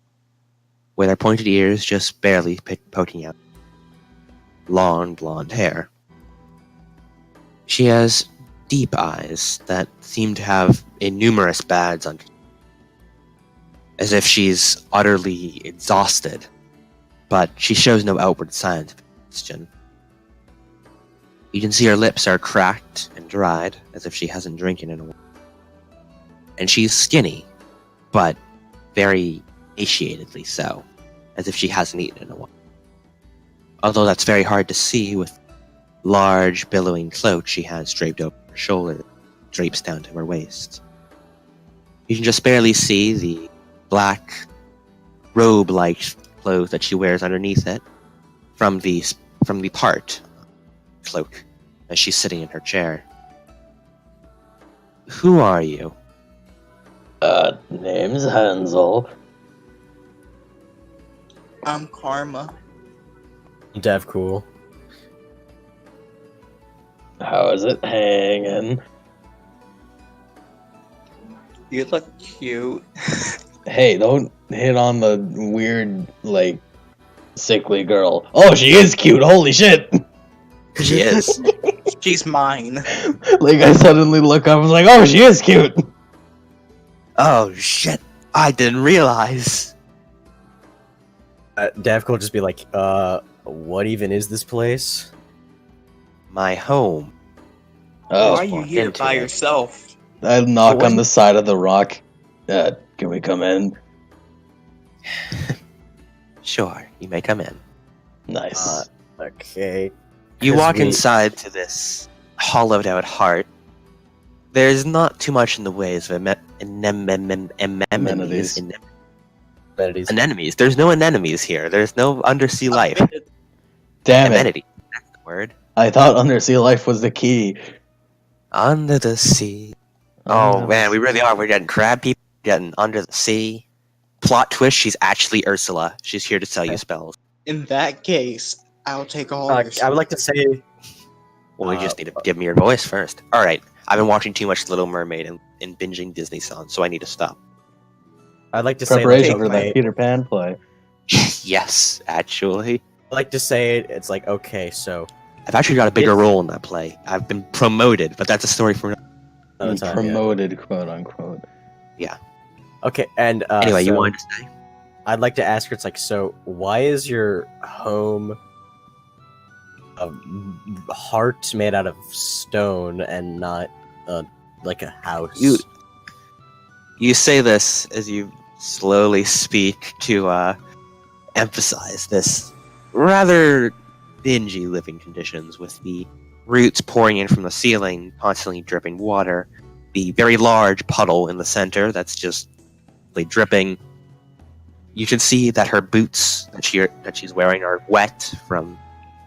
with her pointed ears just barely poking out. Long blonde hair. She has deep eyes that seem to have innumerous bags under, as if she's utterly exhausted, but she shows no outward signs of exhaustion. You can see her lips are cracked and dried, as if she hasn't drinking in a while. And she's skinny, but very emaciatedly so, as if she hasn't eaten in a while. Although that's very hard to see with large billowing cloak she has draped over her shoulder, drapes down to her waist. You can just barely see the black robe-like clothes that she wears underneath it from the part cloak as she's sitting in her chair. Who are you? Name's Hansel. I'm Karma. Dev cool. How is it hanging? You look cute. Hey, don't hit on the weird, like, sickly girl. Oh, she is cute, holy shit! She is. She's mine. Like, I suddenly look up and was like, oh, she is cute! Oh shit! I didn't realize. Dev will just be like, what even is this place? My home. Oh, Why are you here into by it. yourself? I knock So on the side of the rock. Can we come in? Sure, you may come in. Nice. Okay. You 'Cause walk we- inside to this hollowed out heart. There's not too much in the ways of Amenities. Amenities. anemones. There's no anemones here. There's no undersea life. Damn it. Amenity. That's the word. I thought undersea life was the key. Under the sea. Oh man, we really are. We're getting crab people, getting under the sea. Plot twist, she's actually Ursula. She's here to sell you spells. In that case, I'll take all your I would like to say, Well, you just need to give me your voice first. Alright, I've been watching too much Little Mermaid and binging Disney songs, so I need to stop. I'd like to say, Preparation like, for that Peter Pan play. Yes, actually. I'd like to say it's like, okay, so I've actually got a bigger role in that play. I've been promoted, but that's a story for another time, yeah. Promoted, quote unquote. Okay, and Anyway, you so wanted to say? I'd like to ask her. It's like, so why is your home a heart made out of stone and not like a house? You say this as you slowly speak to emphasize this rather dingy living conditions with the roots pouring in from the ceiling, constantly dripping water, the very large puddle in the center that's just dripping. You can see that her boots that she's wearing are wet from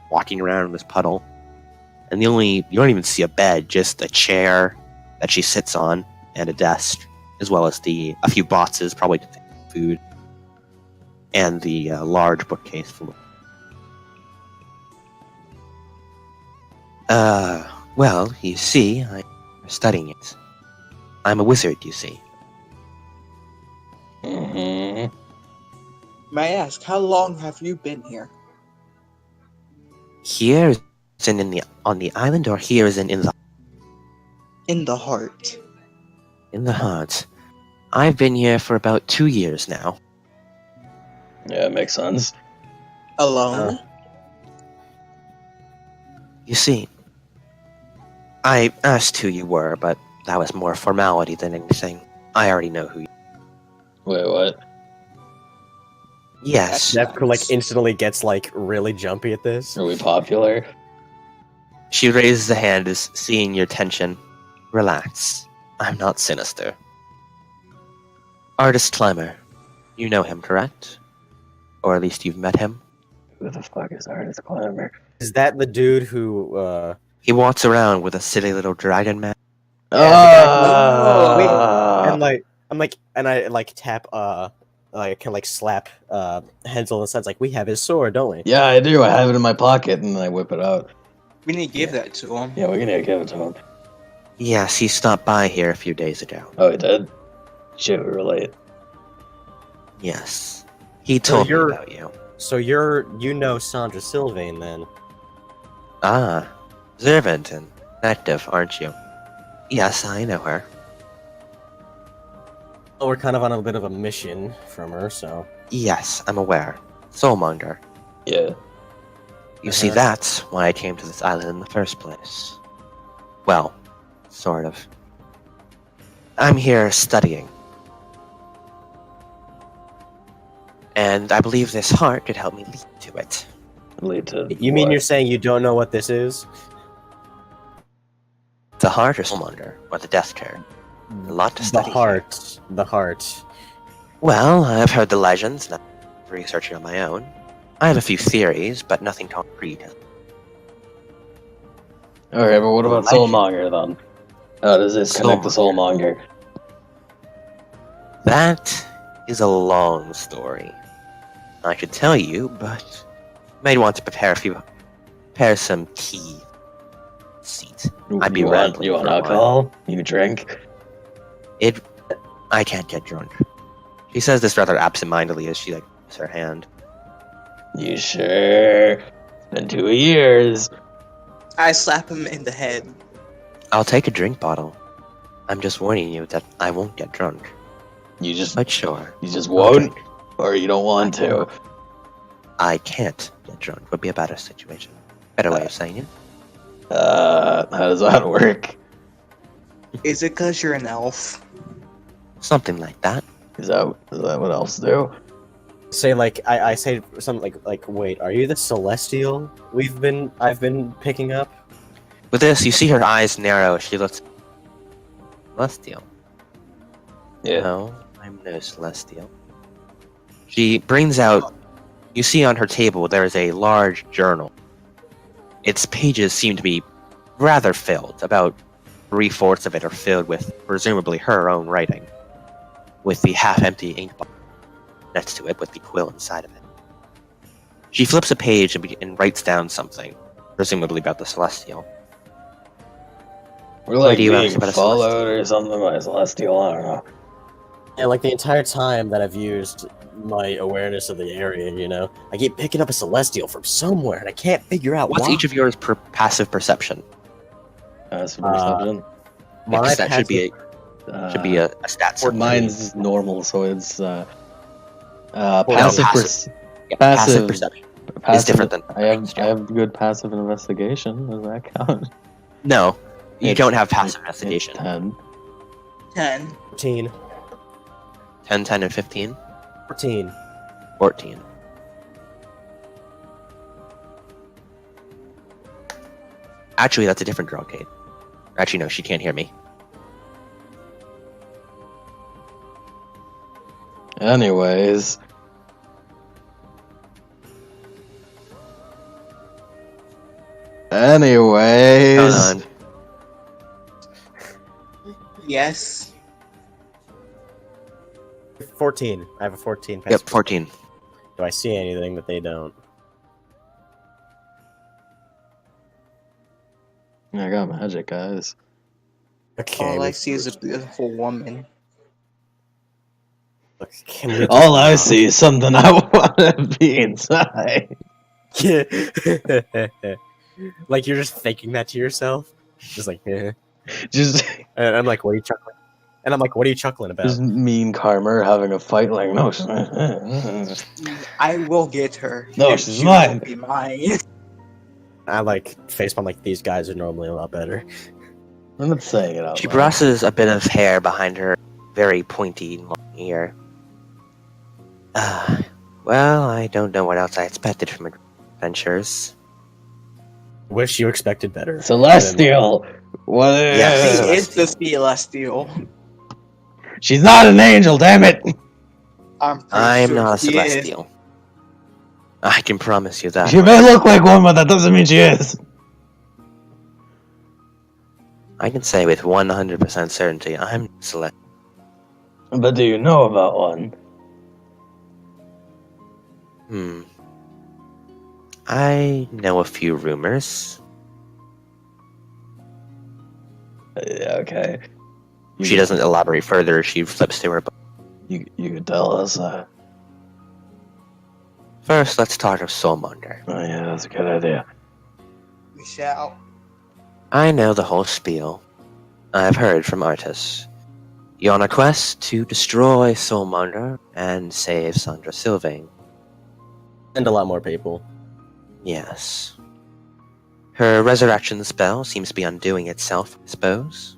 walking around in this puddle. And you don't even see a bed, just a chair that she sits on and a desk, as well as a few boxes, probably containing food, and the large bookcase full of. Well, you see, I'm studying it. I'm a wizard, you see. Mm-hmm. May I ask, how long have you been here? Here is on the island, or here is in the In the heart. in the heart. I've been here for about 2 years now. Yeah, it makes sense. Alone? You see, I asked who you were, but that was more formality than anything. I already know who you. Wait, what? Yes, Dev like instantly gets like really jumpy at this. Are we popular? she raises a hand as seeing your tension. Relax. I'm not sinister. Artist Climber. You know him, correct? Or at least you've met him? Who the fuck is Artist Climber? Is that the dude who? He walks around with a silly little dragon man. And I like tap I can like slap Hansel in the sense like we have his sword, don't we? Yeah, I do. I have it in my pocket, and then I whip it out. We need to give that to him. Yeah, we're gonna give it to him. Yes, he stopped by here a few days ago. Oh, he did? Shit, we were late. Yes. He told me you're- about you. So you know Sandra Sylvain then? Ah, Zerventon. Active, aren't you? Yes, I know her. Well, we're kind of on a bit of a mission from her, so Yes, I'm aware. Soulmonger. Yeah. You see, that's why I came to this island in the first place. Well, sort of. I'm here studying. And I believe this heart could help me lead to it. lead to You mean what? you're saying you don't know what this is? The heart or Soulmonger, or the death turd? A lot to The study here. heart. The heart. Well, I've heard the legends, and I'm researching on my own. I have a few theories, but nothing concrete. Okay, but what about Legend. Soulmonger then? How does this connect to Soulmonger. Soulmonger? That is a long story. I could tell you, but you might want to prepare some tea. Seat. I'd be rambling You want for a while. alcohol? You drink? I can't get drunk. She says this rather absent-mindedly as she moves her hand. You sure? It's been 2 years. I slap him in the head. I'll take a drink bottle. I'm just warning you that I won't get drunk. You just But sure, won't, drink. or you don't want to. I can't get drunk would be a better situation. Better way of saying it. How does that work? Is it because you're an elf? Something like that. Is that what elves do? Say I say something like wait, are you the celestial I've been picking up? With this, you see her eyes narrow as she looks celestial. Yeah. No, I'm no celestial. She brings out. You see on her table there is a large journal. Its pages seem to be rather filled. About 3/4 of it are filled with presumably her own writing, with the half-empty ink bottle next to it with the quill inside of it. She flips a page and writes down something, presumably about the celestial. We're like do you being ask about a followed celestial? or something by a celestial. I don't know. Yeah, like the entire time that I've used my awareness of the area, I keep picking up a celestial from somewhere, and I can't figure out What's why. each of yours passive perception? That's perception. My Because that should be a stat symbol. Mine's normal, so it's No, passive. passive Passive passive perception is passive- different than. I have good passive investigation. Does that count? No, you It's- don't have passive It's investigation. 10. 10. 14. 10, 10, and 15. 14. 14. Actually, that's a different girl, Kate. Actually, no, she can't hear me. Anyways. Hold on. Yes. 14. I have a 14. Yep, 14. Do I see anything that they don't? I got magic, guys. Okay. All I see is a beautiful woman. Look, can we All I see is something I want to be inside. Like you're just thinking that to yourself, just like, eh. Just, And I'm like, what are you chuckling? And I'm like, what are you chuckling about? just mean Karma having a fight like, no, I will get her. No, and she's she mine. will be mine. I like facepalm like these guys are normally a lot better. I'm not saying it out She loud. brushes a bit of hair behind her very pointy long ear. Well, I don't know what else I expected from adventures. Wish you expected better. Celestial! What is Yes. She is the celestial. She's not an angel, damn it! I'm pretty I'm sure not a she is. celestial. I can promise you that. She may look like one, but that doesn't mean she is. I can say with 100% certainty I'm celestial. But do you know about one? I know a few rumors. Okay. She doesn't elaborate further. She flips through her book. You could tell us. First, let's talk of Soulmonger. Oh yeah, that's a good idea. We shall. I know the whole spiel. I've heard from Artis. You're on a quest to destroy Soulmonger and save Sandra Sylvain. And a lot more people. Yes. Her resurrection spell seems to be undoing itself, I suppose.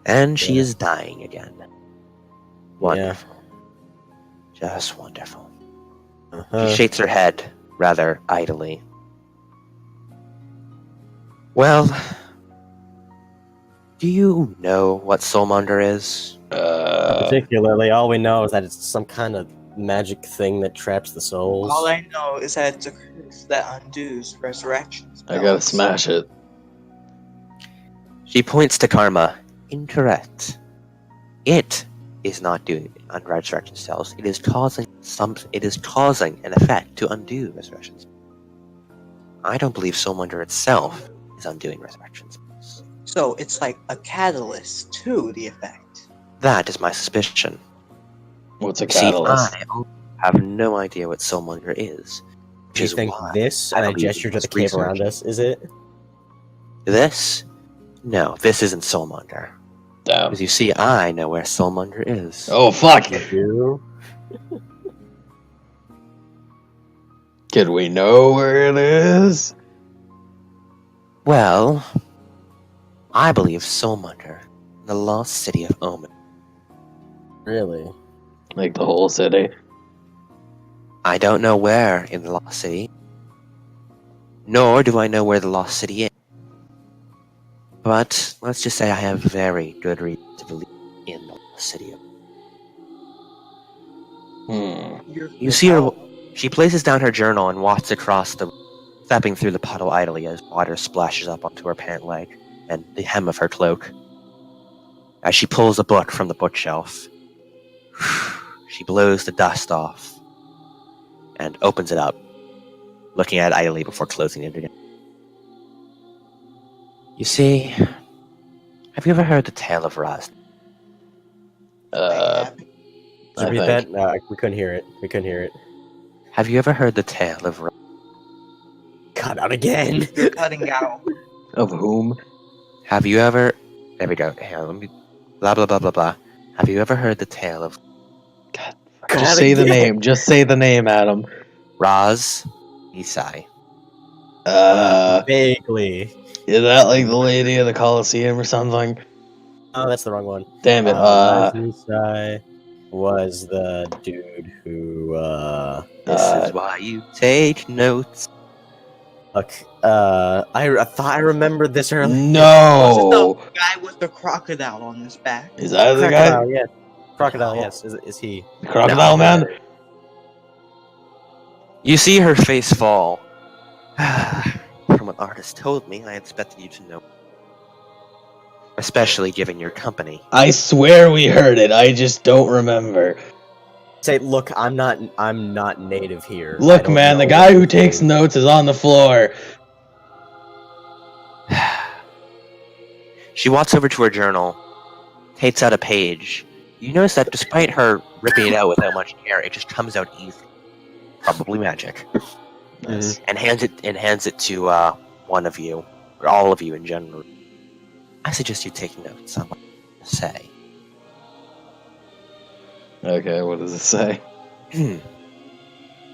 And she is dying again. Wonderful. Just wonderful. Uh-huh. She shakes her head rather idly. Well, do you know what Soulmonger is? Particularly, all we know is that it's some kind of magic thing that traps the souls. All I know is that it's a curse that undoes resurrection spells. I gotta smash it. She points to Karma. Incorrect. It is not doing on resurrection spells. It is causing an effect to undo resurrection spells. I don't believe Soulmonger itself is undoing resurrection spells. So it's like a catalyst to the effect. That is my suspicion. What's a See, catalyst? I have no idea what Soulmonger is. Which Do you is think why this, and I believe gesture you to the must cave around research us, is it? This? No, this isn't Soulmonger. Damn. Because you see, I know where Soulmonger is. Oh, fuck! You do? Could we know where it is? Well, I believe Soulmonger in the lost city of Omen. Really? Like the whole city? I don't know where in the lost city, nor do I know where the lost city is. But let's just say I have very good reason to believe in the lost city of Omen. You see her. She places down her journal and walks across the, stepping through the puddle idly as water splashes up onto her pant leg and the hem of her cloak. As she pulls a book from the bookshelf, she blows the dust off and opens it up, looking at it idly before closing it again. You see, have you ever heard the tale of Raz? I Repeat think. that? No, we couldn't hear it. We couldn't hear it. Have you ever heard the tale of Raz? Cut out again! You're cutting out. Of whom? Have you ever... There we go. Here, let me... Blah, blah, blah, blah, blah. Have you ever heard the tale of God. Cut Just out say the again. name. Just say the name, Adam. Raz Isai? Vaguely. Is that like the lady of the Colosseum or something? Oh, that's the wrong one. Damn it. Rajnisai was the dude who, This is why you take notes. Look, I thought I remembered this earlier. No! The guy with the crocodile on his back. Is that the guy? Crocodile, yes. Crocodile, No. yes. Is he? Crocodile No. Man? You see her face fall. From what artist told me, I expected you to know. Especially given your company. I swear we heard it. I just don't remember. Say, look, I'm not native here. I Look, don't man, the know guy what who you're takes doing. notes is on the floor. She walks over to her journal, takes out a page. You notice that despite her ripping it out without much care, it just comes out easy. Probably magic. Nice. And hands it to one of you, or all of you in general. I suggest you take notes on what to say. Okay, what does it say?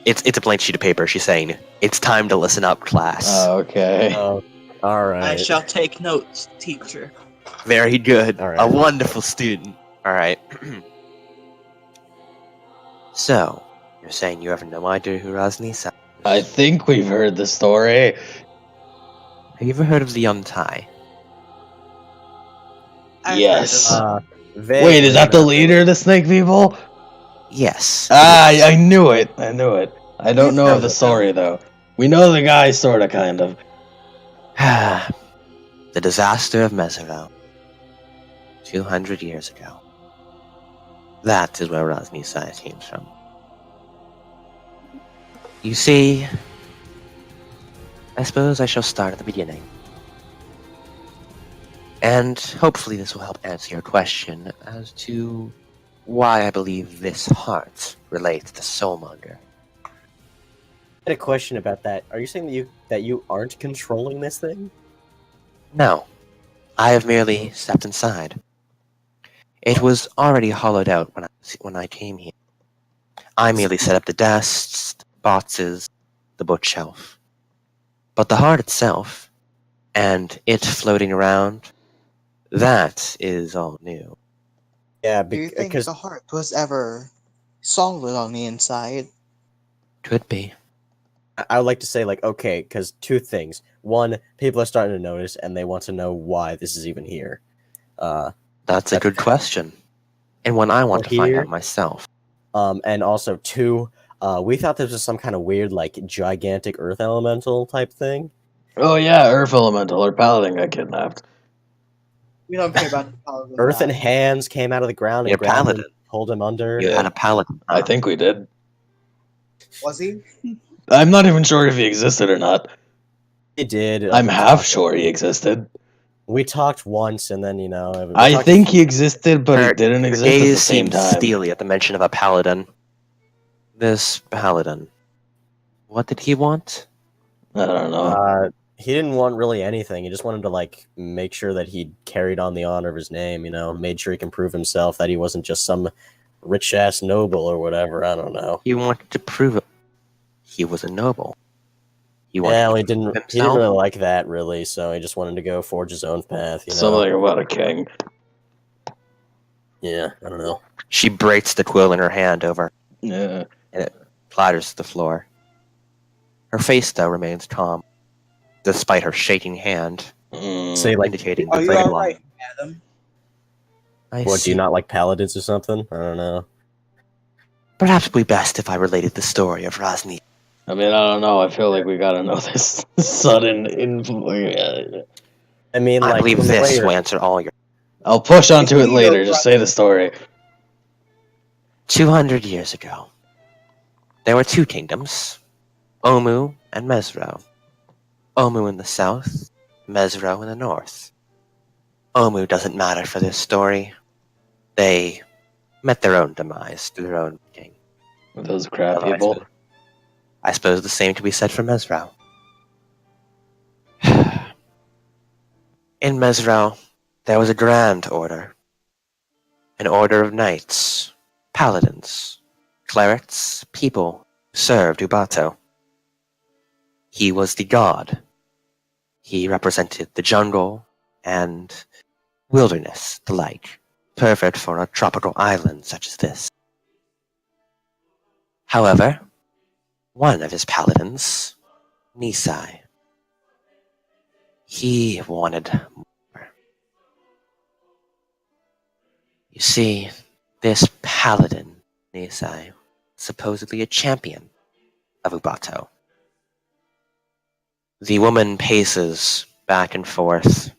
It's a blank sheet of paper. She's saying, "It's time to listen up, class." Okay. Oh, all right. I shall take notes, teacher. Very good. All right. A wonderful student. All right. So, you're saying you have no idea who Rajnisai is? I think we've heard the story. Have you ever heard of the Untie? I've Yes. heard Wait, is that the leader of the snake people? Yes. I knew it. I knew it. I don't know of the story, though. We know the guy, sorta, kind of. The disaster of Mesero. 200 years ago. That is where Rajnisai came from. You see, I suppose I shall start at the beginning. And hopefully this will help answer your question as to why I believe this heart relates to Soulmonger. I had a question about that. Are you saying that you aren't controlling this thing? No, I have merely stepped inside. It was already hollowed out when I came here. I merely set up the desks, boxes, the bookshelf. But the heart itself, and it floating around, that is all new. Yeah, Do you think because the heart was ever solid on the inside? Could be. I would like to say, like, okay, because two things. One, people are starting to notice, and they want to know why this is even here. That's a good question, and one I want to find Here- out myself. And also, two, we thought this was some kind of weird, like, gigantic earth elemental type thing. Oh yeah, Earth Elemental or Paladin got kidnapped. We don't care about the paladin. Earth and hands came out of the ground and You're grabbed him, paladin. pulled him under. You Yeah. had a paladin. I think we did. Was he? I'm not even sure if he existed or not. He did. I'm we half talked- sure he existed. We talked once, and then, we I talked- think he existed, but he Her- didn't her exist at the gaze same seemed time. steely at the mention of a paladin. This paladin. What did he want? I don't know. He didn't want really anything. He just wanted to, like, make sure that he carried on the honor of his name, made sure he can prove himself, that he wasn't just some rich-ass noble or whatever. I don't know. He wanted to prove it. He was a noble. He wanted Yeah, to he prove didn't himself. really like that, really, so he just wanted to go forge his own path, Something about a king. Yeah, I don't know. She breaks the quill in her hand over, Yeah. clatters to the floor. Her face, though, remains calm, despite her shaking hand, Say, like, indicating Are the you great alright, one. Adam? I what, do see. you not like paladins or something? I don't know. Perhaps it would be best if I related the story of Razni. I mean, I don't know. I feel like we gotta know this sudden influence. I mean, I like, believe in the way this you're- will answer all your... I'll push onto If it you later. know Just say the story. 200 years ago, there were two kingdoms, Omu and Mesro. Omu in the south, Mesro in the north. Omu doesn't matter for this story. They met their own demise through their own king. Those crap Although people. I suppose the same could be said for Mesro. In Mesro, there was a grand order. An order of knights, paladins, clerics, people who served Ubato. He was the god. He represented the jungle and wilderness, the like, perfect for a tropical island such as this. However, one of his paladins, Nisai, he wanted more. You see, this paladin, Nisai, supposedly a champion of Ubato. The woman paces back and forth,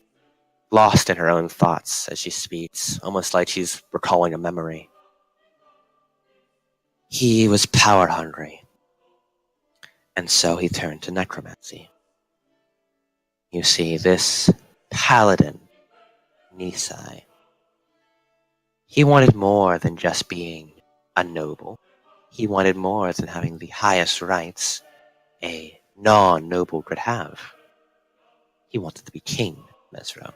lost in her own thoughts as she speaks, almost like she's recalling a memory. He was power hungry, and so he turned to necromancy. You see, this paladin, Nisai, he wanted more than just being a noble. He wanted more than having the highest rights a non-noble could have. He wanted to be king, Mesro.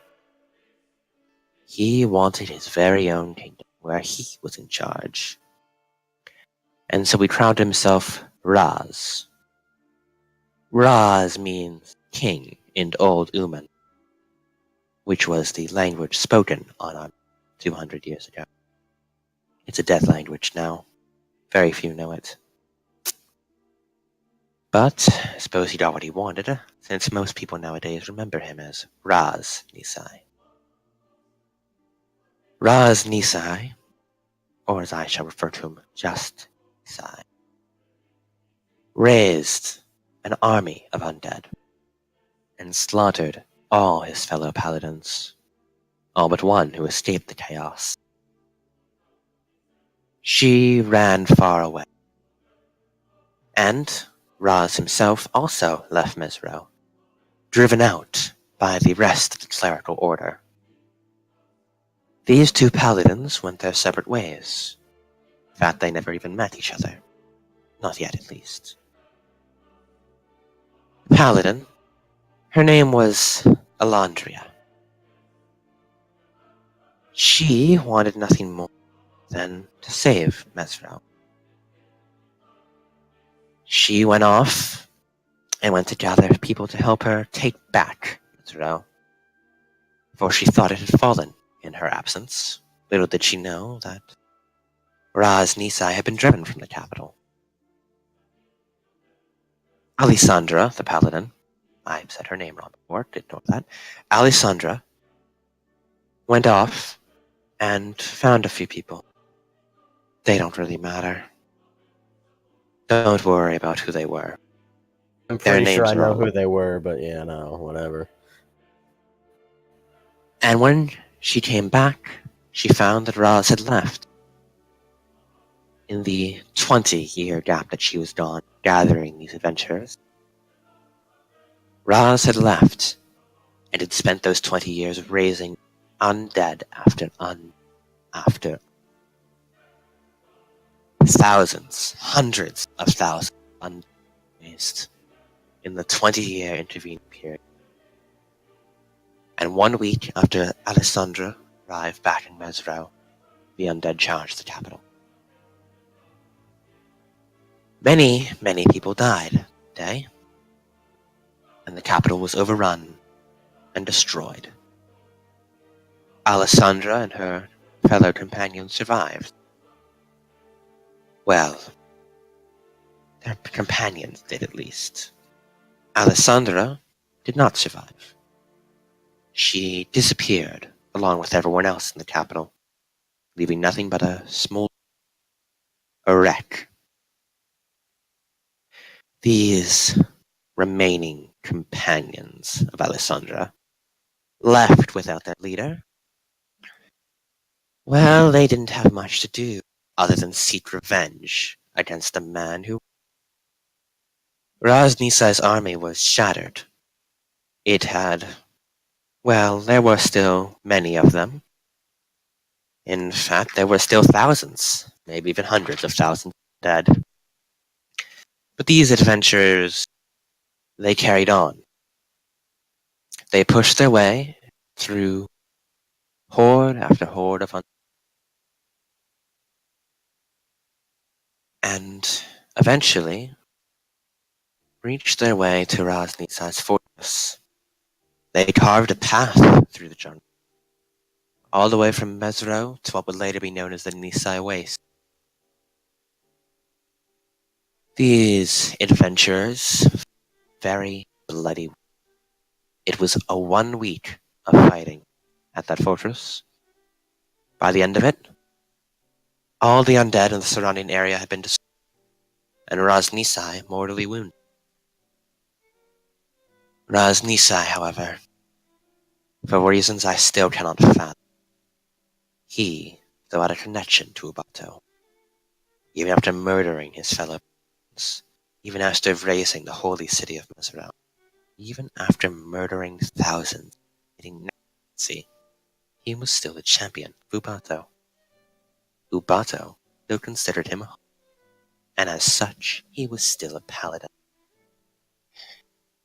He wanted his very own kingdom, where he was in charge. And so he crowned himself Raz. Raz means king in Old Uman, which was the language spoken on Am 200 years ago. It's a dead language now. Very few know it. But I suppose he got what he wanted, since most people nowadays remember him as Raz Nisai. Raz Nisai, or as I shall refer to him, just Nisai, raised an army of undead and slaughtered all his fellow paladins, all but one who escaped the chaos. She ran far away, and Raz himself also left Mesro, driven out by the rest of the clerical order. These two paladins went their separate ways. In fact, they never even met each other. Not yet, at least. The paladin, her name was Elandria. She wanted nothing more than to save Mesro. She went off and went to gather people to help her take back Mesro, for she thought it had fallen in her absence. Little did she know that Raz Nisai had been driven from the capital. Alessandra, the paladin, I said her name wrong before, didn't know that. Alessandra went off and found a few people. They don't really matter. Don't worry about who they were. I'm Their pretty sure names I are know all. who they were, but yeah, no, whatever. And when she came back, she found that Raz had left. In the 20-year gap that she was gone gathering these adventures, Raz had left and had spent those 20 years raising undead after thousands, hundreds of thousands unraised in the 20-year intervening period. And 1 week after Alessandra arrived back in Mesro, the undead charged the capital. Many, many people died that day, and the capital was overrun and destroyed. Alessandra and her fellow companions survived. Well, their companions did at least. Alessandra did not survive. She disappeared along with everyone else in the capital, leaving nothing but a wreck. These remaining companions of Alessandra, left without their leader, well, they didn't have much to do other than seek revenge against a man who. Raznisa's army was shattered. It had. Well, there were still many of them. In fact, there were still thousands, maybe even hundreds of thousands dead. But these adventurers, they carried on. They pushed their way through horde after horde of and eventually reached their way to Raznisa's fortress. They carved a path through the jungle, all the way from Mesro to what would later be known as the Nisai Waste. These adventurers, very bloody. It was a 1 week of fighting at that fortress. By the end of it, all the undead in the surrounding area had been destroyed, and Raznisai mortally wounded. Raznisai, however, for reasons I still cannot fathom, he still had a connection to Ubato, even after murdering his fellow friends, even after razing the holy city of Mesero, even after murdering thousands, hitting Nazi, he was still the champion of Ubato. Ubato still considered him a hope, and as such, he was still a paladin.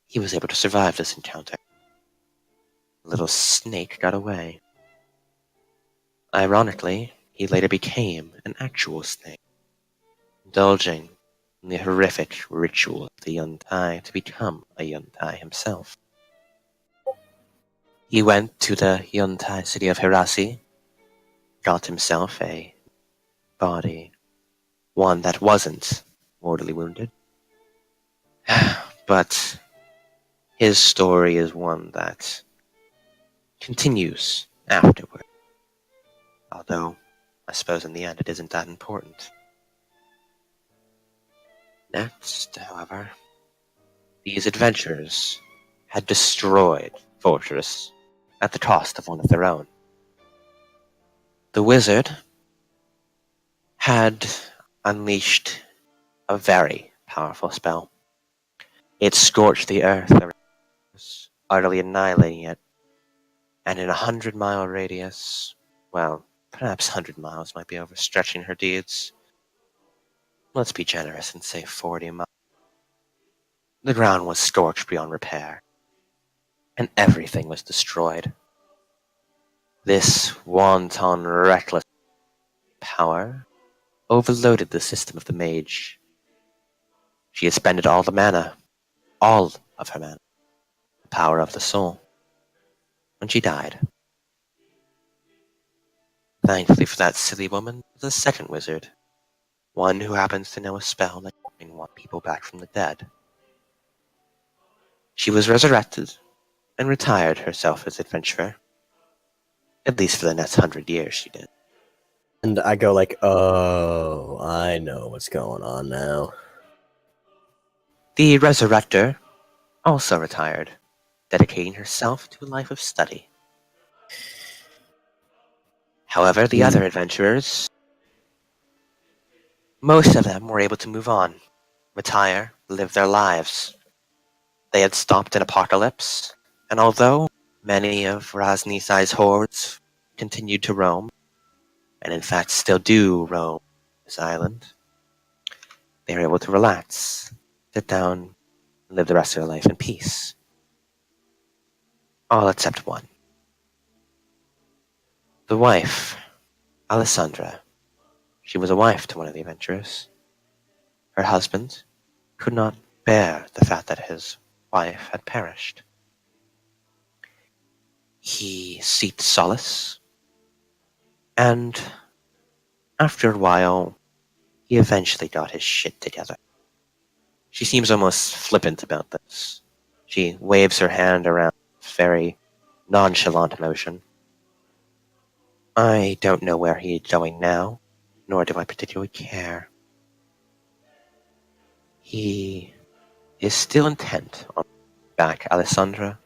He was able to survive this encounter. The little snake got away. Ironically, he later became an actual snake, indulging in the horrific ritual of the Yuntai to become a Yuntai himself. He went to the Yuntai city of Hirasi, got himself a body, one that wasn't mortally wounded. But his story is one that continues afterward. Although, I suppose in the end it isn't that important. Next, however, these adventurers had destroyed Fortress at the cost of one of their own. The wizard had unleashed a very powerful spell. It scorched the earth around us, utterly annihilating it, and in 100-mile radius, well, perhaps 100 miles might be overstretching her deeds. Let's be generous and say 40 miles. The ground was scorched beyond repair, and everything was destroyed. This wanton, reckless power overloaded the system of the mage. She expended all the mana, all of her mana, the power of the soul, when she died. Thankfully for that silly woman, was a second wizard, one who happens to know a spell that can bring people back from the dead. She was resurrected and retired herself as adventurer. At least for the next 100 years, she did. And I go like, oh, I know what's going on now. The resurrector also retired, dedicating herself to a life of study. However, the other adventurers, most of them were able to move on, retire, live their lives. They had stopped an apocalypse, and although many of Raznisai's hordes continued to roam, and in fact still do roam this island, they were able to relax, sit down, and live the rest of their life in peace. All except one. The wife, Alessandra. She was a wife to one of the adventurers. Her husband could not bear the fact that his wife had perished. He sought solace, and after a while, he eventually got his shit together. She seems almost flippant about this. She waves her hand around with very nonchalant motion. I don't know where he is going now, nor do I particularly care. He is still intent on back Alessandra,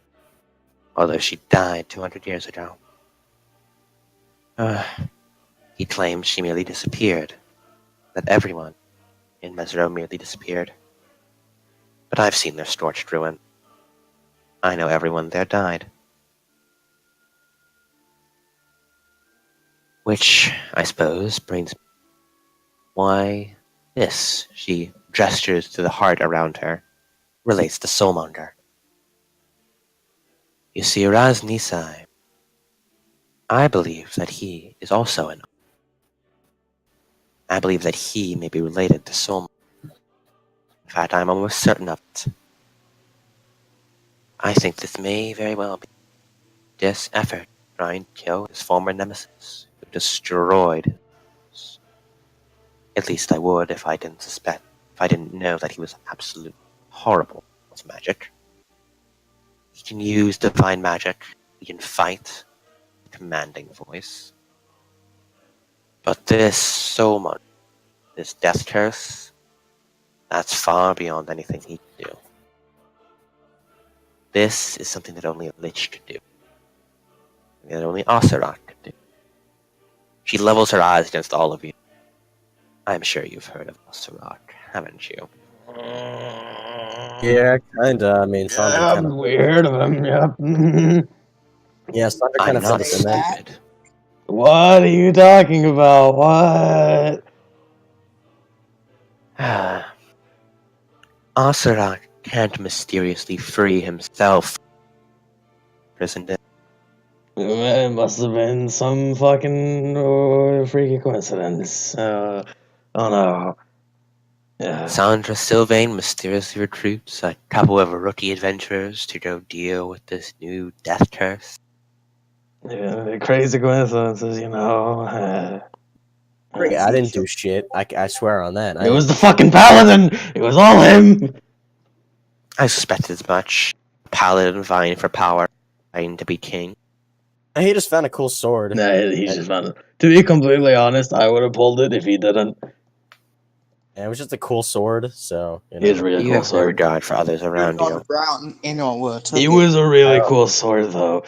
although she died 200 years ago. He claims she merely disappeared, that everyone in Mesro merely disappeared. But I've seen their scorched ruin. I know everyone there died. Which, I suppose, brings why this, she gestures to the heart around her, relates to Soulmonger. You see, Raz Nisai, I believe that he is also an. I believe that he may be related to Soulmonger. In fact, I'm almost certain of it. I think this may very well be this effort trying to kill his former nemesis, who destroyed us. At least I would if I didn't know that he was absolutely horrible with magic. He can use divine magic, he can fight, a commanding voice. But this Soulmonger, this death curse, that's far beyond anything he can do. This is something that only a Lich could do. Something that only Oserak could do. She levels her eyes against all of you. I'm sure you've heard of Oserak, haven't you? Yeah, kinda. I mean, Sandra kind of. We heard of him, yep. Yeah, Sandra kind I'm of not fits in there. stupid. What are you talking about? What? Oserak can't mysteriously free himself from prison. It must have been some fucking freaky coincidence. Oh no. Yeah. Sandra Sylvain mysteriously recruits a couple of rookie adventurers to go deal with this new death curse. Yeah, crazy coincidences, you know. Yeah, I didn't do shit. I swear on that. It was the fucking paladin. It was all him. I suspected as much. Paladin vying for power, vying to be king. He just found a cool sword. Nah, he's just fun. To be completely honest, I would have pulled it if he didn't. Yeah, it was just a cool sword, so you know. He has a really You cool have no sword. regard for others around on you. the ground, anyone would have took He it. was a really cool sword, though.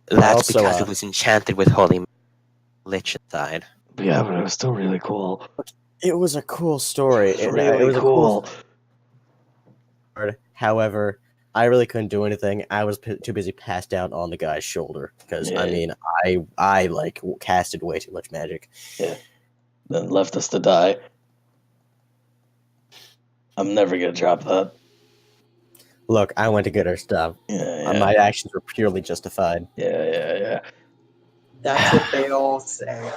That's Also, because it was enchanted with holy lich inside. Yeah, but it was still really cool. It was a cool story. It was a cool. sword. However, I really couldn't do anything. I was too busy passed out on the guy's shoulder because Yeah. I mean, I like casted way too much magic. Yeah. Then left us to die. I'm never gonna drop that. Look, I went to get her stuff. Yeah. My actions were purely justified. Yeah. That's what they all say.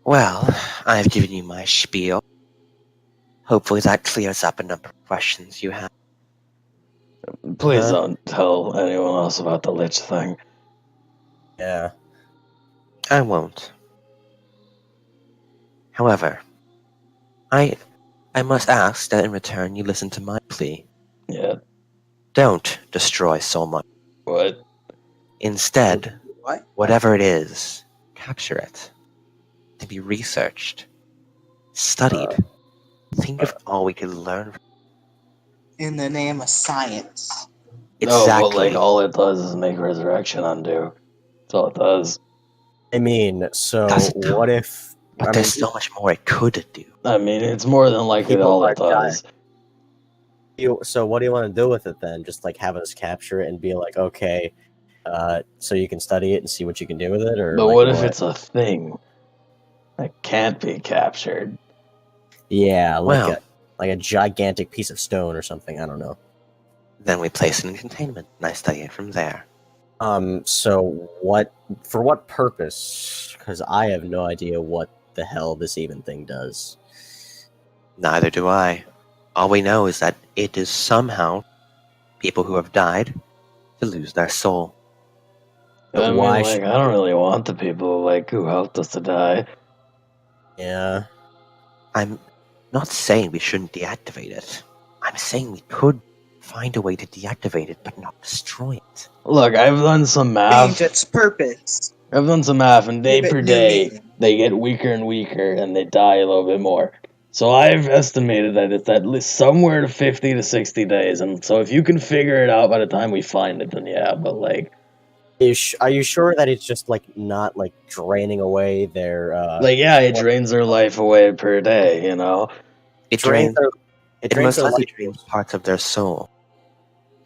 Well, I've given you my spiel. Hopefully that clears up a number of questions you have. Please don't tell anyone else about the lich thing. Yeah. I won't. However, I I must ask that in return you listen to my plea. Yeah. Don't destroy so much. What? Instead, What? whatever it is, capture it. To be researched, studied. Think of all we could learn. In the name of science. No, but Exactly. like all it does is make resurrection undo. That's all it does. I mean, so Does it though? what if? But I mean, there's so much more it could do. I mean, it's more than likely People all are it does. so what do you want to do with it then? Just like have us capture it and be like, okay, so you can study it and see what you can do with it, or But like what if it's a thing that can't be captured? Yeah, Well. like a gigantic piece of stone or something. I don't know. Then we place it in containment, and I study it from there. So for what purpose? Because I have no idea what the hell this even thing does. Neither do I. All we know is that it is somehow people who have died to lose their soul. But I mean, why like, I don't really want the people like who helped us to die. Yeah. I'm not saying we shouldn't deactivate it. I'm saying we could find a way to deactivate it, but not destroy it. Look, I've done some math. Change its purpose. I've done some math, and day Give it per new day, meaning. they get weaker and weaker, and they die a little bit more. So I've estimated that it's at least somewhere to 50 to 60 days, and so if you can figure it out by the time we find it, then yeah, but like... Are you sure that it's just like not like draining away their Like, yeah, it drains their life away per day, you know? It drains drains. their It drains most their likely life drains parts of their soul.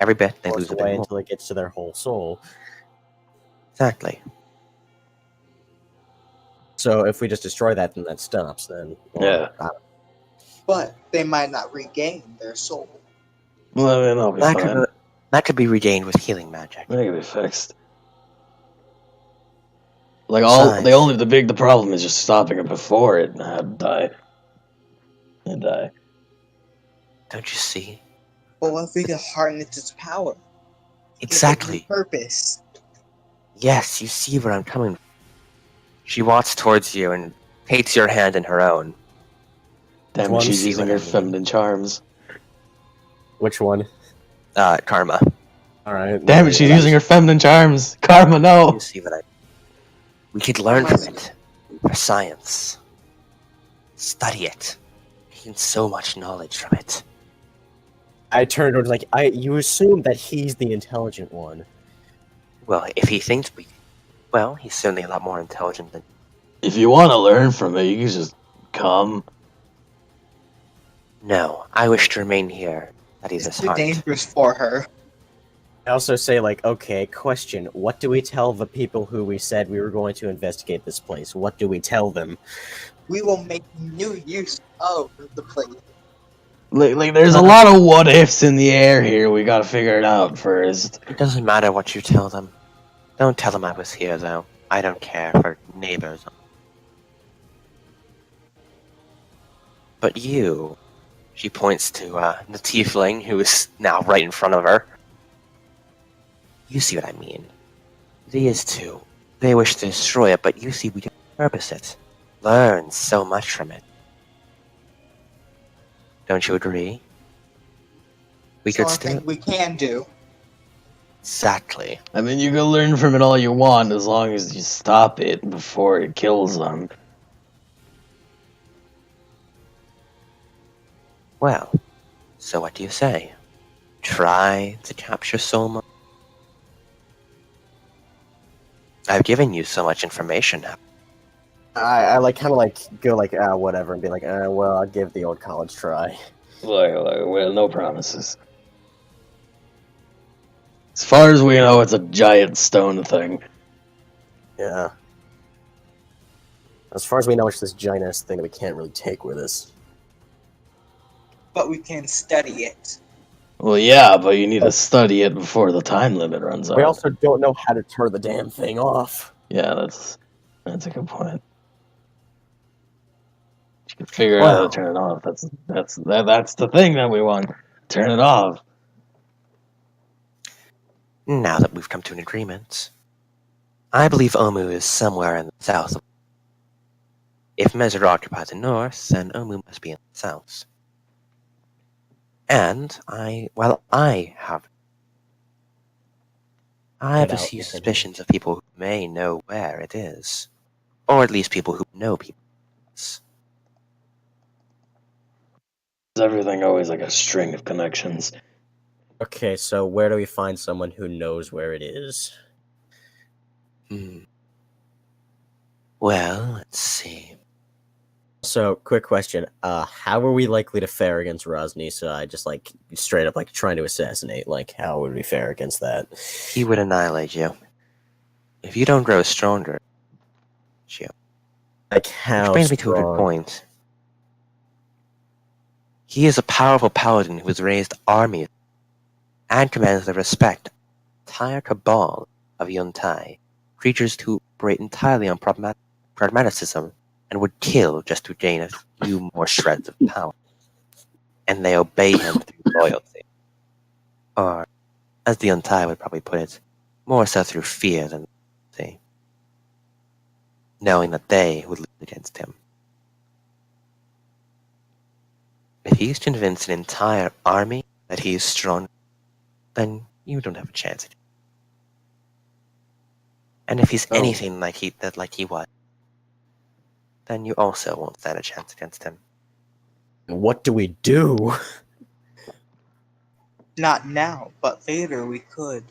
Every bit they force lose a away bit more. until it gets to their whole soul. Exactly. So if we just destroy that, then that stops. Then Yeah. But they might not regain their soul. Well, I mean, that'll be fine. That could be regained with healing magic. That can be fixed. Like, the problem is just stopping it before it die. It die. Don't you see? But what if we can harness its power? Give it new Exactly. purpose. Yes, you see where I'm coming from. She walks towards you and takes your hand in her own. Damn it, One, she's see using what I her mean. feminine charms. which one? Karma. All right. Damn it, she's using her feminine charms. Karma, no. You see what I mean? We could learn from it. For science. Study it. Gain so much knowledge from it. I turned towards like you assume that he's the intelligent one. Well, if he thinks we... Well, he's certainly a lot more intelligent than... If you want to learn from it, you can just come. No, I wish to remain here. That is his It's too heart. dangerous for her. I also say like, okay, question: what do we tell the people who we said we were going to investigate this place? What do we tell them? We will make new use of the place. Like, there's a lot of what ifs in the air here. We gotta figure it out first. It doesn't matter what you tell them. Don't tell them I was here, though. I don't care for neighbors. But you... She points to the tiefling, who is now right in front of her. You see what I mean. These two, they wish to destroy it, but you see we can purpose it. Learn so much from it. Don't you agree? We So could I still... think we can do. Exactly. I mean, you can learn from it all you want as long as you stop it before it kills them. Well, so what do you say? Try to capture Soma? I've given you so much information now. I like kind of like go like whatever and be like well, I'll give the old college try. Like, well, no promises. As far as we know, it's a giant stone thing. Yeah. As far as we know, it's this giant ass thing that we can't really take with us. But we can study it. Well, yeah, but you need to study it before the time limit runs out. We also don't know how to turn the damn thing off. Yeah, that's a good point. You can figure out how to turn it off. That's the thing that we want. Turn it off. Now that we've come to an agreement, I believe Omu is somewhere in the south. If Mezra occupies the north, then Omu must be in the south. And I have Get a out, few Ethan. suspicions of people who may know where it is. Or at least people who know people. Is everything always like a string of connections? Okay, so where do we find someone who knows where it is? Well, let's see. So, quick question. How are we likely to fare against Rosnisa? Just like straight up like trying to assassinate. Like, how would we fare against that? He would annihilate you. If you don't grow stronger, you. Like, how Which brings me to a good strong? point. He is a powerful paladin who has raised armies and commands the respect of the entire cabal of Yuntai, creatures who operate entirely on pragmaticism and would kill just to gain a few more shreds of power. And they obey him through loyalty. Or, as the Yuntai would probably put it, more so through fear than loyalty, knowing that they would lead against him. If he's convinced an entire army that he is strong, then you don't have a chance. And if he's anything like he was, then you also won't stand a chance against him. What do we do? Not now, but later we could.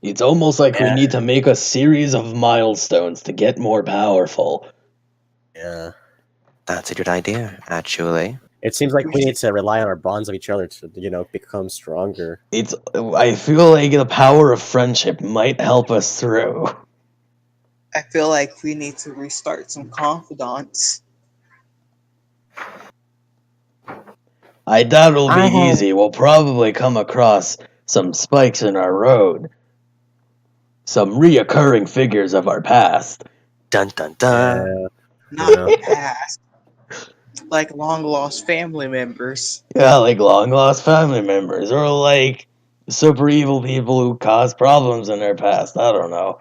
It's almost like we Yeah. need to make a series of milestones to get more powerful. Yeah. That's a good idea, actually. It seems like we need to rely on our bonds of each other to, become stronger. I feel like the power of friendship might help us through. I feel like we need to restart some confidants. I doubt it'll be easy. We'll probably come across some spikes in our road. Some reoccurring figures of our past. Dun dun dun. Not past. Like long lost family members. Yeah, like long lost family members. Or like super evil people who caused problems in their past. I don't know.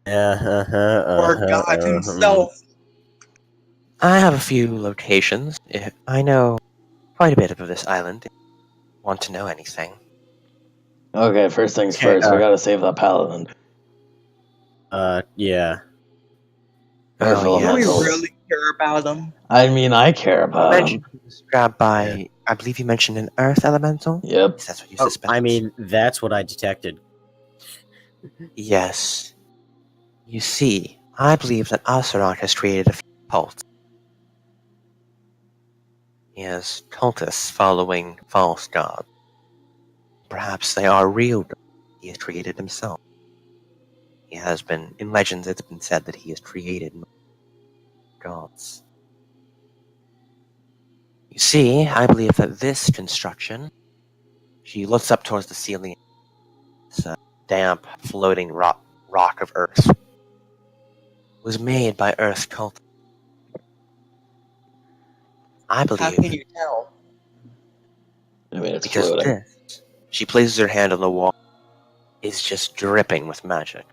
Or God himself. I have a few locations. I know quite a bit of this island. If you want to know anything? Okay, first things Okay, first. We gotta save that paladin. Yeah. Oh, Do we yes. really care about them? I mean, I care about him. Mentioned he was grabbed by, I believe you mentioned an earth elemental? Yep. Is that what you Oh, suspect? I mean, that's what I detected. Yes. You see, I believe that Asarak has created a few cults. He has cultists following false gods. Perhaps they are real gods he has created himself. He has been, in legends, it's been said that he has created gods. You see, I believe that this construction, she looks up towards the ceiling, it's a damp, floating rock of earth, was made by earth cultists. I How believe can you tell? I mean, it's because floating. this, she places her hand on the wall, is just dripping with magic.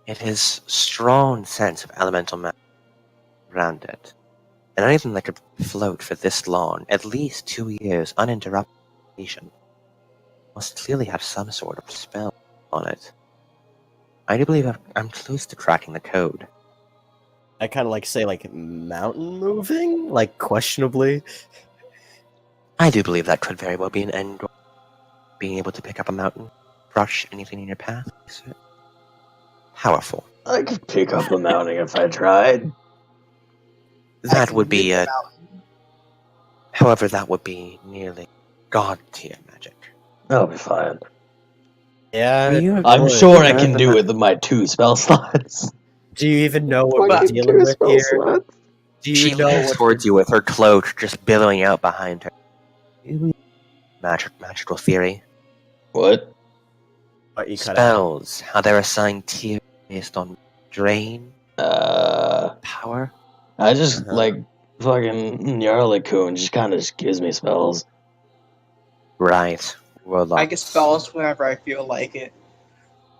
It has strong sense of elemental magic around it. And anything that could float for this long, at least 2 years uninterrupted, must clearly have some sort of spell on it. I do believe I'm close to cracking the code. I kind of like say like mountain moving, like questionably. I do believe that could very well be an end goal. Being able to pick up a mountain, crush anything in your path. Powerful. I could pick up a mounting if I tried. That would be a... However, that would be nearly god-tier magic. That'll be fine. Yeah, I'm sure I can do it with my 2 spell slots. Do you even know what we're Fucking dealing 2 with spell here? slots. Do you She know leans what towards you with her cloak just billowing out behind her. Magical theory. What? you cut out? Spells, how they're assigned tiers based on drain, power. I just like fucking Nyarlathotep just kind of just gives me spells. Right. Warlocks. I get spells whenever I feel like it.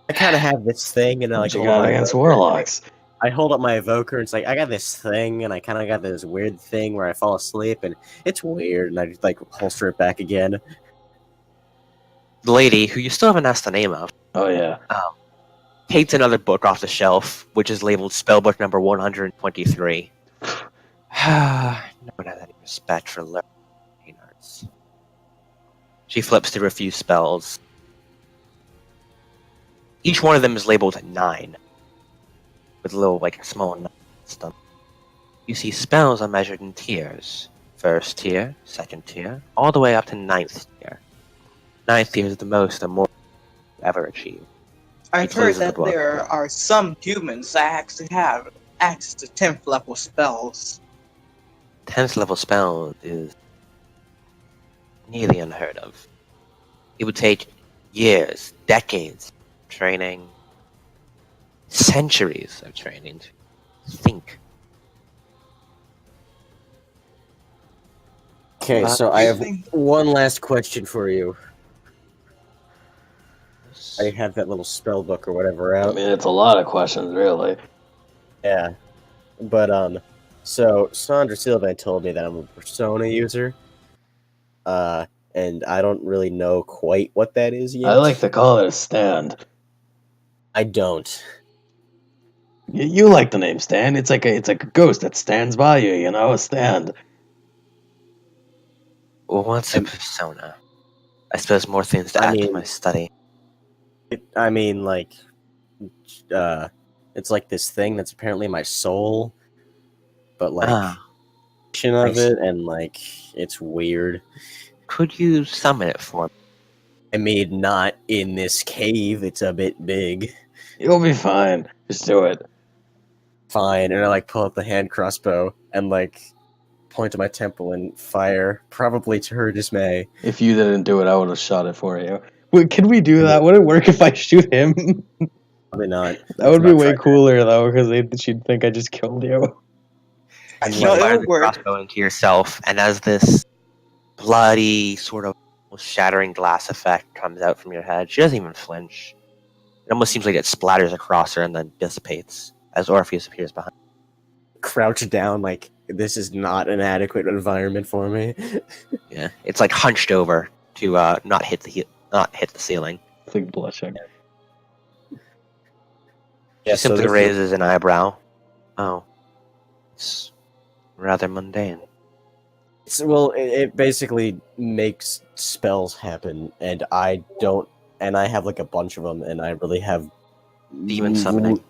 I kind of have this thing, and What like you all got my against characters, warlocks? I hold up my evoker, and it's like, I got this thing, and I kind of got this weird thing where I fall asleep, and it's weird, and I just, like, holster it back again. The lady, who you still haven't asked the name of, Oh yeah. takes another book off the shelf, which is labeled Spellbook number 123. No one has any respect for learning arts. She flips through a few spells. Each one of them is labeled 9, with a little, like, small 9 stuff. You see spells are measured in tiers. First tier, second tier, all the way up to 9th tier. 9th tier is the most or more ever achieved. I've He heard closes the that book. there are some humans that actually have access to 10th level spells. 10th level spell is nearly unheard of. It would take years, decades of training, centuries of training to think. Okay, so I You have think- one last question for you. I have that little spell book or whatever I out. mean, it's a lot of questions, really. Yeah. But, so Sandra Sylvan told me that I'm a Persona user. And I don't really know quite what that is yet. I like to call it a stand. I don't. You like the name stand? It's like a ghost that stands by you. You know, a stand. Well, what's a persona? I suppose more things to I add to mean- my study. I mean, like, it's like this thing that's apparently my soul, but like, Ah, of it, and like, it's weird. could you summon it for me? I mean, not in this cave. It's a bit big. You'll be fine. Just do it. Fine, and I like pull out the hand crossbow and like point to my temple and fire, probably to her dismay. If you didn't do it, I would have shot it for you. Wait, can we do that? Would it work if I shoot him? Probably not. That would be Let's not way try cooler though, because she'd think I just killed you. that. You No, it fire would the work. crossbow into yourself, and as this bloody, sort of shattering glass effect comes out from your head, she doesn't even flinch. It almost seems like it splatters across her and then dissipates as Orpheus appears behind. Crouch down, like this is not an adequate environment for me. Yeah, it's like hunched over to not hit the ceiling. It's like blushing. Yeah, She simply this is- raises an eyebrow. Oh, it's rather mundane. Well, it basically makes spells happen, and I don't, and I have like a bunch of them, and I really have Demon summoning.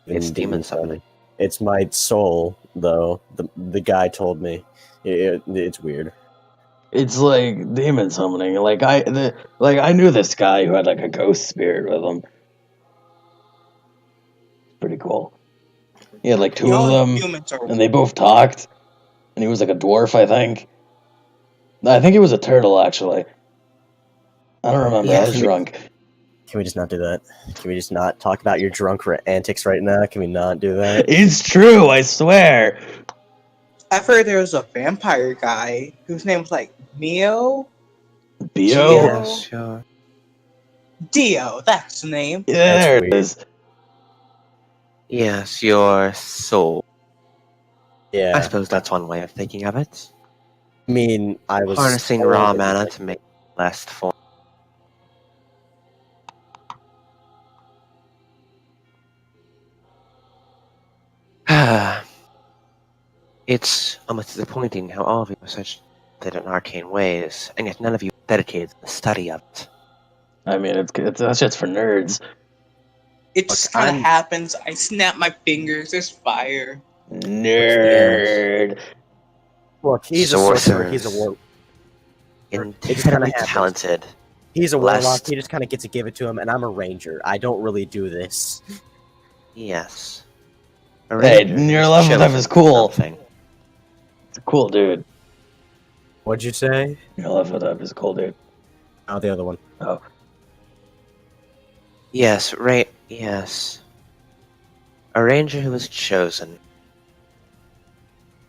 in It's demon summoning. It's my soul, though. The guy told me. It's weird. It's like demon summoning. Like I knew this guy who had like a ghost spirit with him. Pretty cool. He had like two You of know, them, humans are and they both talked. And he was like a dwarf, I think. No, I think he was a turtle, actually. I don't remember. I was drunk. Can we just not do that? Can we just not talk about your drunk antics right now? Can we not do that? It's true, I swear. I've heard there was a vampire guy whose name was like Mio? Bio? Geo? Yeah, sure. Dio, that's the name. there it weird. is. Yes, your soul. Yeah. I suppose that's one way of thinking of it. I mean, I was Harnessing told raw it was mana like- to make it last form. It's almost disappointing how all of you are such good in arcane ways, and yet none of you are dedicated to the study of it. I mean, that's just for nerds. It just Look, kind of I'm- happens. I snap my fingers, there's fire. Nerd. Look, he's a sorcerer. Sorcerers. He's a war. Incredibly happens. talented. He's a Blessed. warlock. He just kind of gets to give it to him, and I'm a ranger. I don't really do this. Yes. Hey, your love with him is cool. Something. It's a cool dude. What'd you say? Your love with him is a cool dude. Oh, the other one. Yes, right. Yes. A ranger who was chosen.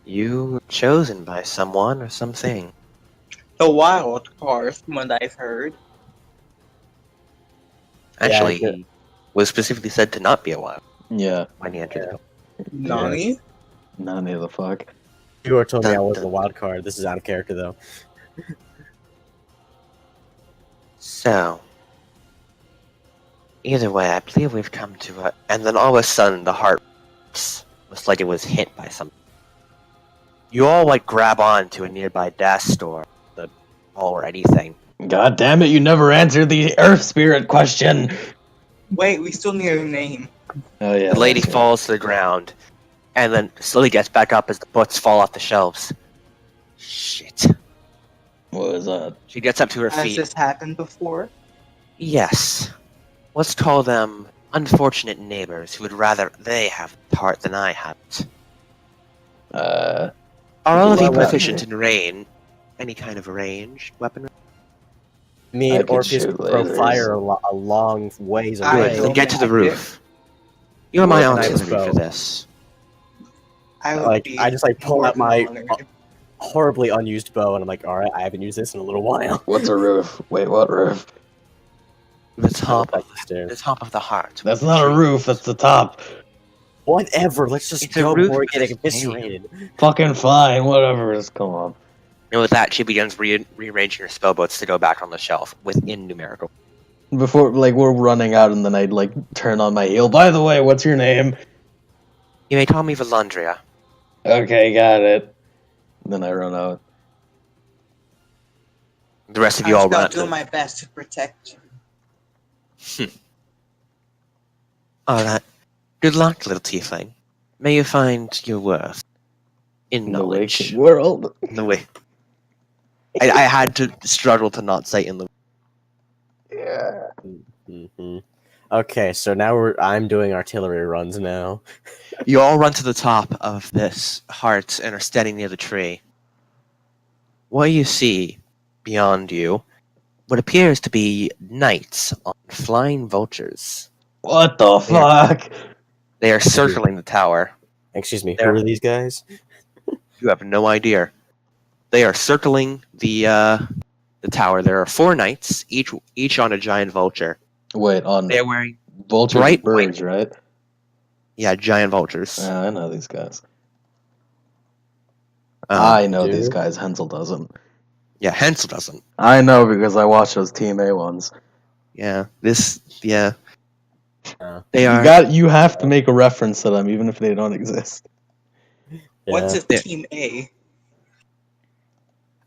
You were chosen by someone or something. The wild card, from what I've heard. Actually, Yeah, he was specifically said to not be a wild. Yeah. when he entered. Yeah. Nani? None of the fuck. You were told me I Dun, wasn't a dun, wild card. This is out of character though. So, either way, I believe we've come to a. And then all of a sudden, the heart looks like it was hit by something. You all like grab on to a nearby desk or the wall or anything. God damn it! You never answered the Earth Spirit question. Wait, we still need a name. Oh yeah. The lady that's right. falls to the ground, and then slowly gets back up as the books fall off the shelves. Shit. What was that? She gets up to her Has feet. this happened before? Yes. Let's call them unfortunate neighbors who would rather they have the heart than I have it. Are all of you Well, well, proficient in range? Any kind of ranged weaponry? I mean, I could Orpheus shoot can throw lasers. fire a long ways I away. Good, don't then get to the like roof. You're my With an ice auxiliary for bow. this. I would Like, be I just, like, pull more out my- than honored. Horribly unused bow, and I'm like, all right, I haven't used this in a little while. What's a roof? Wait, what roof? The top Up of the stairs. the top of the heart. That's not a roof. That's the top. Whatever. Let's just It's a go roof before we for get this eviscerated. Fucking fine. Whatever. Just come on. And with that, she begins rearranging her spellbooks to go back on the shelf within numerical. Before, like, we're running out, and then I'd like turn on my heel. By the way, what's your name? You may call me Valandria. Okay, got it. Then I run out. The rest of I you all was run. doing my best to protect you. Alright. Good luck, little tiefling. May you find your worth in In the knowledge. waking world. In the way. I had to struggle to not say in the. Yeah. Hmm. Okay, so now I'm doing artillery runs now. You all run to the top of this heart and are standing near the tree. What you see beyond you, what appears to be knights on flying vultures. What the fuck? They are circling the tower. Excuse me, There. who are these guys? You have no idea. They are circling the tower. There are 4 knights, each on a giant vulture. Wait, on They are wearing vulture bright birds, right? giant vultures. I know these guys. Um, I know do? these guys. Hensel doesn't. yeah, Hansel doesn't. I know because I watched those Team A ones. Yeah, Uh, they are. You have to make a reference to them, even if they don't exist. What's yeah. a Yeah. Team A?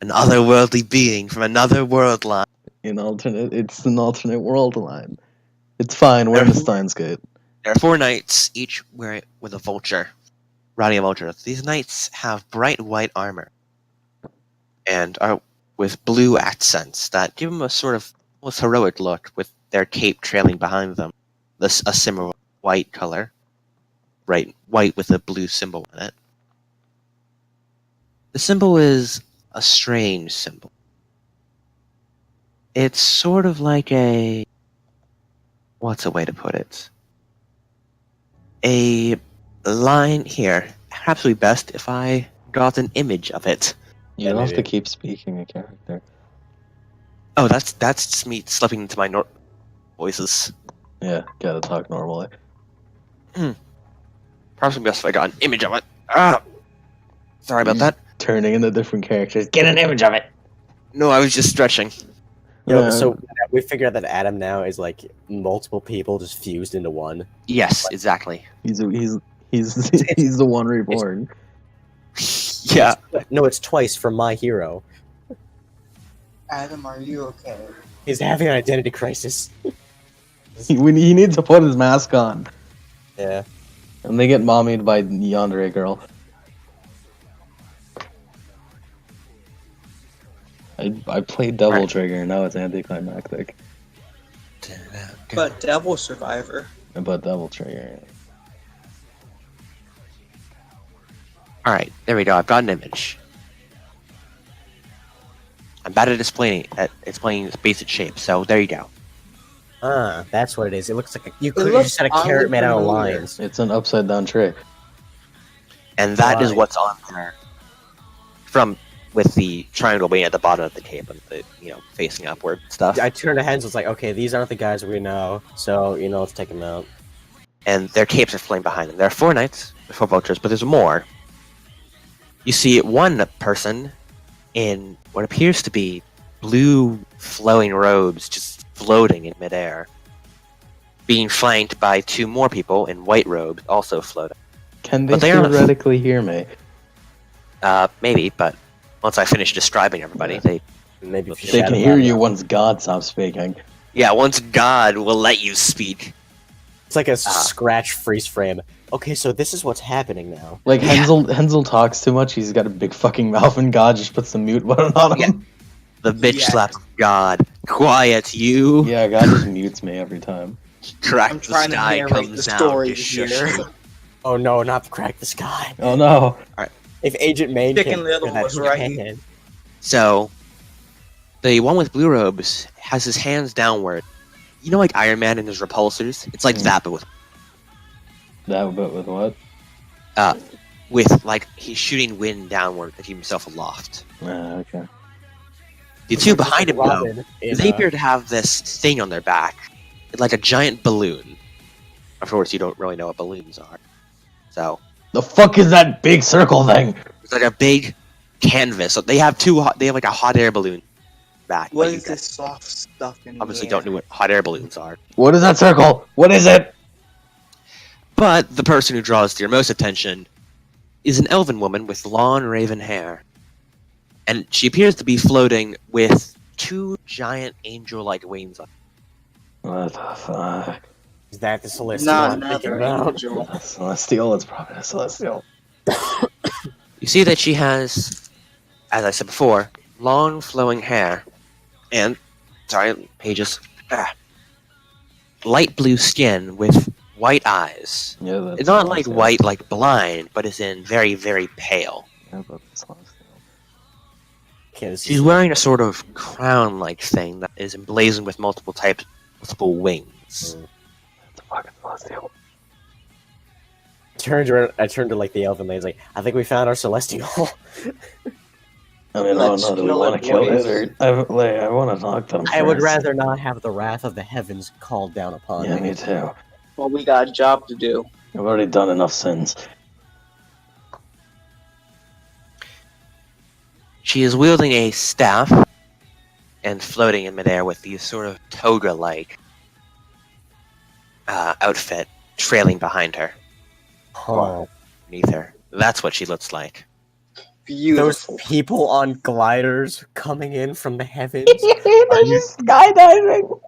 An otherworldly being from another world line. It's an alternate world line. It's fine. We're in the Steins Gate. There are 4 knights, each with a vulture, riding a vulture. These knights have bright white armor, and are with blue accents that give them a sort of almost heroic look, with their cape trailing behind them. A similar white color, right? White with a blue symbol on it. The symbol is a strange symbol. It's sort of like a. What's a way to put it? A line here. Perhaps it would be best if I got an image of it. You Yeah, don't have to maybe. keep speaking a character. Oh, that's just me slipping into my voices. Yeah, gotta talk normally. Perhaps it would be best if I got an image of it. Ah! Sorry about that. Turning into different characters. Get an image of it. No, I was just stretching. Yo, so we figured out that Adam now is like multiple people just fused into one. Yes, exactly. he's he's the one reborn. Yeah. No, it's twice from My Hero. Adam, are you okay? He's having an identity crisis. He needs to put his mask on, Yeah. and they get mommied by Yandere girl. I played Devil Right. Trigger. Now it's anticlimactic. But Devil Survivor. But Devil Trigger. Alright, there we go. I've got an image. I'm bad at explaining its basic shape, so there you go. Ah, that's what it is. It looks like you looks just had a oddly carrot made out of familiar. lines. It's an upside down tree. And that is Right. what's on there. With the triangle being at the bottom of the cape and the, facing upward stuff. I turned to Hens, was like, okay, these aren't the guys we know, so, let's take them out. and their capes are flying behind them. There are 4 knights, 4 vultures, but there's more. You see one person in what appears to be blue flowing robes just floating in midair, being flanked by 2 more people in white robes also floating. Can they But they are- theoretically hear me? Maybe, but once I finish describing everybody, Maybe if you They shout can it hear loud you enough. once God stops speaking. once God will let you speak. It's like a scratch freeze frame. Okay, so this is what's happening now. Like Yeah. Hensel talks too much. He's got a big fucking mouth, and God just puts the mute button on him. The bitch Yes. slap of God. Quiet, you. Yeah, God just mutes me every time. Crack I'm the trying to sky narrate comes the down story to shush here. you. Oh no, not the crack the sky. Oh no! If Agent Main Chicken can't Little hear that, was who right. can? So, the one with blue robes has his hands downward. You know, like Iron Man and his repulsors? It's like that, but That bit with what? with like he's shooting wind downward to keep himself aloft. Okay. The 2 behind him, though, Robin in, they appear to have this thing on their back, like a giant balloon. Of course, you don't really know what balloons are. So, The fuck is that big circle thing? it's like a big canvas. So they have they have like a hot air balloon back. What but you is this soft stuff in obviously the don't know what hot air balloons are. What is that circle? What is it? But the person who draws your most attention is an elven woman with long raven hair. And she appears to be floating with 2 giant angel-like wings on. What the fuck? Is that the Celestial Not I'm thinking another about? angel. A celestial? It's probably a celestial. You see that she has, as I said before, long flowing hair. And, sorry, pages. Light blue skin with white eyes. Yeah, that's It's not like celestial. white like blind, but it's in very, very pale. Yeah, but it's celestial. Okay, this She's is- wearing a sort of crown-like thing that is emblazoned with multiple wings. It's a fucking celestial. I turned to like the elven lady. Like, I think we found our Celestial. I mean, Let's I don't know. Do we kill want it, to kill boys. it, or I want to talk to him. I would first. rather not have the wrath of the heavens called down upon Yeah, me. me too. Well, we got a job to do. I've already done enough sins. She is wielding a staff and floating in midair with these sort of toga-like outfit trailing behind her, Huh. beneath her. That's what she looks like. Those Beautiful. people on gliders coming in from the heavens. They're just skydiving.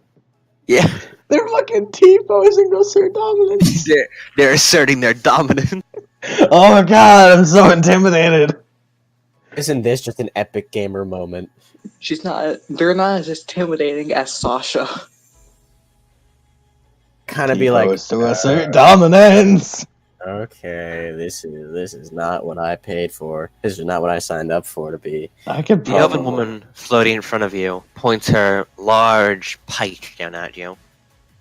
Yeah, They're fucking T-posing to assert dominance. they're asserting their dominance. Oh my god, I'm so intimidated. Isn't this just an epic gamer moment? She's not. They're not as intimidating as Sasha. Kind of be like, T-pose to assert dominance. okay, this is not what I paid for. This is not what I signed up for to be. I could The probably. elven woman floating in front of you points her large pike down at you.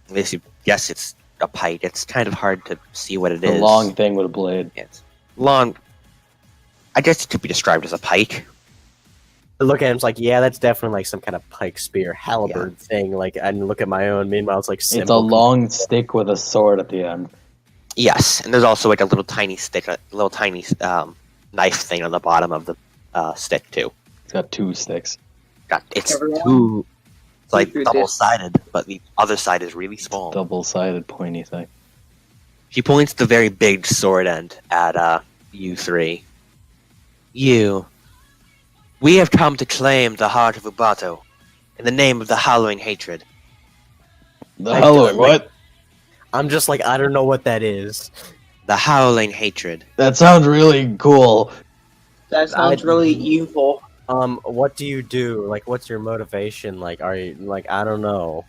At least you guess it's a pike. It's kind of hard to see what it The is. long thing with a blade. Yeah, it's long. I guess it could be described as a pike. I look at him, it's like, yeah, that's definitely like some kind of pike spear halberd thing. Like, I look at my own. Meanwhile, it's like It's a simple. long stick with a sword at the end. Yes, and there's also like a little tiny stick, a little tiny knife thing on the bottom of the stick too. It's got 2 sticks. It's Everyone, two, it's like keep your double-sided, but the other side is really small. Double-sided pointy thing. She points the very big sword end at you 3. We have come to claim the heart of Ubato in the name of the hallowing hatred. The I hallowing, don't like- what? I'm just like, I don't know what that is. The howling hatred. That sounds really cool. that sounds really evil. What do you do? Like, what's your motivation? Like, are you like, I don't know.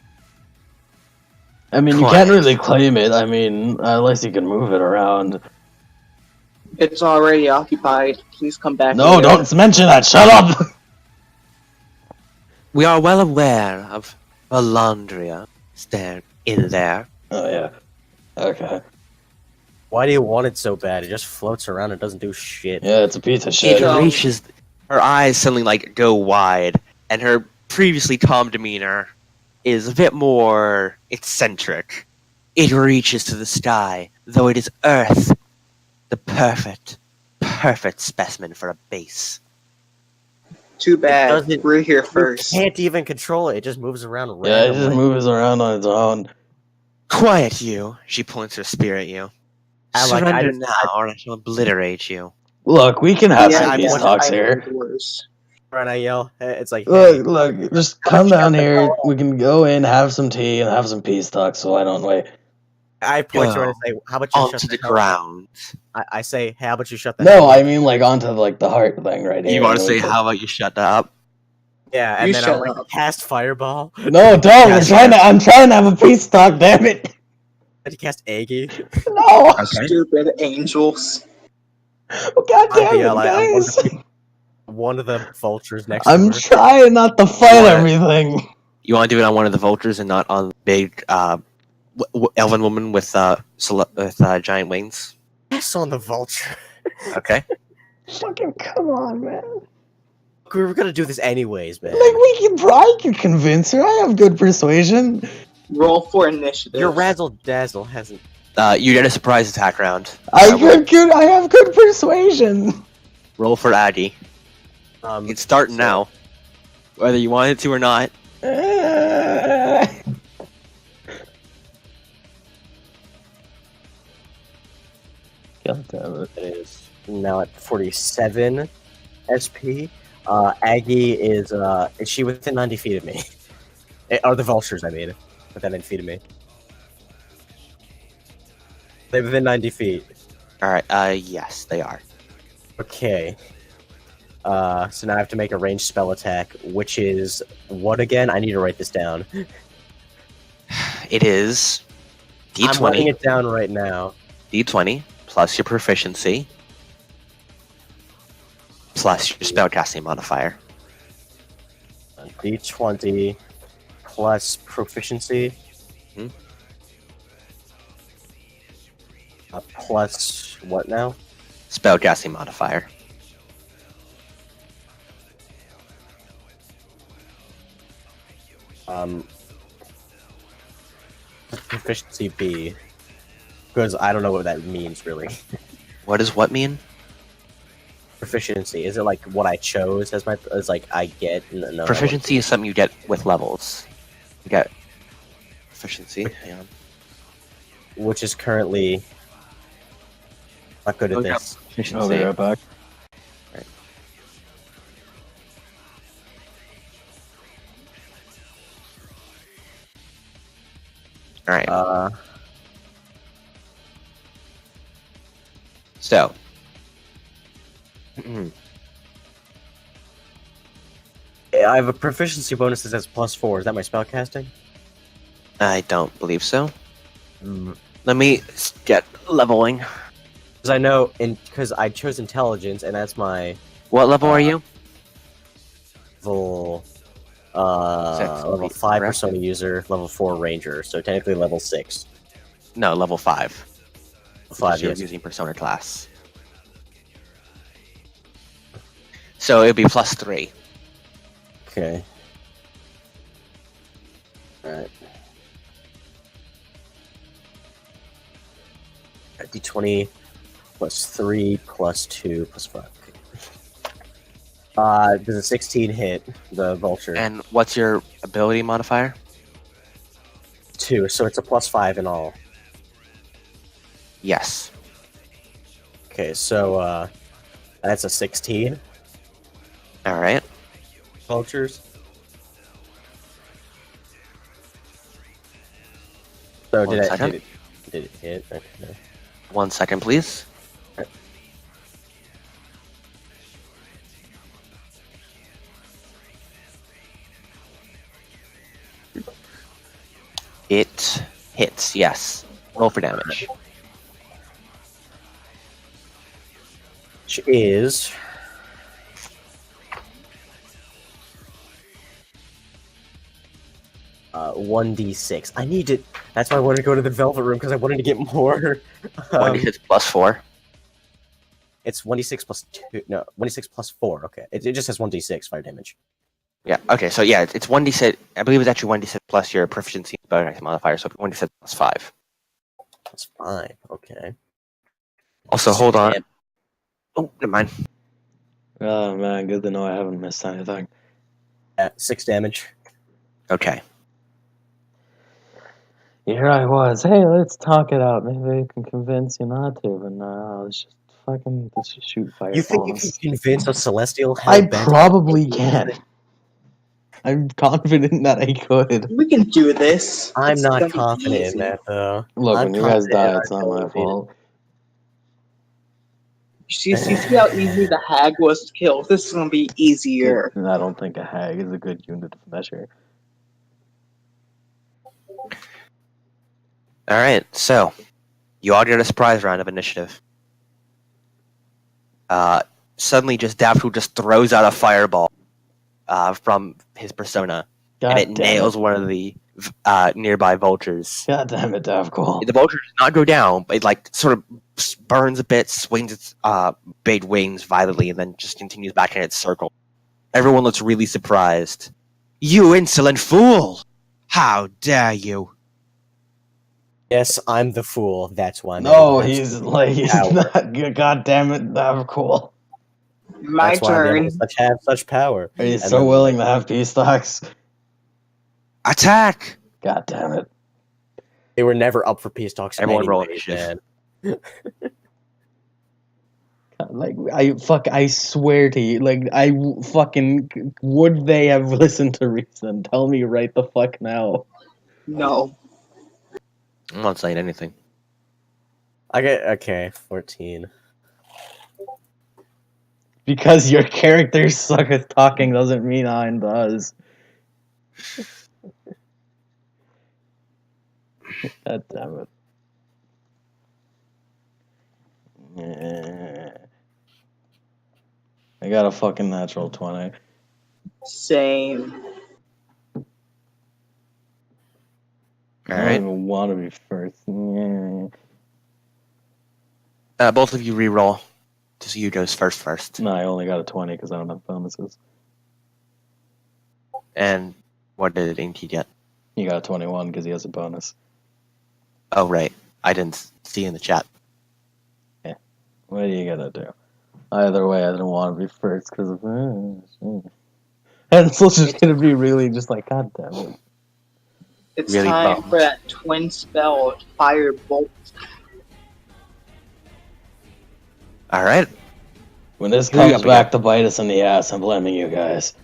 I mean, you Quiet. can't really claim it. I mean, unless you can move it around. It's already occupied. Please come back. No, later. don't mention that. Shut up. We are well aware of Valandria stand in there. Oh yeah. Okay. Why do you want it so bad? It just floats around and doesn't do shit. Yeah, it's a piece of It shit. Yeah. reaches her eyes suddenly like go wide, and her previously calm demeanor is a bit more eccentric. It reaches to the sky, though it is Earth. The perfect specimen for a base. Too bad. doesn't- We're here You first. can't even control it. It just moves around Yeah, it randomly. just moves around on its own. Quiet, you. She points her spear at you. Surrender now, or I shall obliterate you. Look, we can have Yeah, some I peace want- talks I here. heard worse. And I yell. It's like, hey, Look, just How about come you down shut the here. hell up? We can go in, have some tea, and have some peace talks. So I don't wait. I point to her and Go say, how about you shut onto the the hell up? ground. I say, hey, how about you shut the No, hell up? I mean like onto like the heart thing right here. You want to and we say, can- how about you shut up? Yeah, and You then shut I'm like, up. cast fireball. No, don't. Yes, I'm trying to have a peace talk. Damn it. And you cast Aggie. No. Okay. Stupid angels. God I'm damn the it, ally. I'm guys. one of the vultures next I'm to her. trying not to fight wanna- everything. You want to do it on one of the vultures and not on the big elven woman with giant wings? Yes, on the vulture. Okay. Fucking come on, man. We were gonna do this anyways, man. Like I can convince her. I have good persuasion. Roll for initiative. Your razzle dazzle hasn't. You get a surprise attack round. I have good persuasion. Roll for Aggie. It's starting now, whether you want it to or not. God damn it. It is now at 47 SP. Aggie is she within 90 feet of me? Or the vultures, I mean, within 90 feet of me. They're within 90 feet. All right. Yes, they are. Okay. So now I have to make a ranged spell attack, which is what again? I need to write this down. It is I'm writing D20. it down right now. D20 plus your proficiency plus your spellcasting modifier. D20 plus proficiency. Hmm. Plus what now? Spellcasting modifier. Proficiency B. Because I don't know what that means really. What does what mean? Proficiency, is it like what I chose as like I get? No, Proficiency is something you get with levels. You get proficiency. Hang on. which is currently not good at Look up this. Proficiency. I'll be right back. All right. So. I have a proficiency bonus that says +4. Is that my spellcasting? I don't believe so. Let me get leveling. Because I know, because I chose intelligence, and that's my What level are you? level, Six, level 5 correct? persona user, level 4 ranger, so technically level 6. No, level 5. 5, You're yes. using persona class. So it'd be +3. Okay. Alright. D20 +3 +2 +5. Does a 16 hit the vulture? And what's your ability modifier? 2, so it's a +5 in all. Yes. Okay, so that's a 16. All right. Vultures. So One second. did it hit? Okay. 1 second, please. It hits, yes. Roll for damage. Which is 1d6. I need to. That's why I wanted to go to the Velvet Room because I wanted to get more. 1d6 +4. It's 1d6 +2. No, 1d6 +4. Okay, it just has 1d6 fire damage. Yeah. Okay. So yeah, it's 1d6. I believe it's actually 1d6 plus your proficiency bonus modifier. So 1d6 +5. That's 5. Okay. Also, hold on. Oh, never mind. Oh man, good to know I haven't missed anything. 6 damage. Okay. Here I was. Hey, let's talk it out. Maybe I can convince you not to, but no, let's just shoot You think you can fireballs. convince a celestial I hell-bent on probably taking can. anything? I'm confident that I could. We can do this. I'm It's not gonna be confident easy. in that, though. Look, I'm when you guys confident in die, our it's not my ability to- fault. You see how easy the hag was to kill? This is gonna be easier. I don't think a hag is a good unit of measure. Alright, so you all get a surprise round of initiative. Suddenly just Daphne just throws out a fireball from his persona. God and it damn nails it. one of the nearby vultures. God damn it, Davcool. The vulture does not go down, but it like sort of burns a bit, swings its big wings violently, and then just continues back in its circle. Everyone looks really surprised. You insolent fool! How dare you? Yes, I'm the fool. That's why. I'm No, able to have he's power. not. God damn it, Davcool. My That's why I'm turn. able to have such power. Are you And so then, willing to have peace talks? Attack! God damn it. They were never up for peace talks. Everyone roll anyways, initiative. man. Like, I swear to you, like, would they have listened to reason? Tell me right the fuck now. No. I'm not saying anything. I get okay. 14. Because your character suck at talking doesn't mean mine does. God damn it. Yeah. I got a fucking natural 20. Same. I don't Alright. even want to be first. Yeah. Both of you re-roll. Just you goes first. No, I only got a 20 because I don't have bonuses. And what did Inky get? He got a 21 because he has a bonus. Oh, right. I didn't see in the chat. What are you gonna do? Either way, I didn't want to be first because of... Hansel's just gonna be really just like, God damn it. It's Really time bummed. for that twin spell, Fire Bolt. Alright. When this Who you comes up back to bite us in the ass, I'm blaming you guys.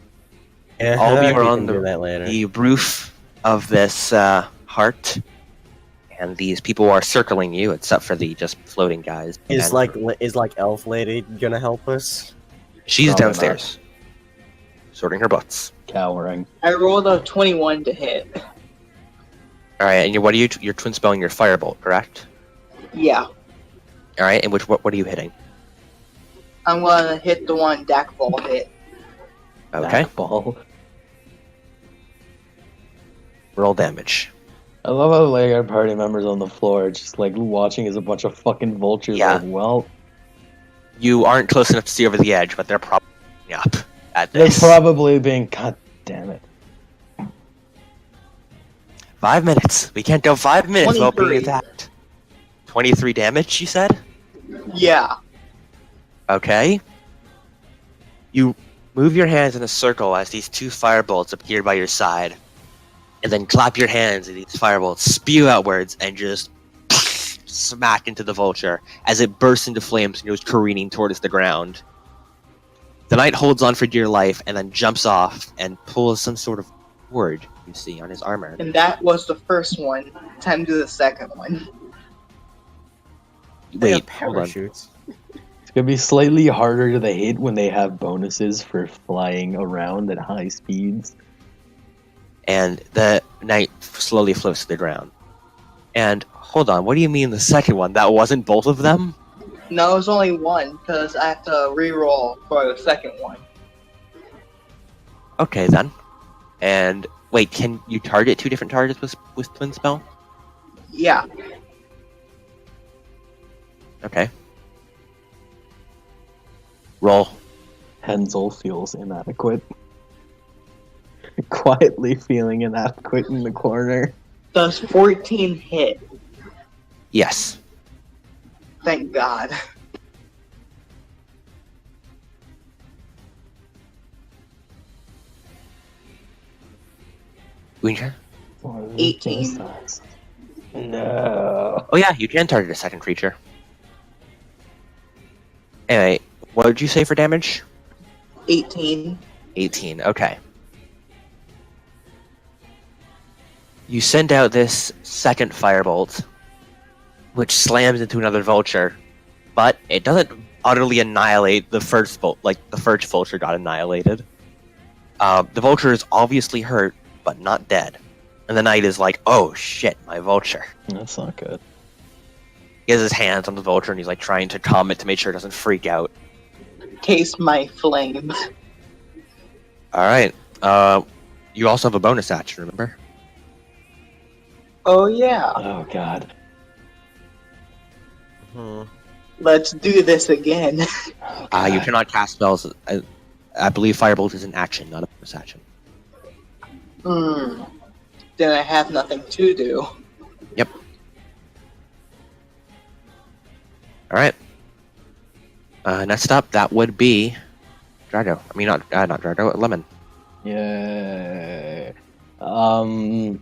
Yeah, All of you we are can on do that later. the roof of this heart, and these people are circling you, except for the just floating guys. Is And like Elf Lady gonna help us? she's Probably downstairs, sorting her butts. Cowering. I rolled a 21 to hit. All right, and you're twin spelling your firebolt, correct? Yeah. All right, and what are you hitting? I'm gonna hit the one Dak Ball hit. Okay, Ball. roll damage. I love how like our party members on the floor just like watching as a bunch of fucking vultures. Yeah. Like, well, You aren't close enough to see over the edge, but they're probably up at they're this. probably being. God damn it. 5 minutes. We can't go 5 minutes without being 23. attacked. 23 damage, you said? Yeah. Okay. You move your hands in a circle as these 2 firebolts appear by your side, and then clap your hands and these firebolts spew outwards and just smack into the vulture as it bursts into flames and goes careening towards the ground. The knight holds on for dear life and then jumps off and pulls some sort of cord you see on his armor. And that was the first one. Time to do the second one. They have Wait, hold on. parachutes. It's gonna be slightly harder to hit when they have bonuses for flying around at high speeds. And the knight slowly floats to the ground. And hold on, what do you mean the second one? That wasn't both of them? No, it was only one because I have to re-roll for the second one. Okay then. And wait, can you target 2 different targets with twin spell? Yeah. Okay. Roll. Hensel feels inadequate. Quietly feeling inadequate in the corner. Does 14 hit? Yes. Thank God. Winter? 18. No. Oh yeah, you can target a second creature. Anyway, what did you say for damage? 18. 18, okay. You send out this second firebolt, which slams into another vulture, but it doesn't utterly annihilate the first bolt, like the first vulture got annihilated. The vulture is obviously hurt, but not dead. And the knight is like, oh shit, my vulture. That's not good. He has his hands on the vulture and he's like trying to calm it to make sure it doesn't freak out. Taste my flame. Alright. You also have a bonus action, remember? Oh yeah. Oh god. Let's do this again. Oh, You God. cannot cast spells. I believe Firebolt is an action, not a bonus action. Then I have nothing to do. Yep. Alright. Next up, that would be Drago. I mean, not Drago, Lemon. Yay. Hold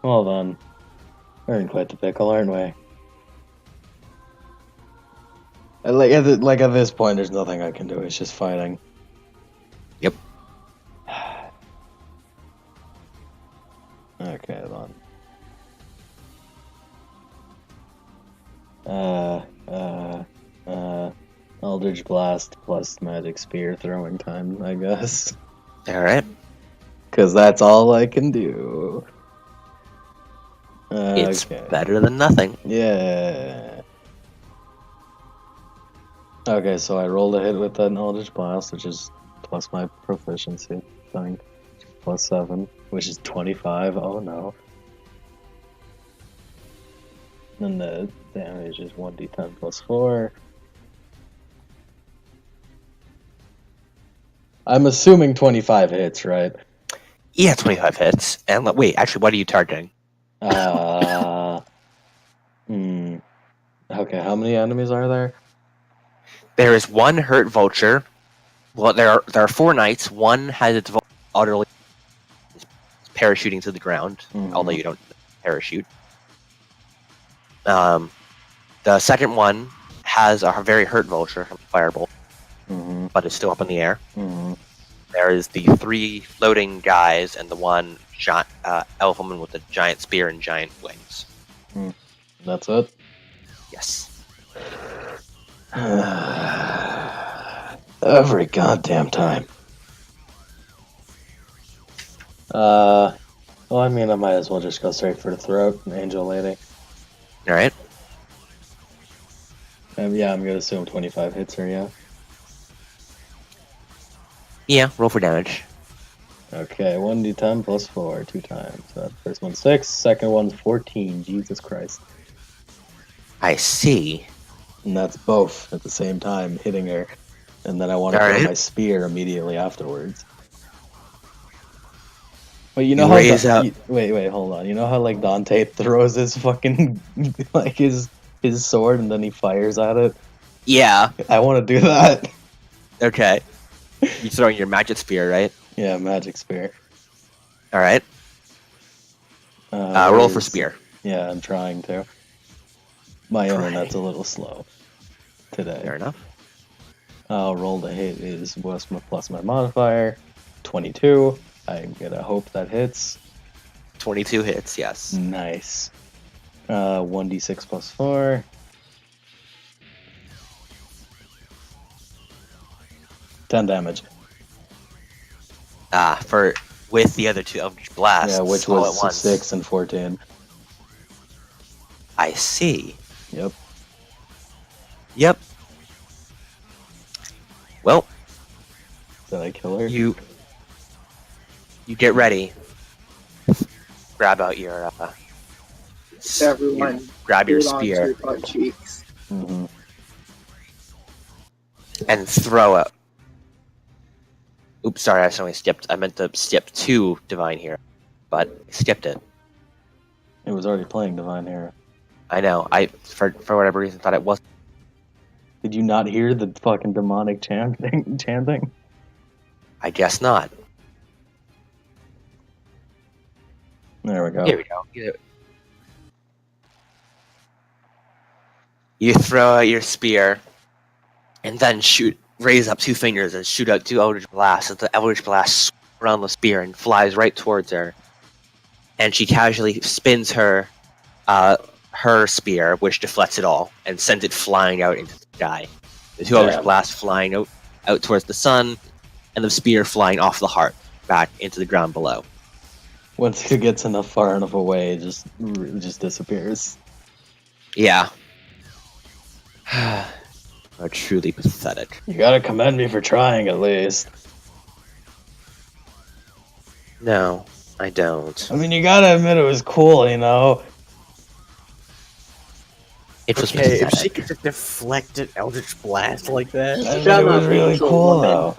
on. We're in quite the pickle, aren't we? Like at this point, there's nothing I can do. It's just fighting. Yep. Okay, then. Eldritch Blast plus Magic Spear throwing time, I guess. Alright. Because that's all I can do. It's Okay. better than nothing. Yeah. Okay, so I rolled a hit with an Eldritch Blast, which is plus my proficiency thing. Plus 7, which is 25. Oh no. And the damage is 1d10 plus 4. I'm assuming 25 hits, right? Yeah, 25 hits. And wait, actually, what are you targeting? Okay, how many enemies are there? There is one hurt vulture. Well, there are 4 knights. One has its vulture utterly parachuting to the ground, although you don't parachute. The second one has a very hurt vulture from Firebolt, but it's still up in the air. There is the 3 floating guys and the one elf woman with a giant spear and giant wings. That's it? Yes. Every goddamn time. Well, I mean, I might as well just go straight for the throat, Angel Lady. Alright. Yeah, I'm gonna assume 25 hits her, yeah? Yeah, roll for damage. Okay, 1d10 plus 4, 2 times. First one's 6, second one's 14. Jesus Christ. I see. And that's both at the same time hitting her. And then I want to throw Alright. my spear immediately afterwards. Wait, you know You how raise up- wait, hold on. You know how like Dante throws his fucking like his sword and then he fires at it? Yeah. I want to do that. Okay. You're throwing your magic spear, right? Yeah, magic spear. Alright. Roll for spear. Yeah, I'm trying to. My Try. internet's a little slow today. Fair enough. Roll to hit is plus my modifier, 22. I'm gonna hope that hits. 22 hits, yes. Nice. 1d6 plus 4. 10 damage. With the other 2 Eldritch Blasts. Yeah, which all was at once. 6 and 14. I see. Yep. Yep. Well, Did I kill her? you get ready. Grab out your Everyone, grab your hold on to spear your butt cheeks. Mm-hmm. and throw it. Oops, sorry, I accidentally skipped. I meant to skip 2 Divine Hero, but I skipped it. It was already playing Divine Hero. I know. I for whatever reason thought it was. Did you not hear the fucking demonic chanting? I guess not. There we go. Here we go. You throw out your spear, and then raise up 2 fingers and shoot out 2 Eldritch Blasts. As the Eldritch Blast swings around the spear and flies right towards her. And she casually spins her spear, which deflects it all, and sends it flying out into the sky. The 2 Eldritch Blasts flying out towards the sun, and the spear flying off the heart back into the ground below. Once it gets far enough away, it just disappears. Yeah. Are truly pathetic. You gotta commend me for trying at least. No, I don't. I mean, you gotta admit it was cool, you know? It was Okay, if pathetic. she could just deflect an Eldritch Blast like that. I mean, Shut it was up, really Angel cool, woman. though.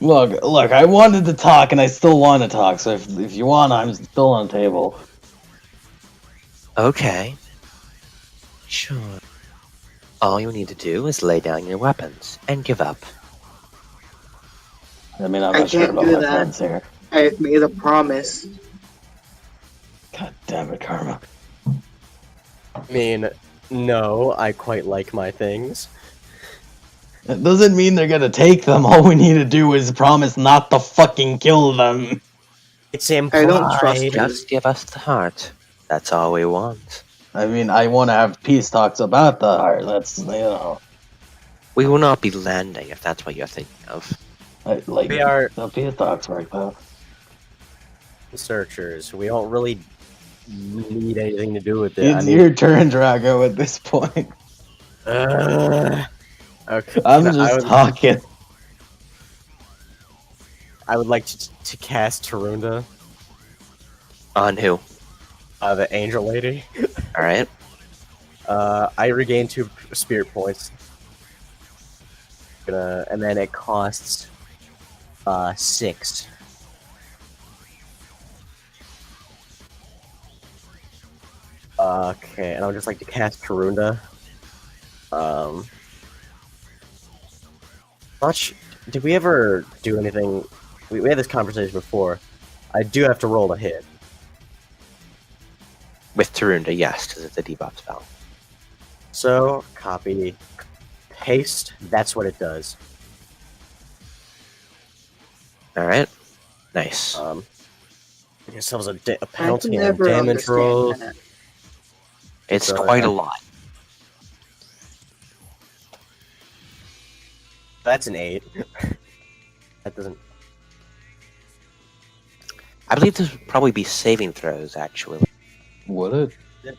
Look, I wanted to talk, and I still want to talk, so if you want, I'm still on the table. Okay. Sure. All you need to do is lay down your weapons and give up. I mean, I'm I not sure can't about do my that. friends here. I've made a promise. God damn it, Karma. I mean, no, I quite like my things. It doesn't mean they're gonna take them. All we need to do is promise not to fucking kill them. It's implied. I don't trust you. Just give us the heart. That's all we want. I mean, I want to have peace talks about the heart. That's, you know, We will not be landing if that's what you're thinking of. like We are- the peace talks right though. Searchers. We don't really need anything to do with it. It's your turn, Drago. At this point, Okay. I'm I just would, talking. I would like to cast Tarunda, On who? the angel lady. Alright. I regain 2 spirit points. And then it costs 6. Okay, and I would just like to cast Tarunda. Did we ever do anything? We had this conversation before. I do have to roll a hit. With Tarunda, yes, because it's a debuff spell. So, copy, paste, that's what it does. Alright. Nice. I guess that was a I can penalty on never damage understand roll. that. It's so- quite a lot. That's an 8. That doesn't... I believe this would probably be saving throws, actually. Would it?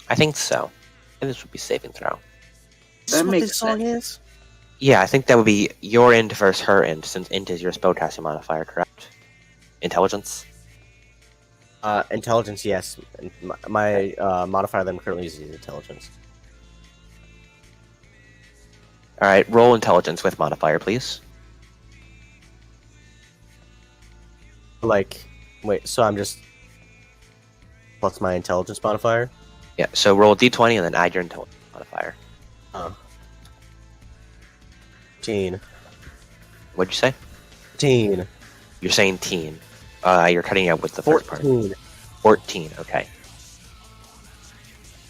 I think so. I think this would be saving throw. Is this That what makes this song sense. is? Yeah, I think that would be your int versus her int, since int is your spellcasting modifier, correct? Intelligence? Intelligence, yes. My modifier that I'm currently using is intelligence. Alright, roll intelligence with modifier, please. Like, wait, so I'm just... Plus my intelligence modifier? Yeah, so roll a d20 and then add your intelligence modifier. 15. What'd you say? 15. You're saying teen. You're cutting out with the first part. 14. 14, okay.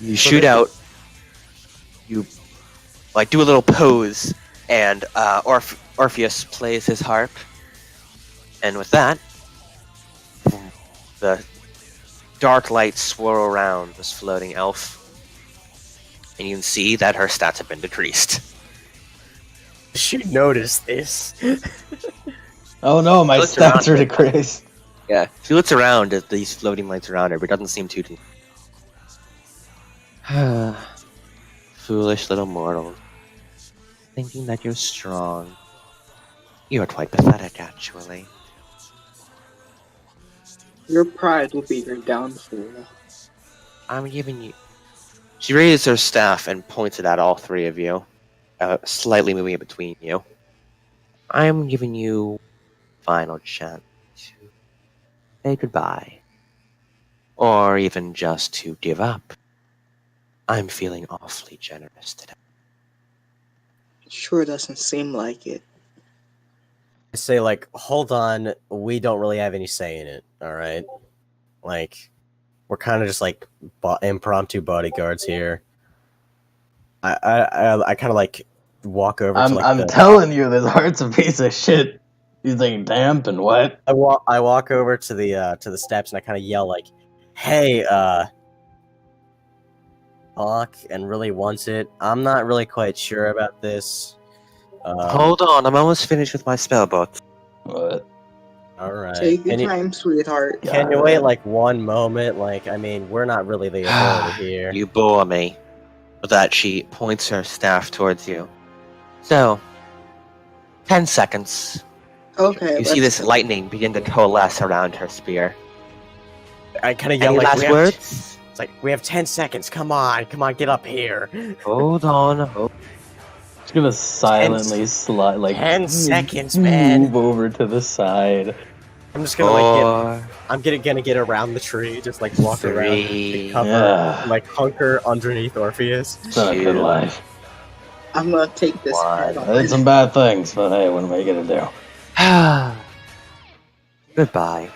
You So shoot this- out, you like do a little pose, and Orpheus plays his harp, and with that, the dark lights swirl around this floating elf, and you can see that her stats have been decreased. She noticed this. Oh no, my Looks stats around. are decreased. Yeah, she looks around at these floating lights around her, but doesn't seem too. Foolish little mortal. Thinking that you're strong. You are quite pathetic, actually. Your pride will be your downfall. I'm giving you. She raises her staff and points it at all three of you, slightly moving it between you. I'm giving you final chance to say goodbye. Or even just to give up. I'm feeling awfully generous today. Sure doesn't seem like it. I say, like, hold on, we don't really have any say in it, alright? Like, we're kind of just, like, impromptu bodyguards here. I kind of, like, walk over to, like, I'm telling you, this heart's a piece of shit. He's like, damp and what? I walk over to the steps and I kind of yell, like, hey, Hawk, and really wants it. I'm not really quite sure about this. Hold on, I'm almost finished with my spell book. What? Alright. Take your time, sweetheart. Can you wait, like, one moment? Like, I mean, we're not really the authority here. You bore me. With that, she points her staff towards you. So, 10 seconds. Okay. You see this lightning begin to coalesce around her spear. I kind of yell, Any like, last words? It's like, we have 10 seconds. Come on, get up here. Hold on. Just gonna silently slide, like 10 seconds, man. Move over to the side. I'm just gonna gonna get around the tree, just like walk around, and cover, Yeah. like hunker underneath Orpheus. It's not a good life. I'm gonna take this head I did on. some bad things, but hey, what am I gonna do? Goodbye.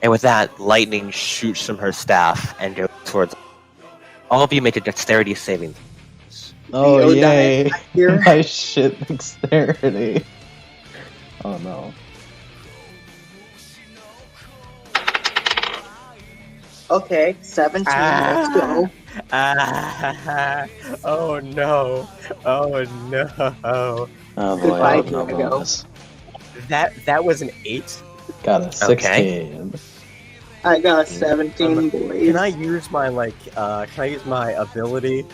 And with that, lightning shoots from her staff and goes towards. All of you make a dexterity saving. Oh Leo yay! died here. My shit dexterity. Oh no. Okay, 17. Let's go. Oh no! Oh no! Oh boy, Goodbye, I hope no Drago. bonus. That was an 8. Got a 16. I got a 17, boys. Can I use my ability,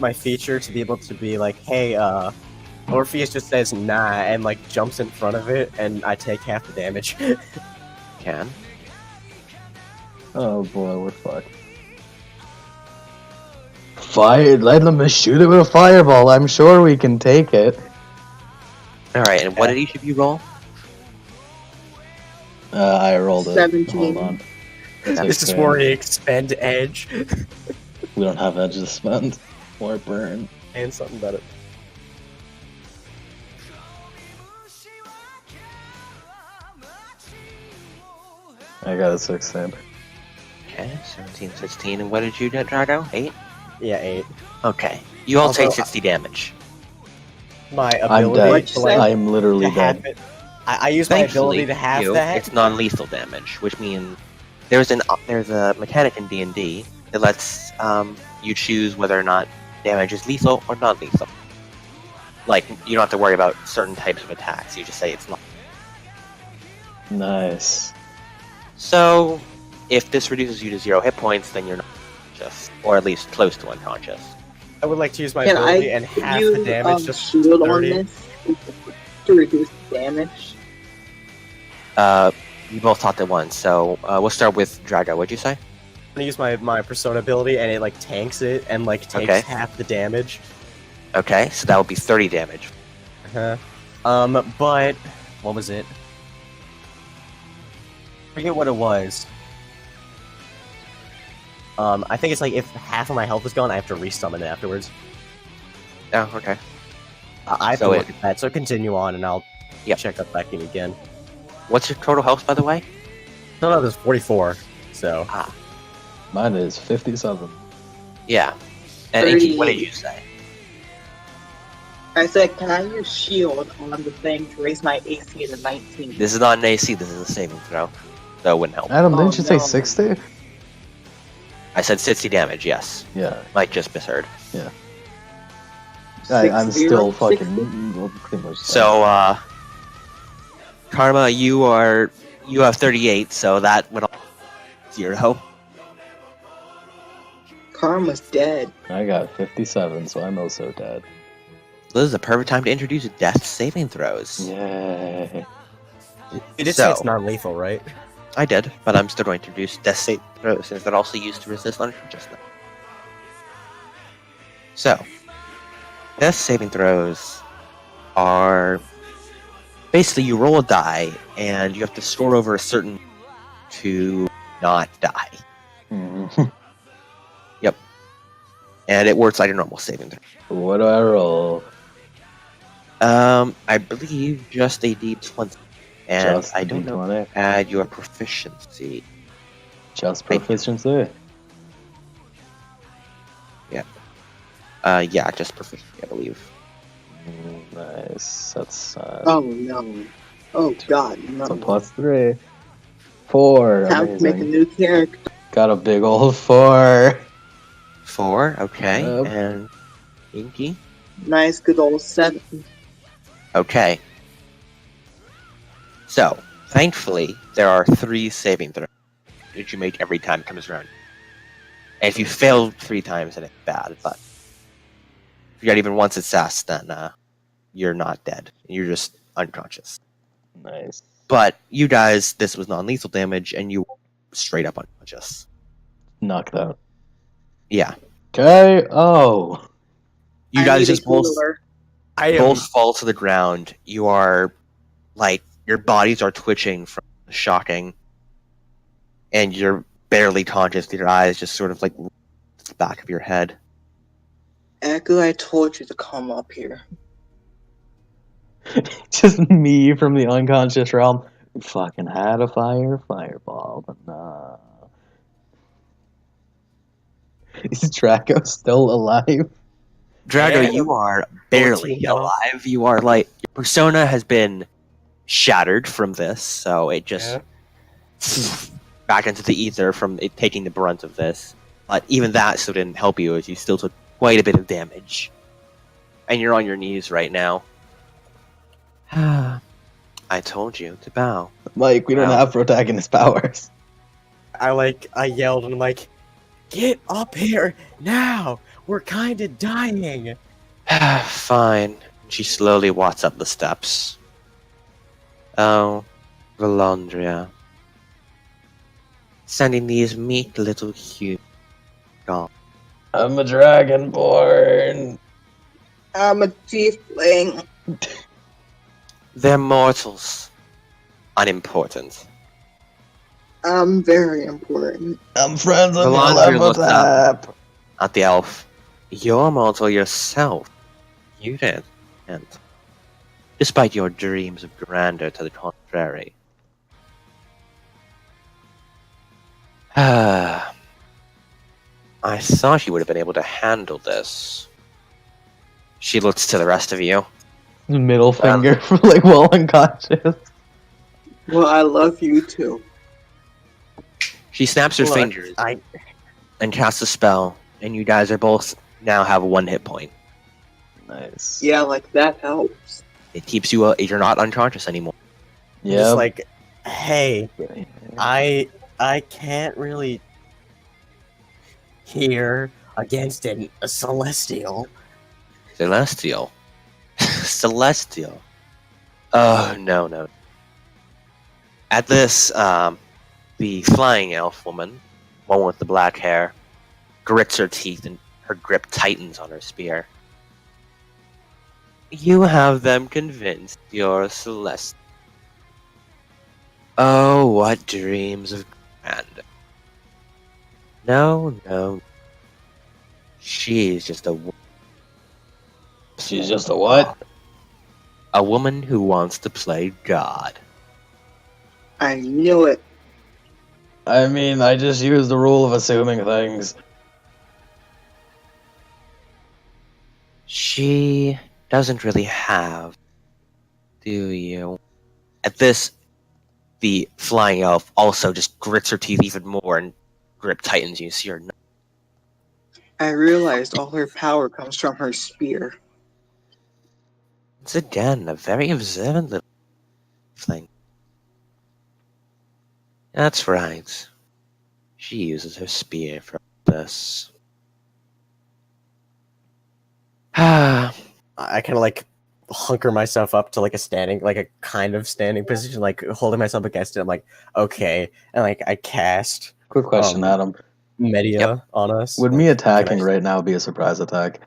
my feature, to be able to be like, hey, Orpheus just says nah and like jumps in front of it, and I take half the damage. Can. Oh boy, we're fucked. Fire! Let them shoot it with a fireball. I'm sure we can take it. Alright, and what did each of you roll? I rolled it. 17. Hold on. This is where we expend edge We don't have edge to spend or burn. and something about it. I got a 16. Okay, 17, 16. And what did you get, Drago? 8? Yeah, 8. Okay. You all Also, take 60 damage. My I'm ability dead. to like, I'm literally to have dead. it. I use my ability to have you, that. it's non-lethal damage, which means there's a mechanic in D&D that lets you choose whether or not damage is lethal or non-lethal. Like, you don't have to worry about certain types of attacks. You just say it's not. Nice. So, if this reduces you to 0 hit points, then you're not unconscious, or at least close to unconscious. I would like to use my Can ability I and half use the damage to shield on 30. this to reduce damage? You both talked at once, so we'll start with Drago. What'd you say? I'm gonna use my persona ability and it like tanks it and like takes Okay. half the damage. Okay, so that would be 30 damage. But what was it? I forget what it was. I think it's like if half of my health is gone, I have to resummon it afterwards. Oh, okay. I have So to look at that. So continue on, and I'll Yep. check that back in again. What's your total health, by the way? No, there's 44. So Mine is 57. Yeah. And 30. Inky, what did you say? I said, can I use shield on the thing to raise my AC to 19? This is not an AC, this is a saving throw. So it wouldn't help. Adam, Oh, didn't you say no. 60? I said 60 damage, yes. Yeah. Mike just misheard. I'm 60? still fucking pretty much. So, Karma, you have 38, so that would all 0. Karma's dead. I got 57, so I'm also dead. This is the perfect time to introduce death saving throws. Yay. you did So- say it's non-lethal, right? I did, but I'm still going to introduce death saving throws since they're also used to resist unconsciousness. So, death saving throws are basically you roll a die and you have to score over a certain to not die. Mhm. And it works like a normal saving throw. What do I roll? I believe just a D20. And Just I a don't know. D20. Add your proficiency. Just proficiency. Yeah, just proficiency, I believe. Nice. That's Oh no. Oh god, no. so +3. 4. Time to make a Amazing. new character. Got a big old 4. 4, okay. Yep. And Inky? Nice good old 7. Okay. So, thankfully, there are 3 saving throws that you make every time it comes around. And if you fail 3 times, then it's bad, but if you got even one success, then you're not dead. You're just unconscious. Nice. But you guys, this was non-lethal damage, and you were straight up unconscious. Knocked out. Yeah. Okay. Oh. You I guys need a just both healer. both fall to the ground. You are, like, your bodies are twitching from the shocking, and you're barely conscious. Your eyes just sort of, like, to the back of your head. Echo, I told you to come up here. Just me from the unconscious realm. We fucking had a fireball, but nah. Is Draco still alive? Drago, Yeah. you are barely 14 health. alive. You are, like, your persona has been shattered from this, so it just back into the ether from it taking the brunt of this. But even that still didn't help you, as you still took quite a bit of damage. And you're on your knees right now. I told you to bow. Mike, we don't Wow. have protagonist powers. I yelled and I'm like, get up here now! We're kinda dying! Fine. She slowly walks up the steps. Oh, Valandria. Sending these meek little humans. I'm a dragonborn. I'm a tiefling. They're mortals. Unimportant. I'm very important. I'm friends with Valandria looks up. Tap. Not the elf. You're mortal yourself. You did. And despite your dreams of grandeur to the contrary. I thought you would have been able to handle this. She looks to the rest of you. Middle finger for like well unconscious. Well, I love you too. She snaps her Look, fingers I and casts a spell, and you guys are both now have 1 hit point. Nice. Yeah, like that helps. It keeps you. You're not unconscious anymore. just Yeah. like, hey, I can't really hear against a celestial. Celestial. Celestial. Oh, no. At this, the flying elf woman, one with the black hair, grits her teeth and her grip tightens on her spear. You have them convinced you're Celestial. Oh, what dreams of grandeur. No. She's just a woman. She's just a what? A woman who wants to play God. I knew it. I mean, I just use the rule of assuming things. She doesn't really have, do you? At this, the flying elf also just grits her teeth even more and grip tightens. You see her. I realized all her power comes from her spear. It's again a very observant little thing. That's right. She uses her spear for this. Ah, I kind of like hunker myself up to like a kind of standing position, like holding myself against it. I'm like, okay, and like I cast Quick question, Adam. Media on us. Would Like, me can attacking I- right now be a surprise attack?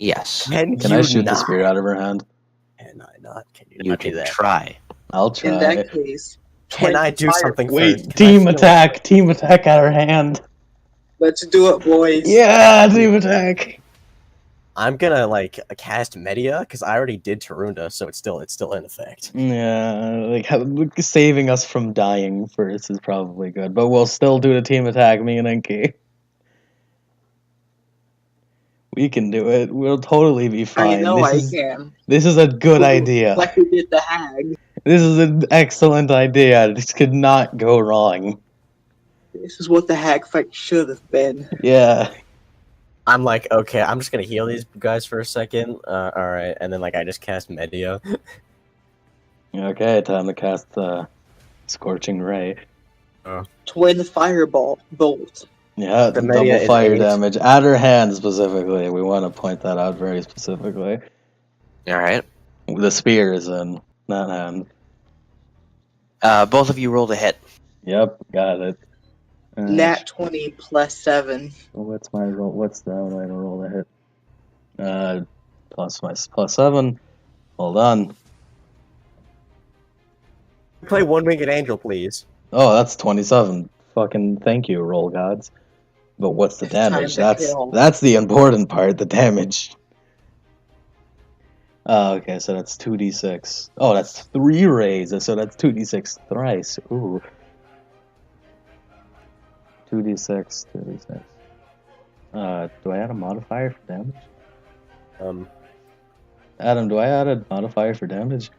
yes. Can Can you I shoot the not? spear out of her hand? Can I not? Can you You not do can that? try. I'll try. In that case, Can I do something Wait, first? Can I team feel- attack! Team attack at our hand! Let's do it, boys. Yeah, team attack! I'm gonna like cast Media because I already did Tarunda, so it's still in effect. Yeah, saving us from dying first is probably good, but we'll still do the team attack, me and Enki. We can do it. We'll totally be fine. I know I can. This is a good idea. Like we did the hag. This is an excellent idea. This could not go wrong. This is what the hag fight should have been. Yeah. I'm like, okay, I'm just gonna heal these guys for a second. All right, and then like I just cast Media. Okay, time to cast Scorching Ray. Twin fireball bolt. Yeah, The the media double is fire 8. damage at her hand specifically. We want to point that out very specifically. All right. The spear is in that hand. Both of you rolled a hit. Yep, got it. Nat 20 plus 7. What's my roll? What's the way to roll the hit? Plus 7. Hold on. Play One Winged Angel, please. Oh, that's 27. Fucking thank you, roll gods. But what's the It's time damage? to kill. That's the important part, the damage. Okay, so that's 2d6. Oh, that's 3 rays, so that's 2d6 thrice. Ooh. 2d6. Do I add a modifier for damage? Adam, do I add a modifier for damage?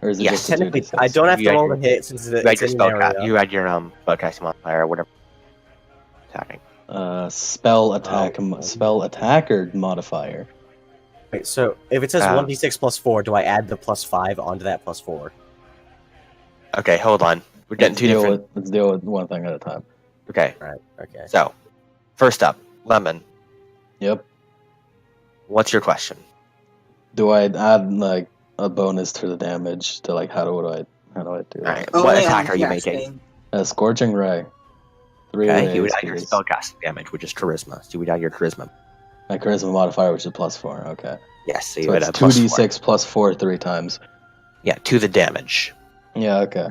Or is it Yes, just a Technically, 2d6? I don't have You to had roll your- the hit since You had it's your in spell area. you had your spellcasting modifier or whatever. Attacking. Spell attack or modifier? Wait, so if it says 1d6 plus 4, do I add the plus 5 onto that plus 4? Okay, hold on. We're getting two different. Let's deal with one thing at a time. Okay, Right. Okay. so first up, Lemon. Yep. What's your question? Do I add like a bonus to the damage to like how do I do All that? right, Oh, what wait, attack I'm are you casting. making? A scorching ray. 3 Okay, rays. you would add your please. spellcasting damage, which is charisma. So you would add your charisma. My charisma modifier, which is +4. Okay. Yes, so you So would it's add plus 2d6 4. +4 3 times. Yeah, to the damage. Yeah. Okay.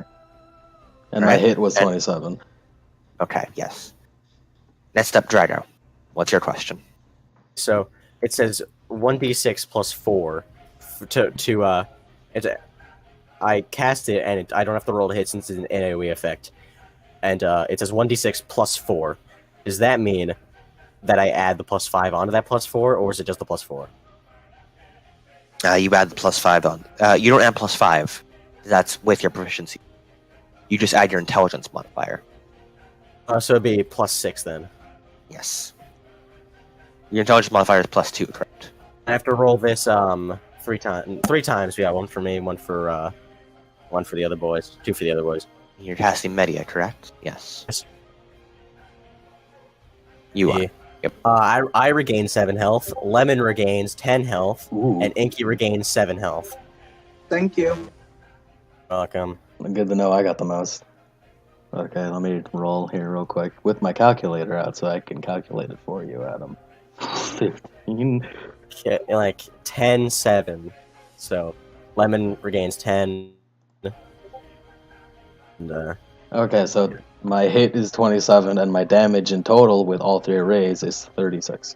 And my Alright, hit was and- 27. Okay, yes. Next up, Drago. What's your question? So it says 1d6 plus 4 I cast it and I don't have to roll to hit since it's an AoE effect. And it says 1d6 plus 4. Does that mean that I add the plus 5 onto that plus 4, or is it just the plus 4? You add the +5 on. You don't add +5. That's with your proficiency. You just add your intelligence modifier. So it'd be plus 6 then. Yes. Your intelligence modifier is +2, correct? I have to roll this 3 times. 3 times. Yeah, one for me, one for the other boys, 2 for the other boys. You're casting Media, correct? Yes. Yes. You are. Yeah. Yep. I regain 7 health. Lemon regains 10 health, Ooh. and Inky regains 7 health. Thank you. Welcome. Good to know I got the most. Okay, let me roll here real quick with my calculator out so I can calculate it for you, Adam. 15. Okay, like 10, 7. So Lemon regains 10. And, Okay, so my hit is 27 and my damage in total with all 3 rays is 36.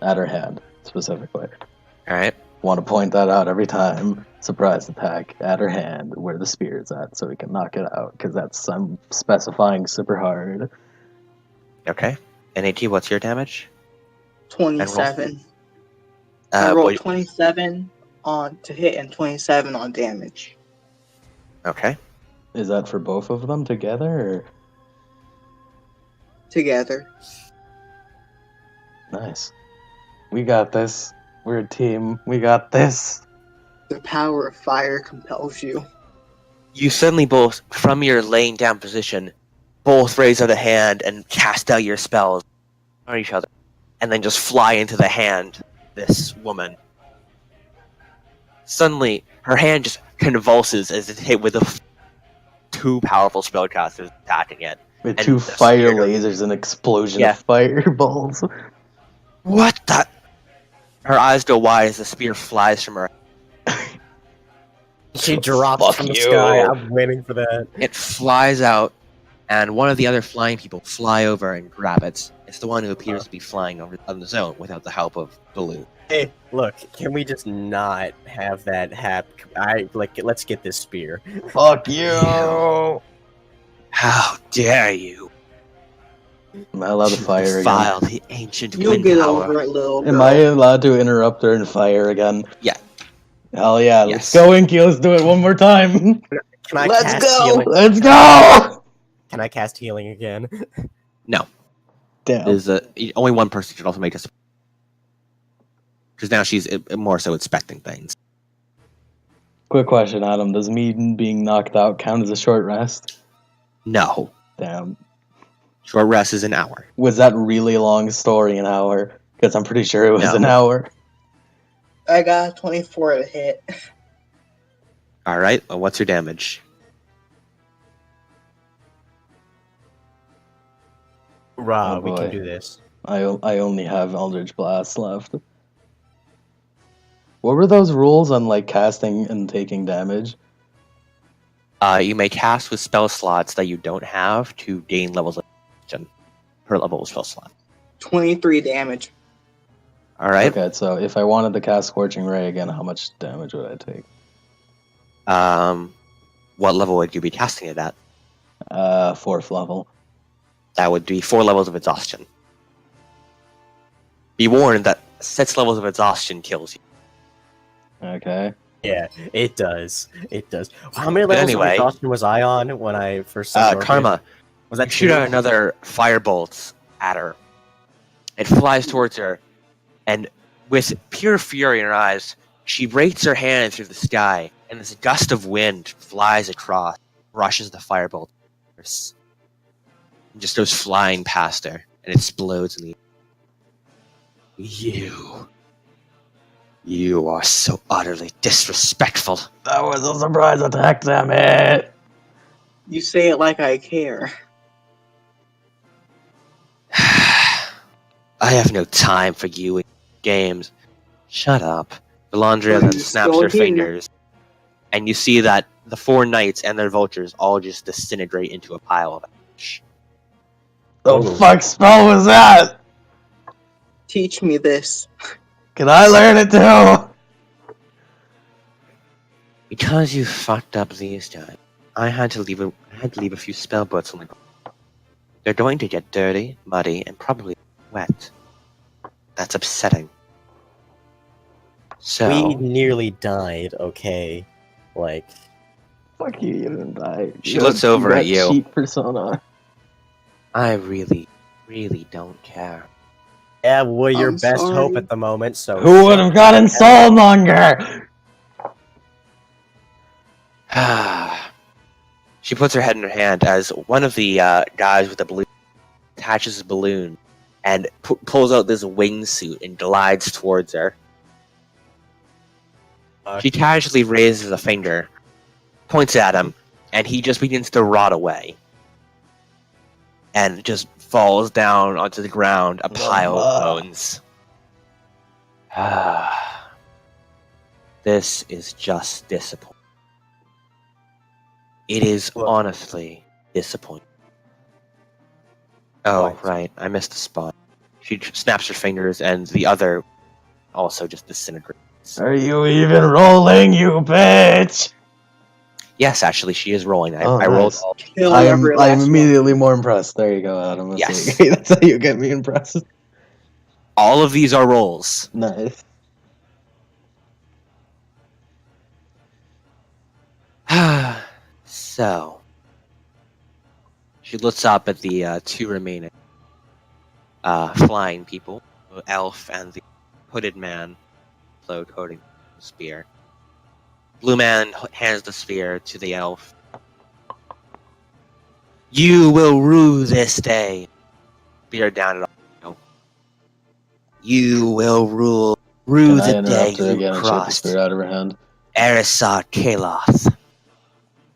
At her hand, specifically. Alright. Want to point that out every time. Surprise attack at her hand where the spear is at so we can knock it out because I'm specifying super hard. Okay. NAT, what's your damage? 27. I What- rolled 27 on to hit and 27 on damage. Okay. Is that for both of them together? Or? Together. Nice. We got this. We're a team. We got this. The power of fire compels you. You suddenly both, from your laying down position, both raise out a hand and cast out your spells on each other, and then just fly into the hand of this woman. Suddenly, her hand just convulses as it's hit with 2 powerful spellcasters attacking it. With And 2 the fire spear- lasers and explosion Yeah. of fireballs. What the? Her eyes go wide as the spear flies from her. She drops Fuck from the you. sky. I'm waiting for that. It flies out, and one of the other flying people fly over and grab it. It's the one who appears to be flying over on his own without the help of Baloo. Hey, look, can we just not have that happen? Let's get this spear. Fuck you. How dare you Am I allowed to fire again? defile the ancient You'll wind get power? over it, little girl. Am I allowed to interrupt her and fire again? Yeah. Hell yeah, Yes. let's go, Inky, let's do it one more time. Can I Let's cast go! healing? Let's go! Can I cast healing again? No. Damn. There's only one person should also make us. Because now she's more so inspecting things. Quick question, Adam. Does me being knocked out count as a short rest? No. Damn. Short rest is an hour. Was that really long story an hour? Because I'm pretty sure it was No. an hour. I got 24 to hit. Alright, well, what's your damage? Rob, Oh, we can boy. do this. I only have Eldritch Blast left. What were those rules on like casting and taking damage? You may cast with spell slots that you don't have to gain levels of exhaustion per level of spell slot. 23 damage. Alright? Okay, so if I wanted to cast Scorching Ray again, how much damage would I take? What level would you be casting it at? 4th level. That would be 4 levels of exhaustion. Be warned that 6 levels of exhaustion kills you. Okay. Yeah, it does. It does. How many levels anyway- of exhaustion was I on when I first started? Karma, Was that shoot two? out another firebolt at her. It flies towards her, and with pure fury in her eyes, she rakes her hand through the sky, and this gust of wind flies across, rushes the firebolt, and just goes flying past her, and explodes in the air. You are so utterly disrespectful. That was a surprise attack, damn it! You say it like I care. I have no time for you and games. Shut up. Delandria Oh, then you're snaps still her here. fingers, and you see that the 4 knights and their vultures all just disintegrate into a pile of ash. The fuck spell was that? Teach me this. Can I learn it too? Because you fucked up these times, I had to leave a few spell books on the ground. They're going to get dirty, muddy, and probably wet. That's upsetting. So We nearly died. Okay, like Fuck you, you didn't die. She looks over got at you. Cheat persona. I really, really don't care. yeah, we're your I'm best sorry. hope at the moment. So Who would have gotten Soulmonger? She puts her head in her hand as one of the guys with the balloon attaches a balloon and pulls out this wingsuit and glides towards her. She casually raises a finger, points at him, and he just begins to rot away. And just falls down onto the ground, a pile of bones. This is just disappointing. It is Look. honestly disappointing. Oh, Right. right. I missed a spot. She snaps her fingers, and the other also just disintegrates. Are you even rolling, you bitch? Yes, actually, she is rolling. I Oh, rolled nice. all. Kill I'm every last one. immediately more impressed. There you go, Adam. That's Yes. how you, that's how you get me impressed. All of these are rolls. Nice. So, she looks up at the 2 remaining flying people, the elf and the hooded man, holding the spear. Blue man hands the spear to the elf. You will rue this day. Spear down at all. You will rue Can I the day interrupt her you again and shoot the crossed spear out of her hand? Erisar Kaloth.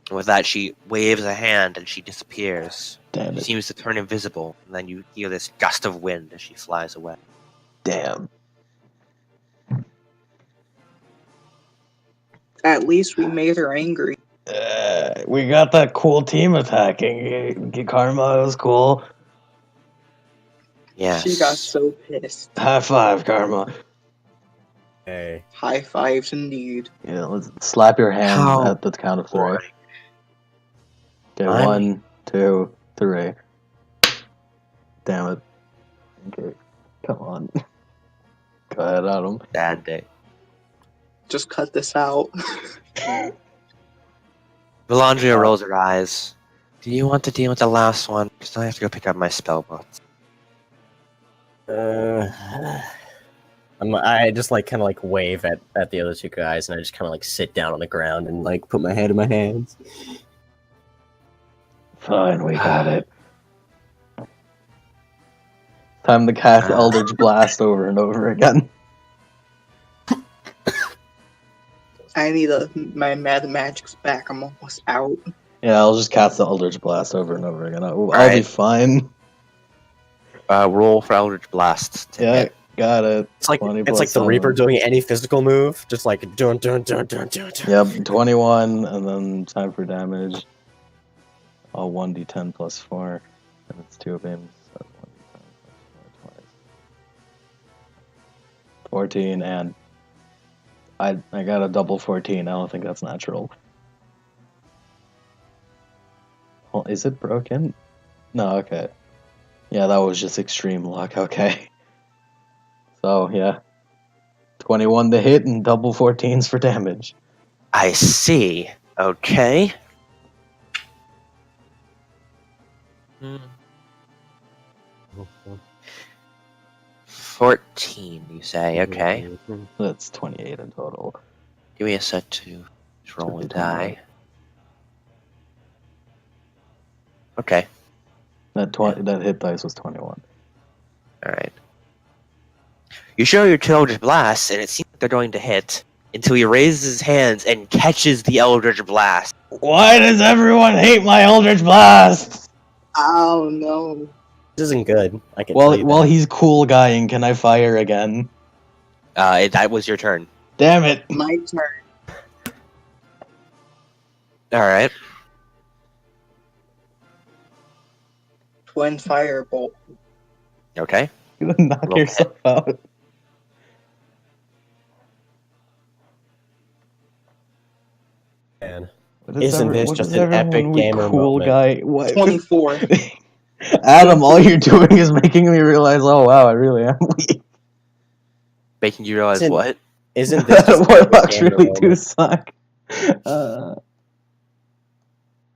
And with that, she waves a hand and she disappears. Damn She it. seems to turn invisible, and then you hear this gust of wind as she flies away. Damn. At least we made her angry. We got that cool team attacking. Karma was cool. Yes. She got so pissed. High five, Karma. Hey. High fives indeed. Yeah, let's slap your hand How at the count of 3. boring. Okay, I'm- 1, 2, 3. Damn it. Okay, come on. Go ahead, Adam. Bad day. Just cut this out. Valandria rolls her eyes. Do you want to deal with the last one? Because I have to go pick up my spell books. I just like kind of like wave at the other two guys, and I just kind of like sit down on the ground and like put my head in my hands. Fine, we got it. Time to cast Eldritch Blast over and over again. I need my mad magic's back. I'm almost out. Yeah, I'll just cast the Eldritch Blast over and over again. I'll be Alright. fine. Roll for Eldritch Blast. to Yeah, hit. got it. It's like 20 it's like plus the Reaper 7. doing any physical move, just like dun dun dun dun dun. dun. Yep, 21, and then time for damage. All 1d10 plus 4. And it's 2 beams. So 1d10 plus 4 twice. 14, and I got a double 14. I don't think that's natural. Oh, is it broken? No, okay. Yeah, that was just extreme luck, okay. So, yeah. 21 to hit and double 14s for damage. I see. Okay. 14, you say? Okay. That's 28 in total. Give me a set to roll a die. Okay. That hit dice was 21. Alright. You show your two Eldritch Blasts, and it seems like they're going to hit until he raises his hands and catches the Eldritch Blast. Why does everyone hate my Eldritch Blast? Oh no. This isn't good. I can tell you Well, that. he's cool guying. Can I fire again? That was your turn. Damn it! My turn. Alright. Twin firebolt. Okay. You're gonna knock Roll yourself out. Man. What Isn't this what just does an epic everyone with gamer cool moment? guy? What? 24. Adam, all you're doing is making me realize, oh wow, I really am weak. Making you realize Isn't- what? Isn't this just an epic Warlocks gamer really do moment? suck.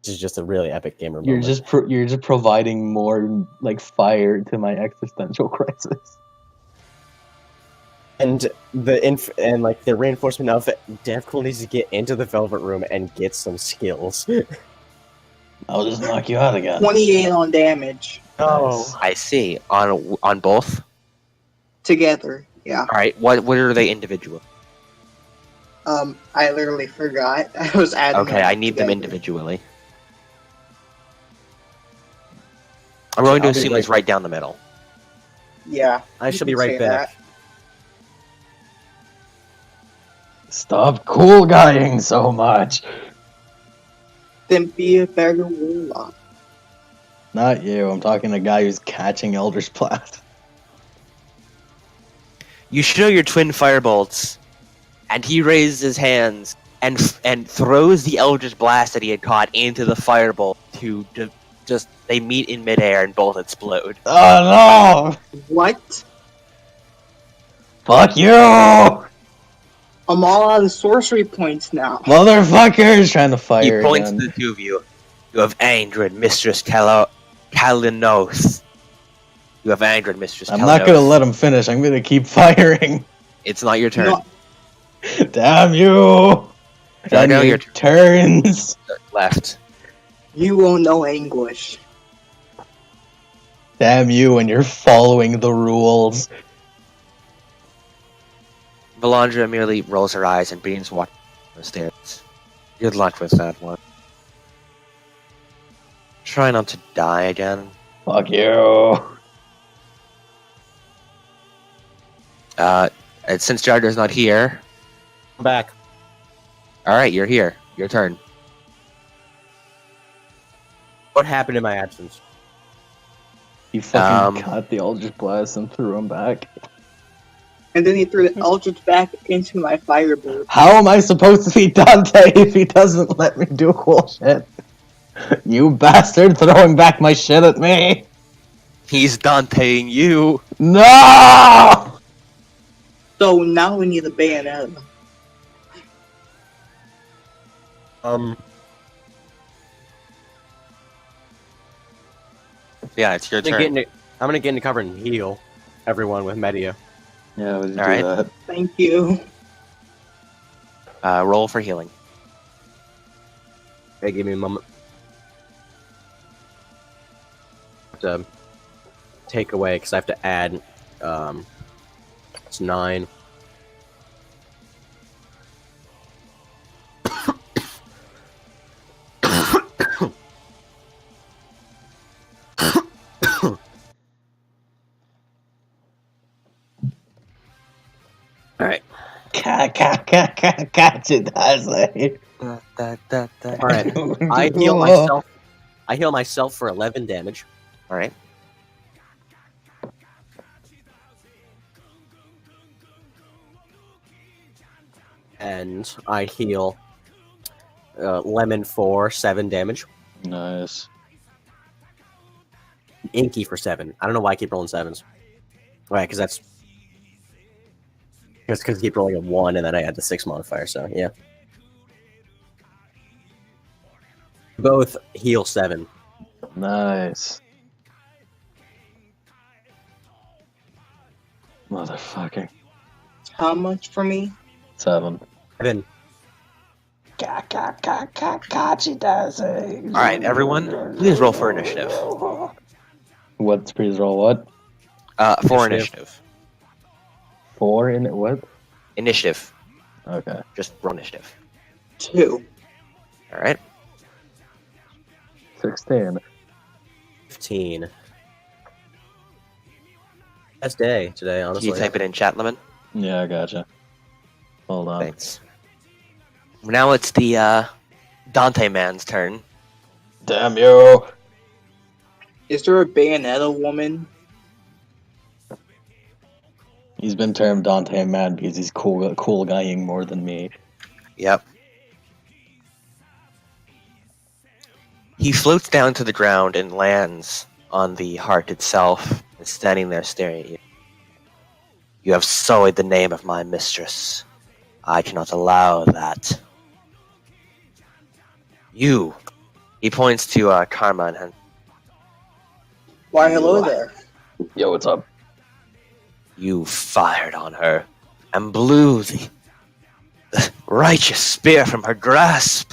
This is just a really epic gamer You're moment. you're just providing more like fire to my existential crisis. And the reinforcement of it, Devcool needs to get into the Velvet Room and get some skills. I'll just knock you out again. 28 on damage. Nice. I see. On both? Together. Yeah. Alright, what are they individual? I literally forgot. I was adding Okay, I need them together. individually. I'm going to I'll be assume right it's right down the middle. Yeah. I you shall be can right say back. that. Stop cool guying so much. Then be a better warlock. Not you. I'm talking to a guy who's catching Eldritch Blast. You show your twin firebolts, and he raises his hands and throws the Eldritch Blast that he had caught into the firebolt to just they meet in midair and both explode. Oh no! What? Fuck you! I'm all out of sorcery points now. Motherfuckers! Trying to He fire points again. to the two of you. You have angered Mistress Kalinos. You have angered Mistress I'm Kalinos. not gonna let him finish. I'm gonna keep firing. It's not your turn. No, Damn you! No, Damn no, your your turns! Left. you will know anguish. Damn you, and you're following the rules. Valandra merely rolls her eyes and begins walking down the stairs. Good luck with that one. Try not to die again. Fuck you. And since Jarder's not here, I'm back. All right, you're here. Your turn. What happened in my absence? He fucking Um, got the Eldritch Blast and threw him back. And then he threw the Eldritch back into my firebolt. How am I supposed to be Dante if he doesn't let me do cool shit? You bastard throwing back my shit at me! he's Danteing you. No! So now we need a bayonet. Yeah, it's your I'm gonna, turn. I'm gonna get into cover and heal everyone with Media. Yeah, we do All right. that. Thank you. Roll for healing. Okay, give me a moment. To take away because I have to add. It's 9. All right. Gotcha, Dante. All right. I heal myself. I heal myself for 11 damage. All right. And I heal Lemon for 7 damage. Nice. Inky for 7. I don't know why I keep rolling 7s. Right, because that's just because I keep rolling a 1 and then I add the 6 modifier. So yeah, both heal 7. Nice. Motherfucker. How much for me? 7. 7. Gotcha, Dante. All right, everyone, please roll for initiative. What's please roll what? For Initiative. initiative. 4 in it? What? Initiative. Okay. Just roll initiative. 2. All right. 16. 15. Best day today, Can honestly. you type it in chat, Lemon? Yeah, I gotcha. Hold on. Thanks. Now it's the Dante man's turn. Damn you! Is there a Bayonetta woman? He's been termed Dante Man because he's cool guying more than me. Yep. He floats down to the ground and lands on the heart itself, and standing there staring at you. You have sullied the name of my mistress. I cannot allow that. You. He points to Karma and Why, hello there. Yo, what's up? you fired on her and blew the righteous spear from her grasp.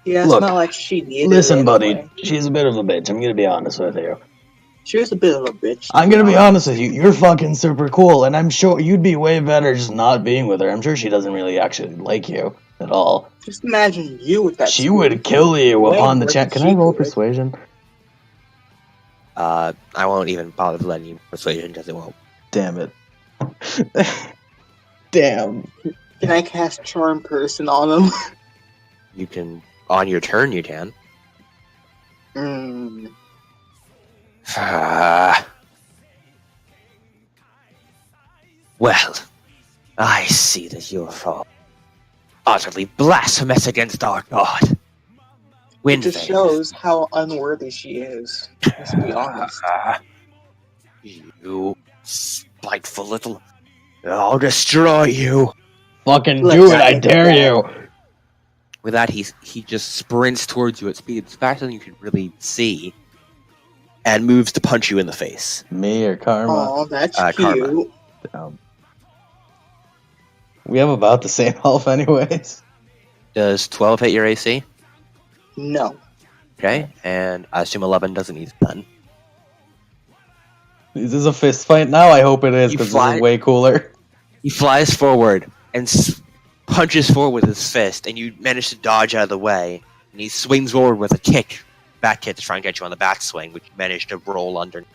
Yeah, it's Look, not like she needed Listen, it buddy, anyway. she's a bit of a bitch. I'm gonna be honest with you. She was a bit of a bitch. I'm gonna be honest with you. You're fucking super cool, and I'm sure you'd be way better just not being with her. I'm sure she doesn't really actually like you at all. Just imagine you with that. She would kill you Way upon the more chance. than Can I she roll could. persuasion? I won't even bother letting you persuasion because it won't. Damn it. Damn. Can I cast Charm Person on him? You can, on your turn, you can. Mm. Well, I see that you're all utterly blasphemous against our God. It Wind just shows how unworthy she is. Let's be honest. You spiteful little... I'll destroy you. Fucking Let's do it, I get dare that. you. With that, he just sprints towards you at speed faster than you can really see, and moves to punch you in the face. Me or Karma? Aw, that's Karma. cute. Damn. We have about the same health anyways. Does 12 hit your AC? No. Okay, and I assume 11 doesn't use a gun. Is this a fist fight now? I hope it is, You because this fly- is way cooler. He flies forward and punches forward with his fist, and you manage to dodge out of the way. And he swings forward with a kick, back kick, to try and get you on the backswing, which you managed to roll underneath.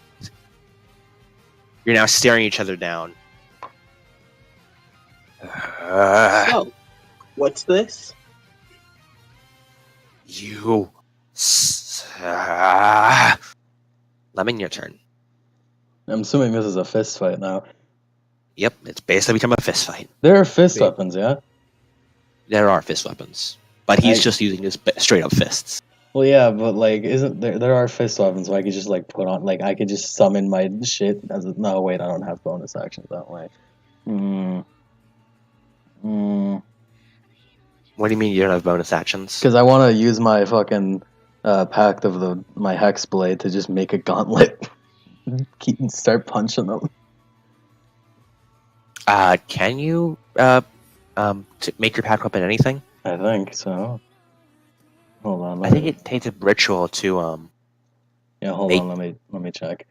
You're now staring each other down. So, what's this? You. Lemon, your turn. I'm assuming this is a fist fight now. Yep, it's basically become a fist fight. There are fist Wait. weapons, yeah? There are fist weapons, but he's just using his straight up fists. Well, yeah, but like, isn't there are fist weapons, so I could just like put on, like, I could just summon my shit as a, no, wait, I don't have bonus actions that way. What do you mean you don't have bonus actions? Because I want to use my fucking pact of my hex blade to just make a gauntlet. Keep and start punching them. Can you to make your pack weapon anything? I think so. Hold on. I think it takes a ritual to Yeah, hold make- on. Let me check.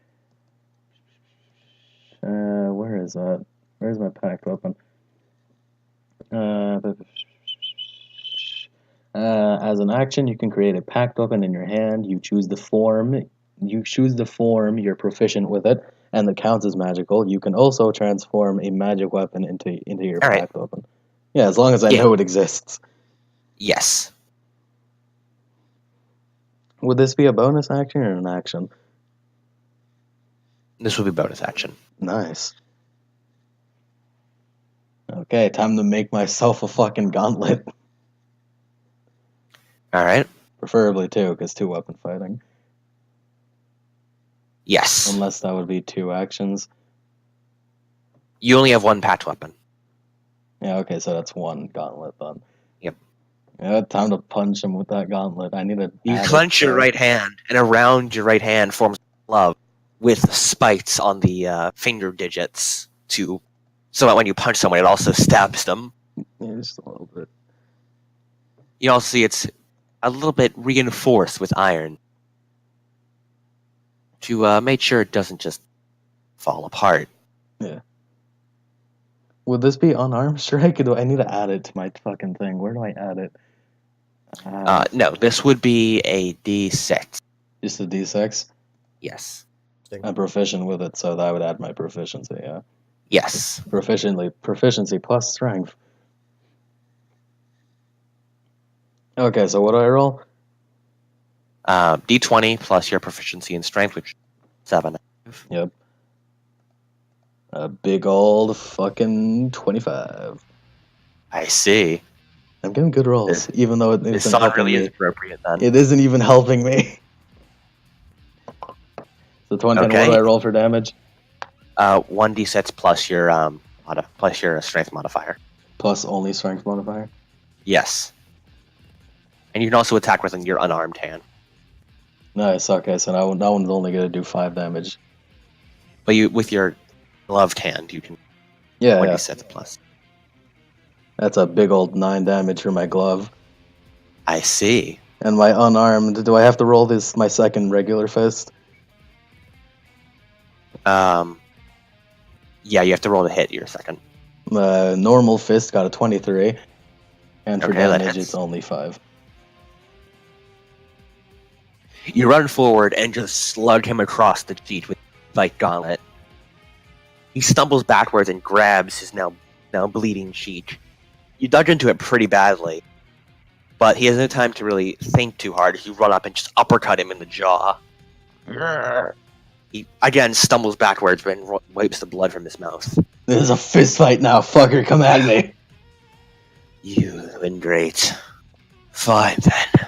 Where is that? Where's my pact weapon? As an action, you can create a pact weapon in your hand. You choose the form. You're proficient with it, and that counts as magical. You can also transform a magic weapon into your All right. pact weapon. Yeah, as long as I Yeah. know it exists. yes. Would this be a bonus action or an action? This will be bonus action. Nice. Okay, time to make myself a fucking gauntlet. All right. Preferably two, because two weapon fighting. Yes. Unless that would be two actions. You only have one packed weapon. Yeah, okay, so that's one gauntlet then. Yep. Yeah, time to punch him with that gauntlet. I need to. You add it clench your to- right hand, and around your right hand forms a glove with spikes on the finger digits so that when you punch someone, it also stabs them. Yeah, just a little bit. You also see it's a little bit reinforced with iron to make sure it doesn't just fall apart. Would this be unarmed strike? Or do I need to add it to my fucking thing? Where do I add it? No, this would be a D6. Just a D6? Yes. I'm proficient with it, so that would add my proficiency, yeah. Yes. Proficiency plus strength. Okay, so what do I roll? D20 plus your proficiency in strength, which is 7. Yep. A big old fucking 25. I see. I'm getting good rolls, even though This isn't song helping really me. is appropriate then. It isn't even helping me. So 20, and what Okay. do I roll for damage? 1d6 plus your strength modifier. Plus only strength modifier? Yes. And you can also attack with your unarmed hand. Nice, okay, so that one's only going to do 5 damage. But with your gloved hand, you can Yeah, 1d6 plus. That's a big old 9 damage for my glove. I see. And my unarmed, do I have to roll my second regular fist? Yeah, you have to roll to hit your second. Normal fist got a 23. And for Okay, that damage, hits. it's only 5. You run forward and just slug him across the sheet with like gauntlet. He stumbles backwards and grabs his now bleeding cheek. You dodge into it pretty badly, but he has no time to really think too hard. You run up and just uppercut him in the jaw. He again stumbles backwards and wipes the blood from his mouth. This is a fist fight now, fucker, come at me! You've been great. Fine then.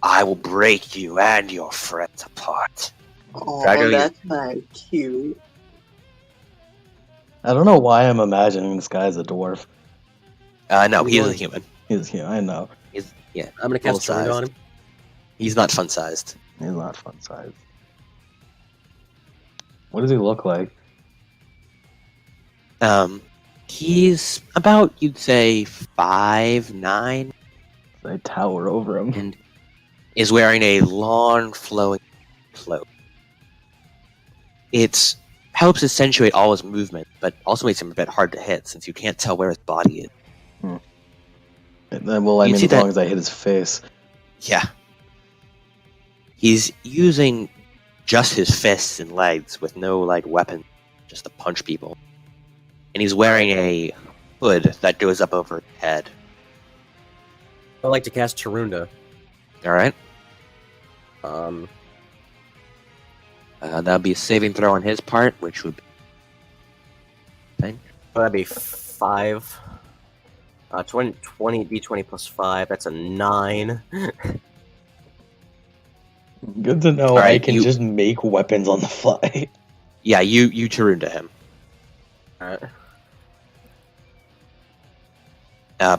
I will break you and your friends apart. Oh, Drago, that's not cute. I don't know why I'm imagining this guy as a dwarf. No, he is a human. I know. Yeah, I'm gonna cast Torrent on him. He's not fun sized. He's not fun size. What does he look like? He's about, you'd say, 5'9", I tower over him. and is wearing a long flowing cloak. It helps accentuate all his movement, but also makes him a bit hard to hit since you can't tell where his body is. And then, well, I You mean, see as long that- as I hit his face. Yeah. He's using just his fists and legs with no weapon, just to punch people. And he's wearing a hood that goes up over his head. I'd like to cast Tarunda. All right. Um, That'll be a saving throw on his part, which would be. that'd be 5. 20 d20 plus 5. That's a 9. Good to know. Alright, I can just make weapons on the fly. Yeah, you turn to him. Alright.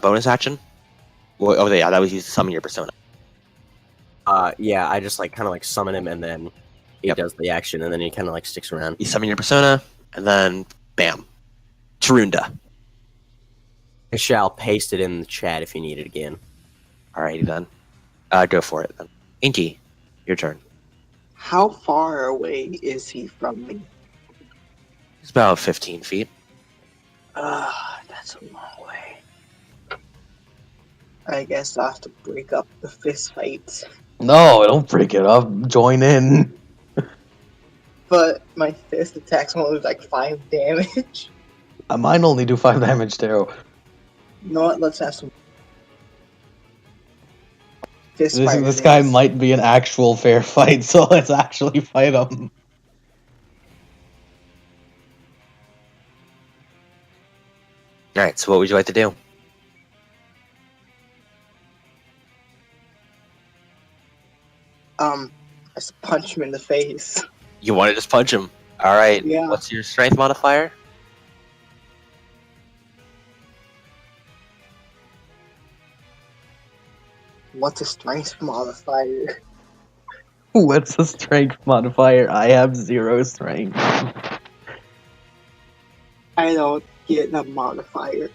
Bonus action? Well, oh, yeah, that was used to summon your persona. Yeah, I just kind of summon him, and then he Yep. does the action, and then he kind of sticks around. You summon your persona, and then bam. Tarunda. I shall paste it in the chat if you need it again. Alrighty then. Go for it then. Inky, your turn. How far away is he from me? It's about 15 feet. That's a long way. I guess I'll have to break up the fist fights. No, don't break it up. Join in. But my fist attacks only do 5 damage. Mine only do 5 damage too. You know what? Let's have some fist fight. This guy might be an actual fair fight, so let's actually fight him. Alright, so what would you like to do? I just punch him in the face. You want to just punch him. Alright, Yeah. What's your strength modifier? What's a strength modifier? What's the strength modifier? I have 0 strength. I don't get a modifier.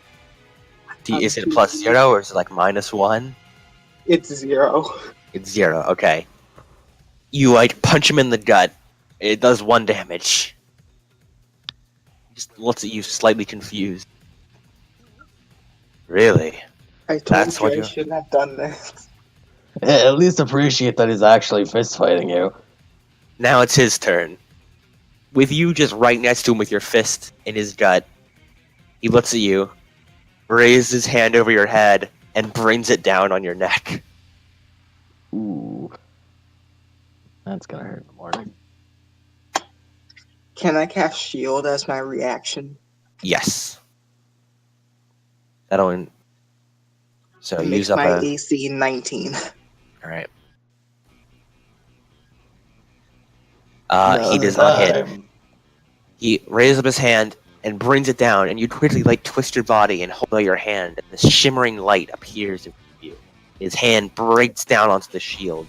Is it plus 0 or is it -1? It's 0. It's 0, okay. You punch him in the gut. It does 1 damage. He just looks at you slightly confused. Really? I told That's you what I you- shouldn't have done this. At least appreciate that he's actually fist fighting you. Now it's his turn. With you just right next to him with your fist in his gut, he looks at you, raises his hand over your head, and brings it down on your neck. Ooh. That's gonna hurt in the morning. Can I cast shield as my reaction? Yes. That'll. So It use makes up my a. AC 19. Alright. He does not hit. He raises up his hand and brings it down, and you quickly twist your body and hold out your hand, and this shimmering light appears in front of you. His hand breaks down onto the shield.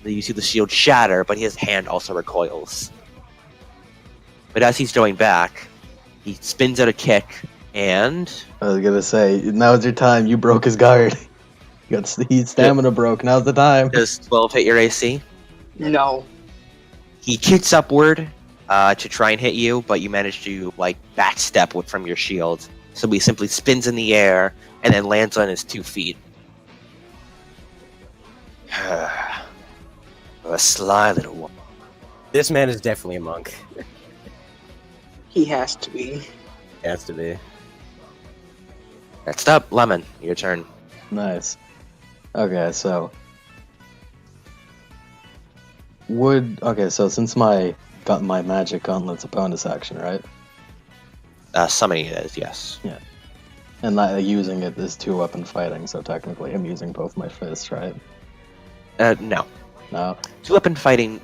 Then you see the shield shatter, but his hand also recoils. But as he's going back, he spins out a kick, and I was gonna say, now's your time. You broke his guard. His stamina broke. Now's the time. does 12 hit your AC? No. He kicks upward to try and hit you, but you manage to backstep from your shield. So he simply spins in the air and then lands on his 2 feet. A sly little one. This man is definitely a monk. He has to be. Has to be. Next up, Lemon, your turn. Nice. Okay, so so since my magic gauntlet's a bonus action, right? Summoning it is, yes. And using it is 2-weapon fighting, so technically I'm using both my fists, right? No. No. 2-weapon fighting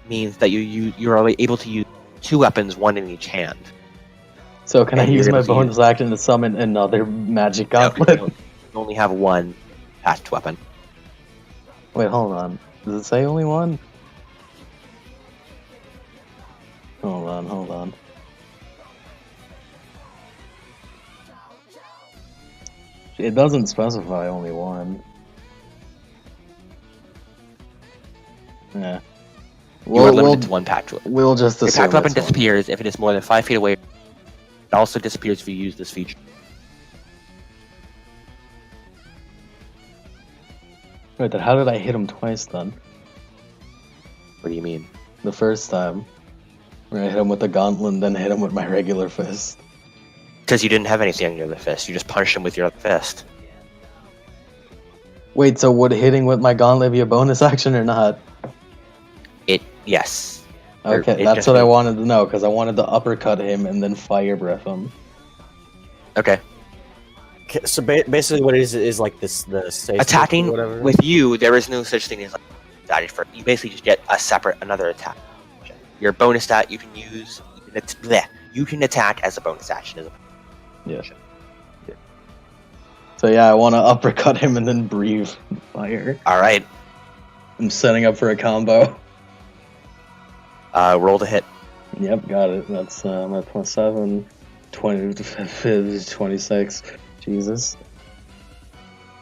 means that you're able to use 2 weapons, 1 in each hand. So can I And you're use my able to bonus action to summon another magic No, gauntlet? you only have 1 patched weapon. Wait, hold on. Does it say only 1? Hold on. It doesn't specify only 1. Yeah. You are limited to 1 patched weapon. We'll just Your assume patched weapon it's 1. disappears if it is more than 5 feet away. It also disappears if you use this feature. Wait, then how did I hit him twice then? What do you mean? The first time, where I hit him with the gauntlet and then hit him with my regular fist. Because you didn't have anything on your other fist. You just punched him with your other fist. Wait, so would hitting with my gauntlet be a bonus action or not? Yes. Okay, It that's just what I means- wanted to know, because I wanted to uppercut him and then fire breath him. Okay. Okay, so basically, what it is like this the safe Attacking or whatever. with you, there is no such thing as like that. You basically just get another attack. Your bonus stat you can use. You can attack as a bonus action. Yeah. So yeah, I want to uppercut him and then breathe fire. All right. I'm setting up for a combo. Roll to hit. Yep, got it. That's my plus 7. 26. Jesus.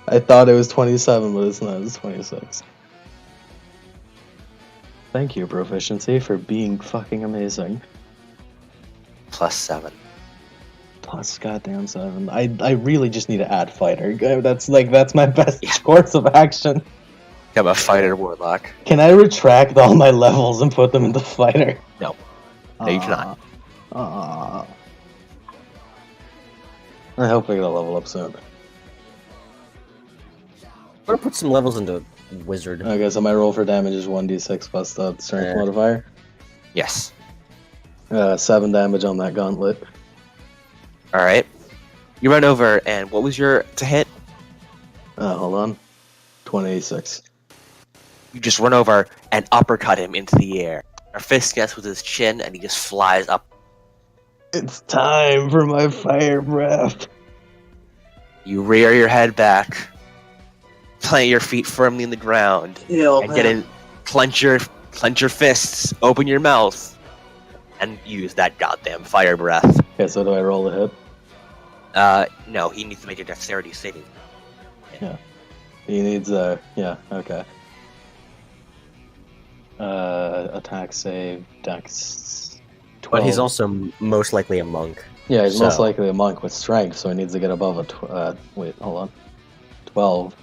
I thought it was 27, but it's not. It's 26. Thank you, Proficiency, for being fucking amazing. Plus 7. Plus goddamn 7. I really just need to add fighter. That's my best course of action. I'm a fighter warlock. Can I retract all my levels and put them into fighter? No. No, you cannot. I hope I get a level up soon. I'm gonna put some levels into wizard. Okay, so my roll for damage is 1d6 plus the strength modifier. Yes. 7 damage on that gauntlet. All right. You run over, and what was your to hit? Hold on. 26. You just run over and uppercut him into the air. Our fist gets with his chin, and he just flies up. It's time for my fire breath. You rear your head back, plant your feet firmly in the ground, and get in. Clench your fists, open your mouth, and use that goddamn fire breath. Okay, so do I roll the hit? No, he needs to make a dexterity saving. He needs yeah, okay. Attack save, dex 12. But he's also most likely a monk. Yeah, he's most so- likely a monk with strength, so he needs to get above a wait, hold on. 12.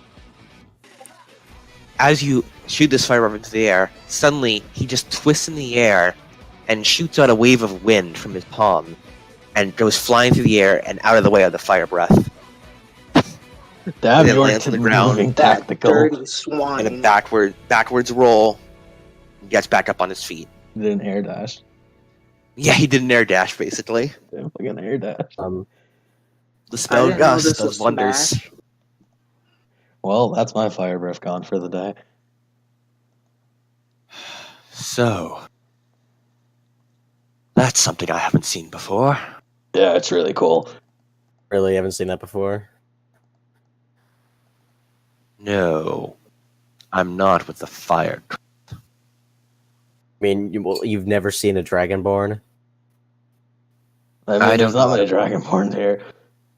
As you shoot this fire up into the air, suddenly he just twists in the air and shoots out a wave of wind from his palm and goes flying through the air and out of the way of the fire breath. Damn, Then you're lands on the ground. moving That tactical. dirty In a swine. backwards roll, gets back up on his feet. He did an air dash. Yeah, he did an air dash, basically. Damn, fucking air dash. The spell didn't know Gust this does was wonders. Smash. Well, that's my fire breath gone for the day. So, that's something I haven't seen before. Yeah, it's really cool. Really haven't seen that before. No, I'm not with the fire. I mean, you've never seen a dragonborn? I mean, I there's don't not know. many dragonborn here.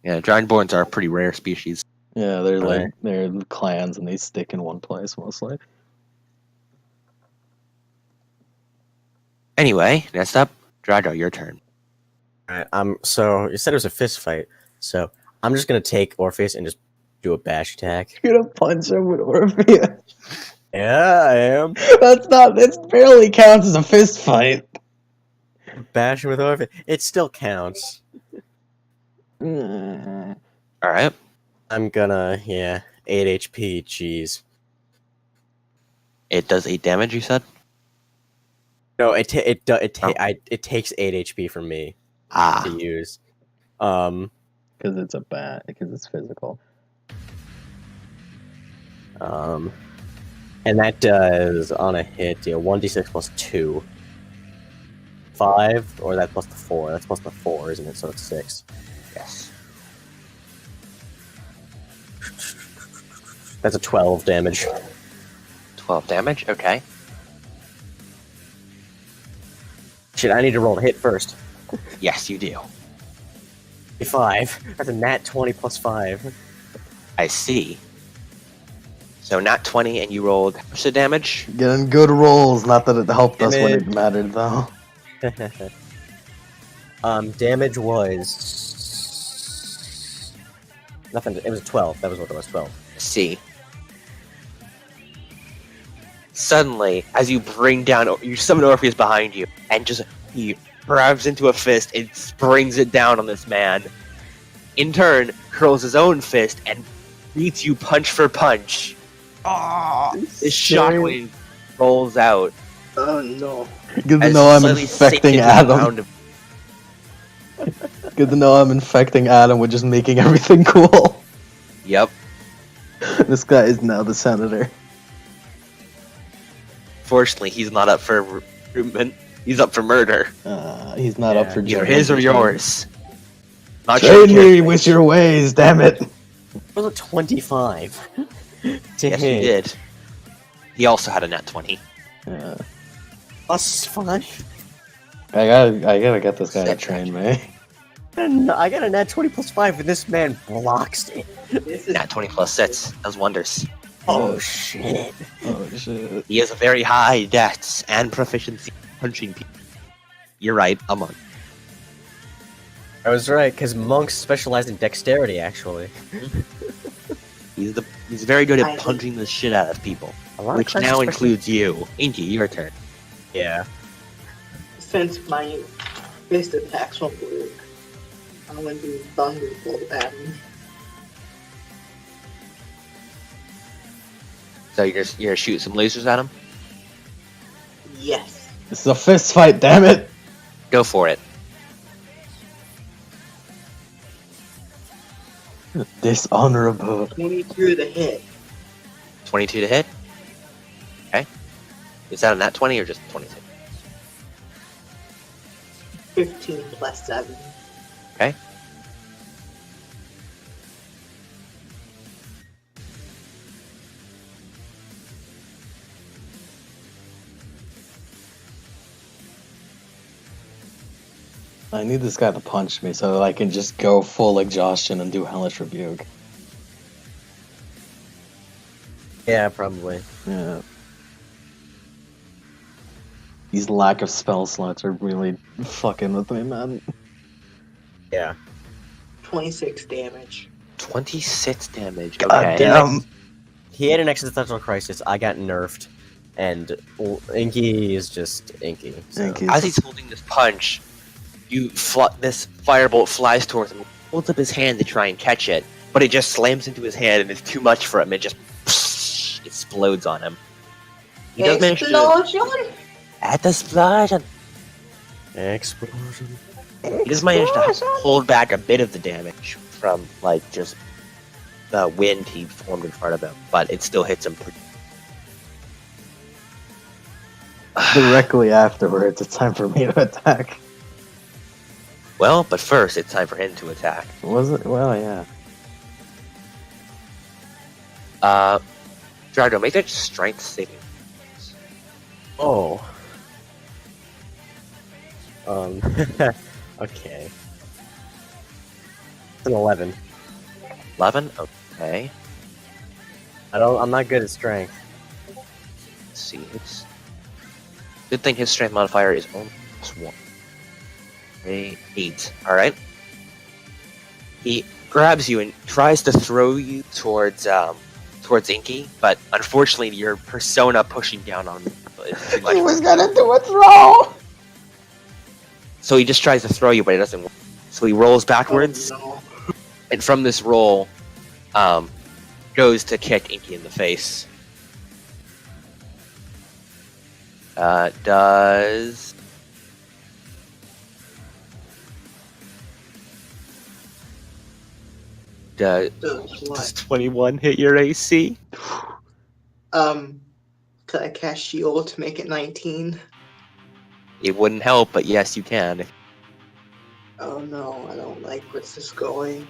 Yeah, dragonborns are a pretty rare species. Yeah, they're Right. they're clans and they stick in one place mostly. Anyway, next up, Drago, your turn. Alright, so you said it was a fist fight, so I'm just gonna take Orpheus and just do a bash attack. You're gonna punch him with Orpheus. Yeah, I am. That's not. It barely counts as a fist fight. Bash with Orpheus. It still counts. Mm. All right. I'm gonna, 8 HP, jeez. It does 8 damage, you said? No, it takes 8 HP from me Ah. to use. Because it's a bat. Because it's physical. And that does, on a hit, 1d6 plus 2. 5, or that's plus the 4. That's plus the 4, isn't it? So it's 6. Yes. That's a 12 damage. 12 damage, okay. Shit, I need to roll to hit first. Yes, you do. 5. That's a nat 20 plus 5. I see. So not 20, and you rolled how much the damage? Getting good rolls. Not that it helped us when it Damage. mattered, though. Damage was nothing. It was 12. That was what it was. 12. I see. Suddenly, as you bring down, you summon Orpheus behind you, and just he grabs into a fist and springs it down on this man. In turn, curls his own fist and beats you punch for punch This shockwave rolls out. Oh no. Good to as know I'm slightly infecting sink into the Adam. ground of- Good to know I'm infecting Adam with just making everything cool. Yep. This guy is now the senator. Fortunately, he's not up for recruitment. He's up for murder. He's not up Yeah. for Either jail. his or yours. Not Train sure. me with your ways, damn it! Was a 25. To Yes, he hit. did. He also had a net 20. Yeah. Plus 5. I gotta get this guy to Sick. train me. And I got a nat 20 plus 5, and this man blocks it. This is Nat 20 plus 6 does wonders. Oh, shit. Oh shit. He has a very high dex and proficiency punching people. You're right, a monk. I was right, because monks specialize in dexterity, actually. He's very good I at think- punching the shit out of people. A lot of Which classes now special- includes you. Inky, your turn. Yeah. since my fist attacks won't work. I'm gonna do Thunderbolt at him. So you're gonna shoot some lasers at him? Yes. This is a fist fight, damn it! Go for it. Dishonorable. 22 to hit. 22 to hit? Okay. Is that a nat 20 or just 22? 15 plus 7. Okay. I need this guy to punch me so that I can just go full exhaustion and do Hellish Rebuke. Yeah, probably. Yeah. These lack of spell slots are really fucking with me, man. Yeah. 26 damage. 26 damage. God Okay. damn. He had an existential crisis. I got nerfed. And Inky is just Inky. So. Inky. As he's holding this punch, this firebolt flies towards him, holds up his hand to try and catch it, but it just slams into his hand and it's too much for him. It just explodes on him. He does manage to Explosion! at the explosion. Explosion. He does manage to hold back a bit of the damage from like just the wind he formed in front of him, but it still hits him pretty. Directly afterwards, it's time for me to attack. Well, but first it's time for him to attack. Was it? Well, yeah. Drago, make that strength saving. Oh. Okay. It's an 11. 11? Okay. I'm not good at strength. Let's see. It's good thing his strength modifier is only +1. 8. Alright. He grabs you and tries to throw you towards Inky, but unfortunately your persona pushing down on him is too much. He was gonna do a throw! So he just tries to throw you, but it doesn't work. So he rolls backwards, Oh, and from this roll, goes to kick Inky in the face. Does... no. Does What? 21 hit your AC? Could I cast shield to make it 19? It wouldn't help, but yes, you can. Oh no, I don't like where this is going.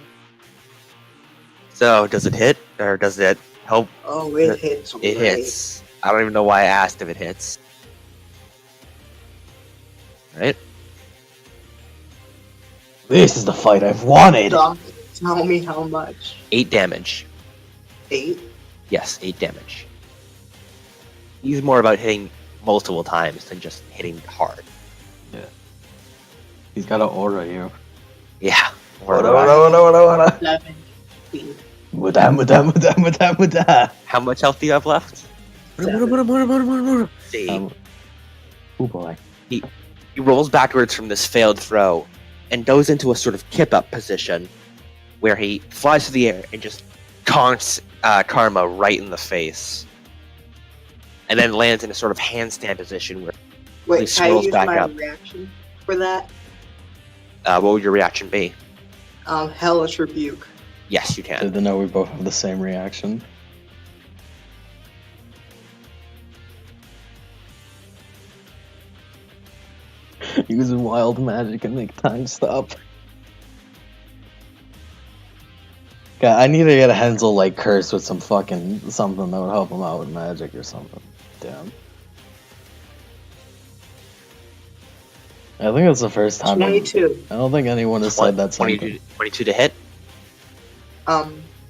So, does it hit, or does it help? Oh, it hits. It right. hits. I don't even know why I asked if it hits. Right? This is the fight I've wanted! Doc, tell me how much. 8 damage. 8? Yes, 8 damage. He's more about hitting multiple times than just hitting hard. He's got an aura here. Yeah. Ora, ora, ora, ora, ora. 11 feet. Muda, muda, muda, muda, muda. How much health do you have left? See, Oh boy. he rolls backwards from this failed throw and goes into a sort of kip-up position where he flies through the air and just taunts Karma right in the face, and then lands in a sort of handstand position where he Wait, can I swirls use back my up. reaction for that? What would your reaction be? Hellish Rebuke. Yes, you can. Good to know we both have the same reaction. Using wild magic and make time stop. Okay, I need to get a Hensel like curse with some fucking something that would help him out with magic or something. Damn. I think it's the first time. 22. I don't think anyone has said that sentence. 22 to hit.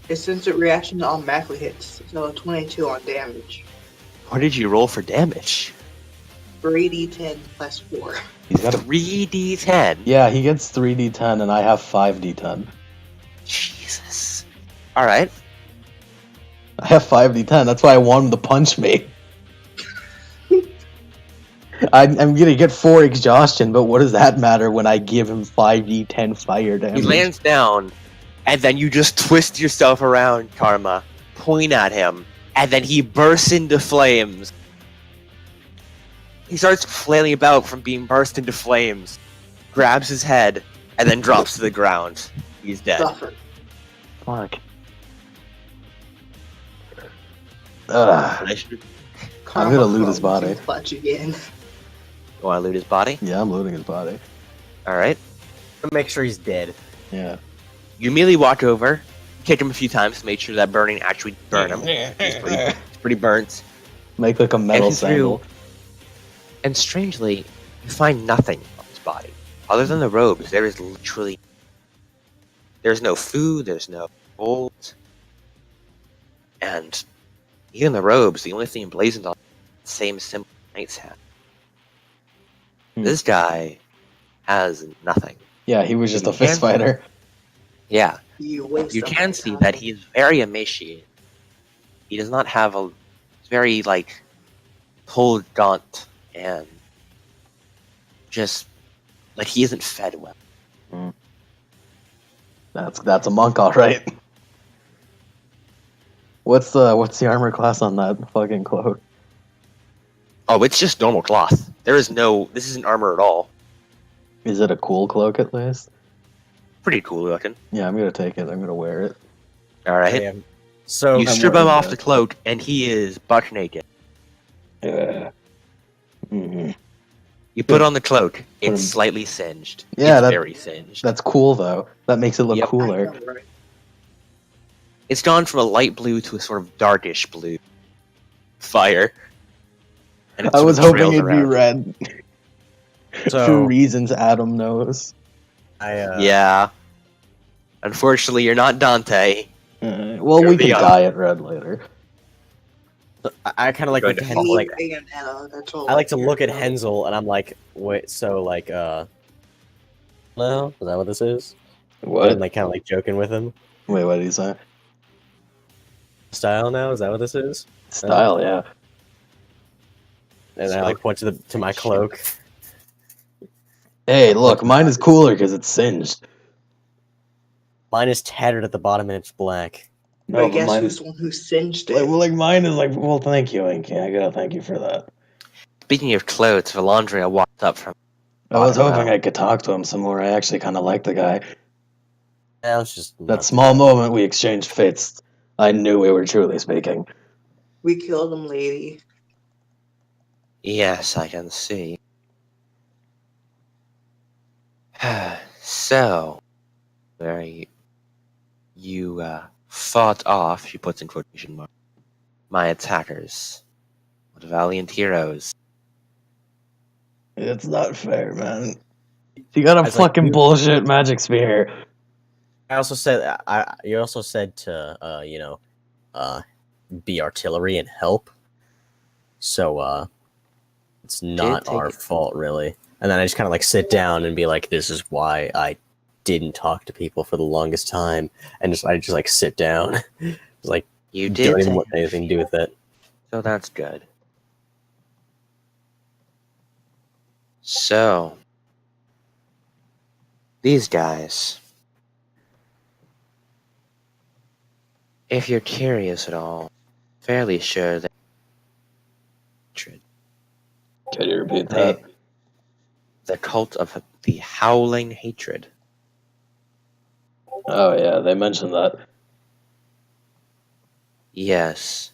Its instant reaction automatically hits, so 22 on damage. What did you roll for damage? 3d10 plus 4. He's got a 3d10. Yeah, he gets 3d10 and I have 5d10. Jesus. All right. I have 5d10. That's why I want him to punch me. I'm gonna get 4 exhaustion, but what does that matter when I give him 5d10 fire damage? He lands down, and then you just twist yourself around, Karma, point at him, and then he bursts into flames. He starts flailing about from being burst into flames, grabs his head, and then drops to the ground. He's dead. Suffer. Fuck. Ugh. I should I'm gonna loot his body. Clutch again. want to loot his body. Yeah, I'm looting his body. All right. Make sure he's dead. Yeah. You immediately walk over, kick him a few times to make sure that burning actually burn him. It's pretty burnt. Make like a metal And through- sandal. And strangely, you find nothing on his body. Other than the robes, there is literally... There's no food, there's no gold. And even the robes, the only thing emblazoned on the same symbol knights have. This guy has nothing. Yeah, he was just You a fist can- fighter. Yeah, You waste you so can much see time. that he's very emaciated. He does not have a... He's very, like, pulled gaunt and just... Like, he isn't fed well. That's a monk, all right. What's the armor class on that fucking cloak? Oh, it's just normal cloth. There is no... This isn't armor at all. Is it a cool cloak at least? Pretty cool looking. Yeah, I'm gonna take it. I'm gonna wear it. Alright. Yeah. So You I'm strip him wearing off that. the cloak, and he is buck naked. Mhm. You put on the cloak, it's him- slightly singed. Yeah, it's that- very singed. That's cool though. That makes it look Yep. cooler. I know, right? It's gone from a light blue to a sort of darkish blue. Fire. And it I sort was of hoping trails it'd be around. red. For So reasons Adam knows. Yeah. Unfortunately, you're not Dante. Well, You're we can beyond. dye it red later. I kind of like Going look to at I Hensel, need like Bayonetta, that's all I like to care look at about. Hensel and I'm like, wait, so like no, is that what this is? What? I'm like kind of like joking with him. Wait, what did he say? Style now, is that what this is? Style, yeah. And So I like point to my cloak. Hey, look, mine is cooler because it's singed. Mine is tattered at the bottom and it's black. But guess mine who's the one who singed it? like mine is like. Well, thank you, Inky. I gotta thank you for that. Speaking of clothes, Valandria walked up from... I was Wow. hoping I could talk to him some more. I actually kind of like the guy. That was just That small moment we exchanged fists, I knew we were truly speaking. We killed him, lady. Yes, I can see. So, where you fought off, she puts in quotation marks, my attackers. What valiant heroes. It's not fair, man. You got a was like, fucking you- bullshit magic spear. I also said you also said to be artillery and help. So it's not take our it. fault really. And then I just kind of like sit down and be like, this is why I didn't talk to people for the longest time, and I just like sit down. It's like You don't did even take want anything to do with it. So that's good. So, these guys. If you're curious at all, fairly sure that Can you repeat they, that? the cult of the howling hatred. Oh yeah, they mentioned that. Yes,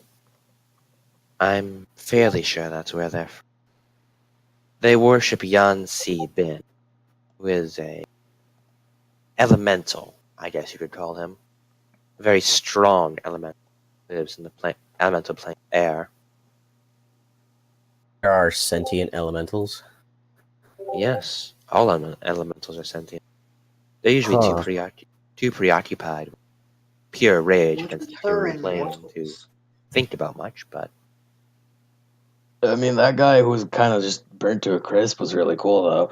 I'm fairly sure that's where they're from. They worship Yan Si Bin, who is a elemental, I guess you could call him. A very strong elemental. Lives in the elemental plane of air. There are sentient elementals. Yes, all elementals are sentient. They're usually Huh. too preoccupied with pure rage What against with the her material and plane to mortals? think about much, but I mean, that guy who was kind of just burnt to a crisp was really cool, though.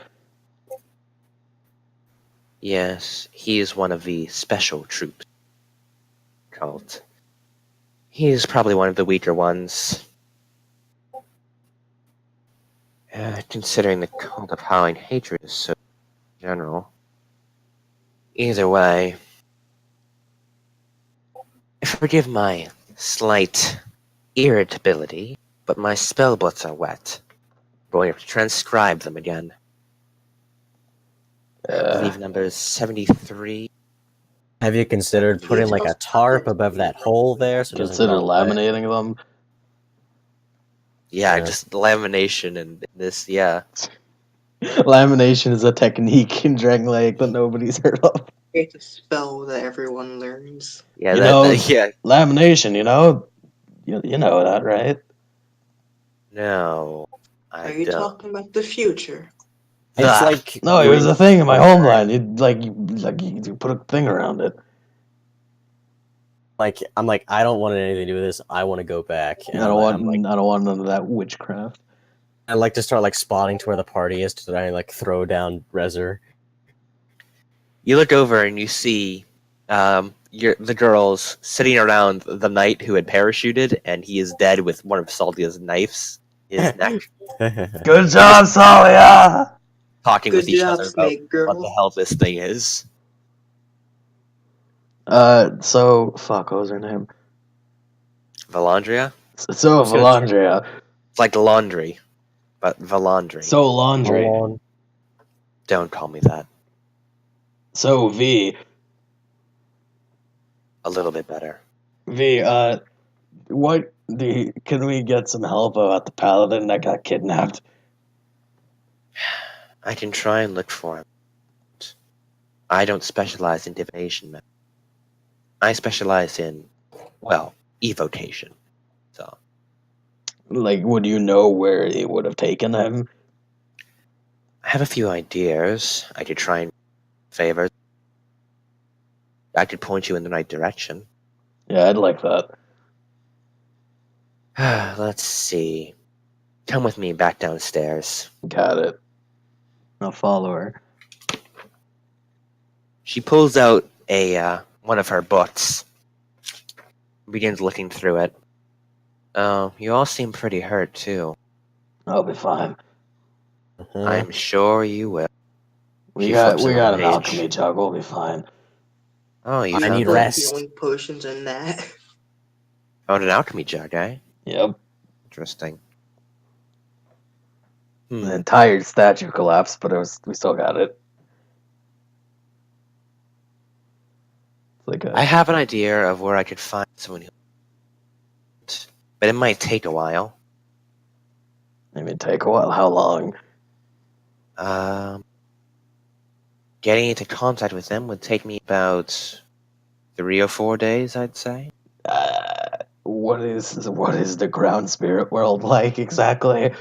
yes, he is one of the special troops cult. He is probably one of the weaker ones. Considering the cult of howling hatred is so general. Either way, forgive my slight irritability, but my spell books are wet. I'm going to transcribe them again. I believe number is 73. Have you considered Can you putting like tell a stop tarp it? above that hole there so it doesn't get Consider all wet? laminating them. Yeah, Yeah. just lamination and this, yeah. Lamination is a technique in Dragon Lake that nobody's heard of. It's a spell that everyone learns. Yeah, You know, yeah. lamination, you know that, right? No, Are I you don't. talking about the future? It's Ah, like No, it when was a you thing in my burn- homeland. You put a thing around it. Like I'm like I don't want anything to do with this. I want to go back, I and don't I'm like want none of that witchcraft. I like to start like spotting to where the party is to try and like throw down Rezer. you look over and you see the girls sitting around the knight who had parachuted, and he is dead with one of Saldia's knives in his neck, Good job, Salia! talking Good with each job, other about Snake what the Girl. hell this thing is. So, fuck, what was her name? Valandria? So, Valandria. It's like laundry, but Valandri. So, Laundry. Don't call me that. So, V. A little bit better. V, can we get some help about the paladin that got kidnapped? I can try and look for him. I don't specialize in divination, man. I specialize in, well, evocation. So, Like, would you know where it would have taken him? I have a few ideas. I could try and favor. I could point you in the right direction. Yeah, I'd like that. Let's see. Come with me back downstairs. Got it. I'll follow her. She pulls out one of her books. Begins looking through it. Oh, you all seem pretty hurt too. I'll be fine. I'm sure you will. We She got flips we over got the an page. alchemy jug. We'll be fine. Oh, you I found need that? rest. Healing potions and that. Found an alchemy jug, eh? Yep. Interesting. The entire statue collapsed, but we still got it. It's like I have an idea of where I could find someone who, but it might take a while. maybe take a while. How long? Getting into contact with them would take me about 3 or 4 days, I'd say. What is the ground spirit world like exactly?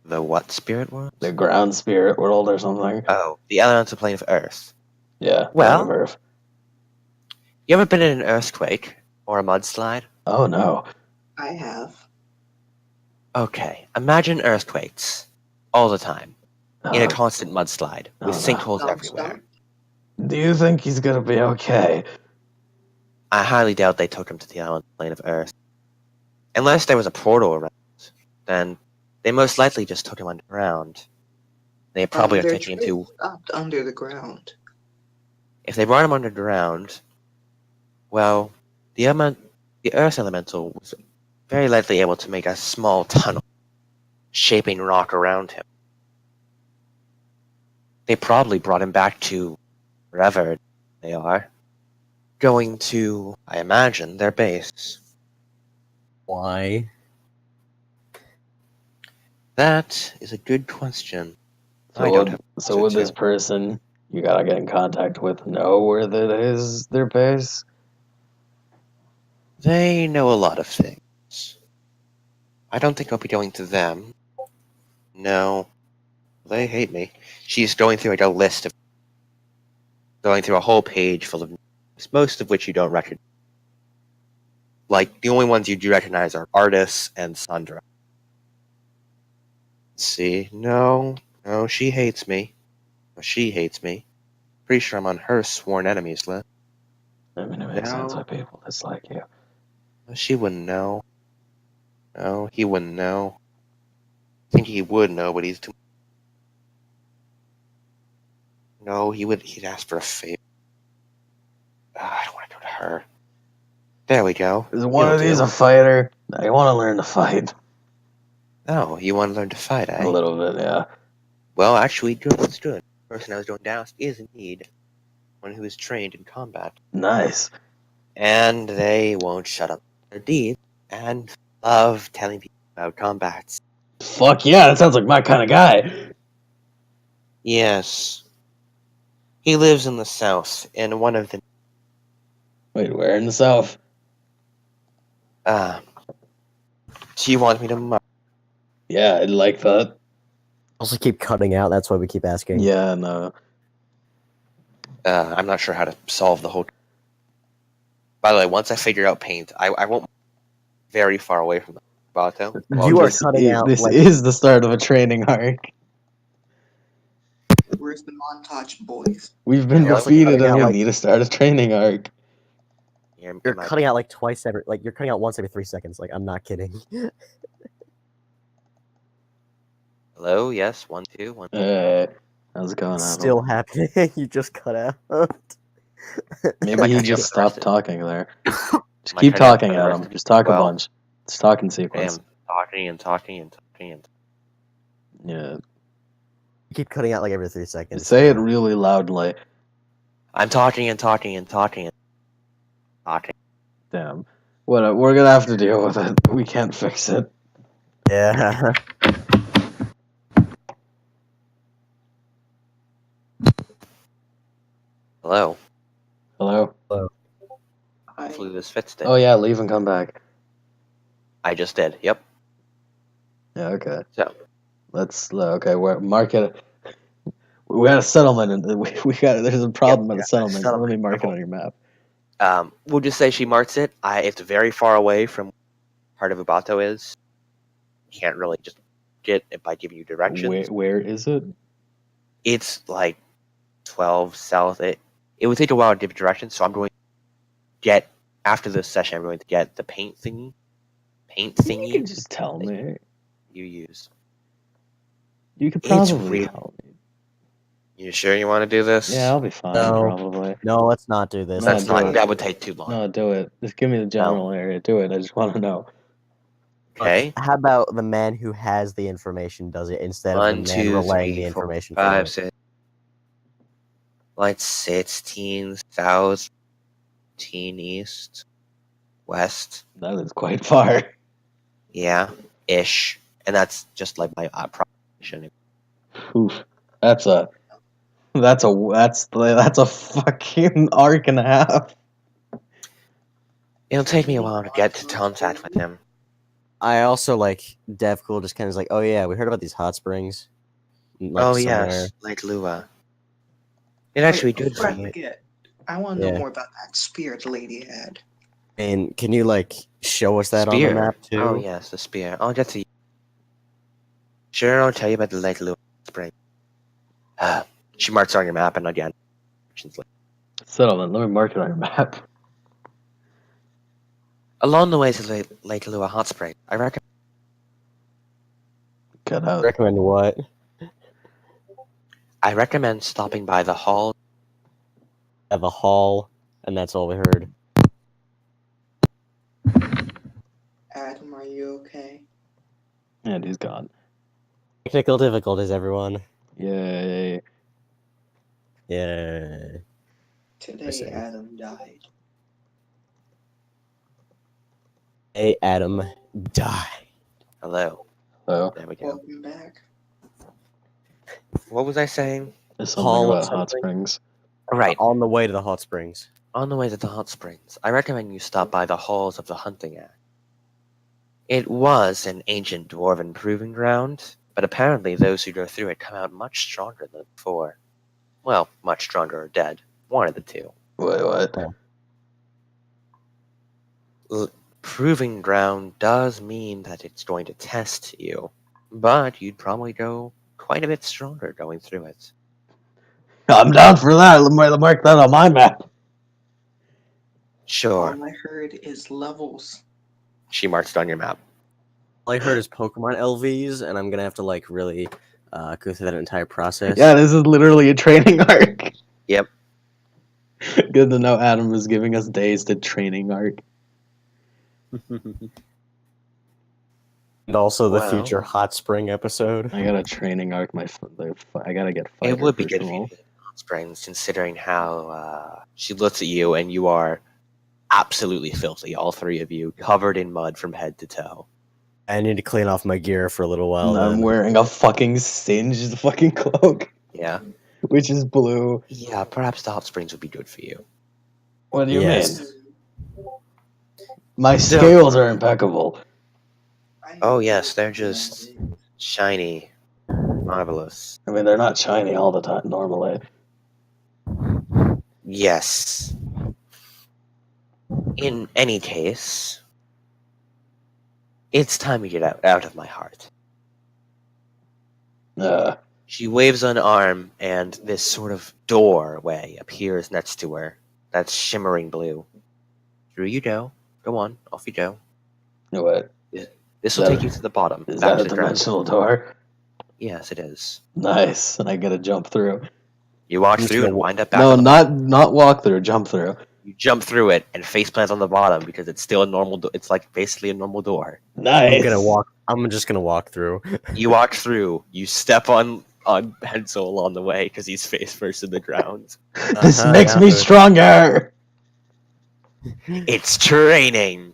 The what spirit world? The ground spirit world or something? Oh, the elemental plane of Earth. Yeah. Well- Planet Earth. You ever been in an earthquake or a mudslide? Oh no. I have. Okay, imagine earthquakes all the time in a Uh, constant mudslide with Oh, no. sinkholes Stop, everywhere. do you think he's gonna be okay? I highly doubt they took him to the elemental plane of Earth. Unless there was a portal around, then they most likely just took him underground. They probably are Their taking him train to. stopped under the ground. If they brought him underground, Well, the Earth Elemental was very likely able to make a small tunnel, shaping rock around him. They probably brought him back to wherever they are, going to, I imagine, their base. Why? That is a good question. So I don't have so an would answer this to. person you gotta get in contact with know where that is their base? They know a lot of things. I don't think I'll be going to them. No, they hate me. She's going through like a list of going through a whole page full of names, most of which you don't recognize. Like the only ones you do recognize are Artis and Sandra. Let's see, no, she hates me. She hates me. Pretty sure I'm on her sworn enemies list. I mean, it makes sense why No, people dislike you. she wouldn't know. No, he wouldn't know. I think he would know, but he's too. No, he'd ask for a favor. I don't want to go to her. There we go. Is one It'll of these do. a fighter? I want to learn to fight. Oh, you want to learn to fight, eh? A little bit, yeah. Well, actually, good. Let's do it. The person I was going down is indeed one who is trained in combat. Nice. And they won't shut up their deeds and love telling people about combats. Fuck yeah, that sounds like my kind of guy. Yes. He lives in the south, in one of the Wait, where in the south? do you want me to mark? Yeah, I like that. Also keep cutting out, that's why we keep asking. Yeah, no. I'm not sure how to solve the whole. By the way, once I figure out paint, I won't very far away from the Bato. You are this cutting out, This like- is the start of a training arc. Where's the montage, boys? We've been You're also defeated cutting and out, we like- need to start a training arc. You're cutting out like twice every, like you're cutting out once every 3 seconds. Like I'm not kidding. Hello, yes, 1 2 1. How's it going on? Still happening. You just cut out. Maybe I he cut just out stopped first? talking there. Just Am I keep cutting out talking at first? him. Just talk a Well, bunch. Just talk in I sequence. am talking and talking and talking and Yeah. You keep cutting out like every 3 seconds. Say it really loudly. I'm talking and talking and talking and talking. Damn. What? We're gonna have to deal with it. We can't fix it. Yeah. Hello. Hello? Hopefully this fits it. Oh yeah, leave and come back. I just did. Yep. Yeah, okay. So Okay, mark it. We got a settlement and we got there's a problem at a settlement. Let me mark it on your map. we'll just say she marks it. It's very far away from part of Ubato is. You can't really just get it by giving you directions. Where is it? It's like 12 south. It would take a while to give directions, so I'm going to get after this session. I'm going to get the paint thingy. You can Thingy just tell me. you use. You could It's probably really- tell me. You sure you want to do this? Yeah, I'll be fine. No. Probably. No, let's not do this. No, That's do not. it. That would take too long. No, do it. Just give me the general area. Do it. I just want to know. Okay. How about the man who has the information does it instead of 1 the man 2 relaying 3 the 4 information for 5 it? 6. Like 16,000 east, west. That is quite far. Yeah, ish. And that's just like my approximation. Oof. That's a fucking arc and a half. It'll take me a while to get to contact with him. I also like DevCool just kind of is like, oh yeah, we heard about these hot springs. Like, Oh somewhere. yes, like Lua. It actually good Before for I you. forget, I want to know Yeah. more about that spear the lady had. And can you like show us that on the map too? Oh yes, the spear. I'll get to you. Sure, I'll tell you about the Lake Lua spring. She marks on your map, and again, she's like, Settlement. Let me mark it on your map. along the way to Lake Lua hot spring, I recommend. Cut out. Recommend what? I recommend stopping by the hall. At the hall, and that's all we heard. okay? And he's gone. Technical difficulties, everyone. Yay. Yeah. Today Same. Adam died. Hey, Adam, die. Hello. So, There we go. Welcome back. What was I saying? there's something Hall of about hot something? springs. Right. On the way to the hot springs. On the way to the hot springs, I recommend you stop by the halls of the Hunting Act. It was an ancient dwarven proving ground, but apparently those who go through it come out much stronger than before. Well, much stronger or dead. One of the two. Wait, what? Proving ground does mean that it's going to test you, but you'd probably go quite a bit stronger going through it. I'm down for that. Let me mark that on my map. Sure, All I heard is levels. she marks it on your map. All I heard is Pokemon LVs, and I'm gonna have to like really go through that entire process. Yeah, this is literally a training arc. Yep. Good to know Adam was giving us days to training arc. And also the Well. future hot spring episode. I gotta training arc I gotta get fighter It would be first good of for you all. to visit Hot Springs, considering how she looks at you and you are absolutely filthy, all three of you, covered in mud from head to toe. I need to clean off my gear for a little while. I'm Then. wearing a fucking singed fucking cloak, Yeah. which is blue. Yeah, perhaps the Hot Springs would be good for you. What do you Yes. mean? My scales are impeccable. Oh, yes, they're just shiny. Marvelous. I mean, they're not shiny all the time normally. Yes. In any case, it's time to get out of my heart. She waves an arm, and this sort of doorway appears next to her. That's shimmering blue. Through you go. Go on, off you go. What? This will take you to the bottom. Is back that a to the ground. dimensional door? Yes, it is. Nice. I gotta jump through. You walk I'm just through gonna and wind up back No, on the not walk through. Jump through. You jump through it and face plants on the bottom because it's still a normal. It's like basically a normal door. Nice. I'm just gonna walk through. You walk through. You step on Pencil along the way because he's face first in the ground. This Uh-huh, makes yeah, me but- stronger. It's training.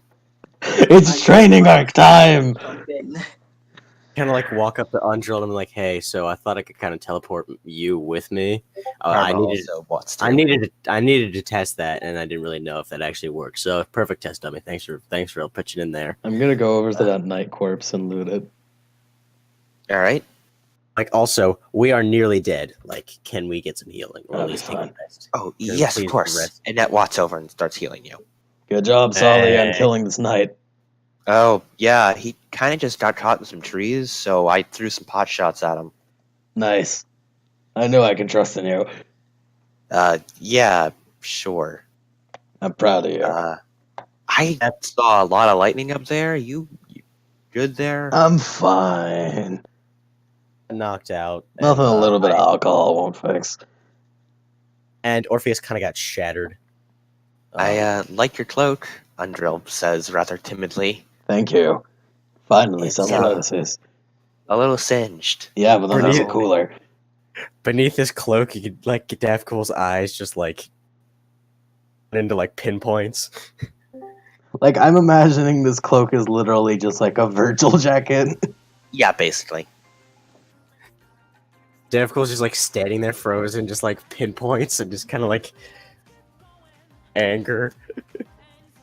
It's training arc time. Kind of like walk up to Undrill and I'm like, hey, so I thought I could kind of teleport you with me. I needed to test that, and I didn't really know if that actually worked. So perfect test dummy. Thanks for pitching in there. I'm gonna go over to that night corpse and loot it. All right. Like, also, we are nearly dead. Like, can we get some healing or That'd at least be take a fine. rest? Oh Yeah, yes, please of course. rest. Annette walks over and starts healing you. Good job, Solly, on Hey. killing this knight. Oh yeah, he kind of just got caught in some trees, so I threw some pot shots at him. Nice. I knew I could trust in you. Yeah, sure. I'm proud of you. I saw a lot of lightning up there. You good there? I'm fine. Knocked out. Nothing and, a little bit of alcohol won't fix. And Orpheus kind of got shattered. I like your cloak, Undrill says rather timidly. Thank you. Finally, It's, someone notices. A little singed. Yeah, but that makes it Brilliant. cooler. Beneath his cloak, you could like get Daphcool's eyes just like into like pinpoints. Like, I'm imagining this cloak is literally just like a Virgil jacket. Yeah, basically. Daphcool's just like standing there frozen, just like pinpoints and just kind of like anger.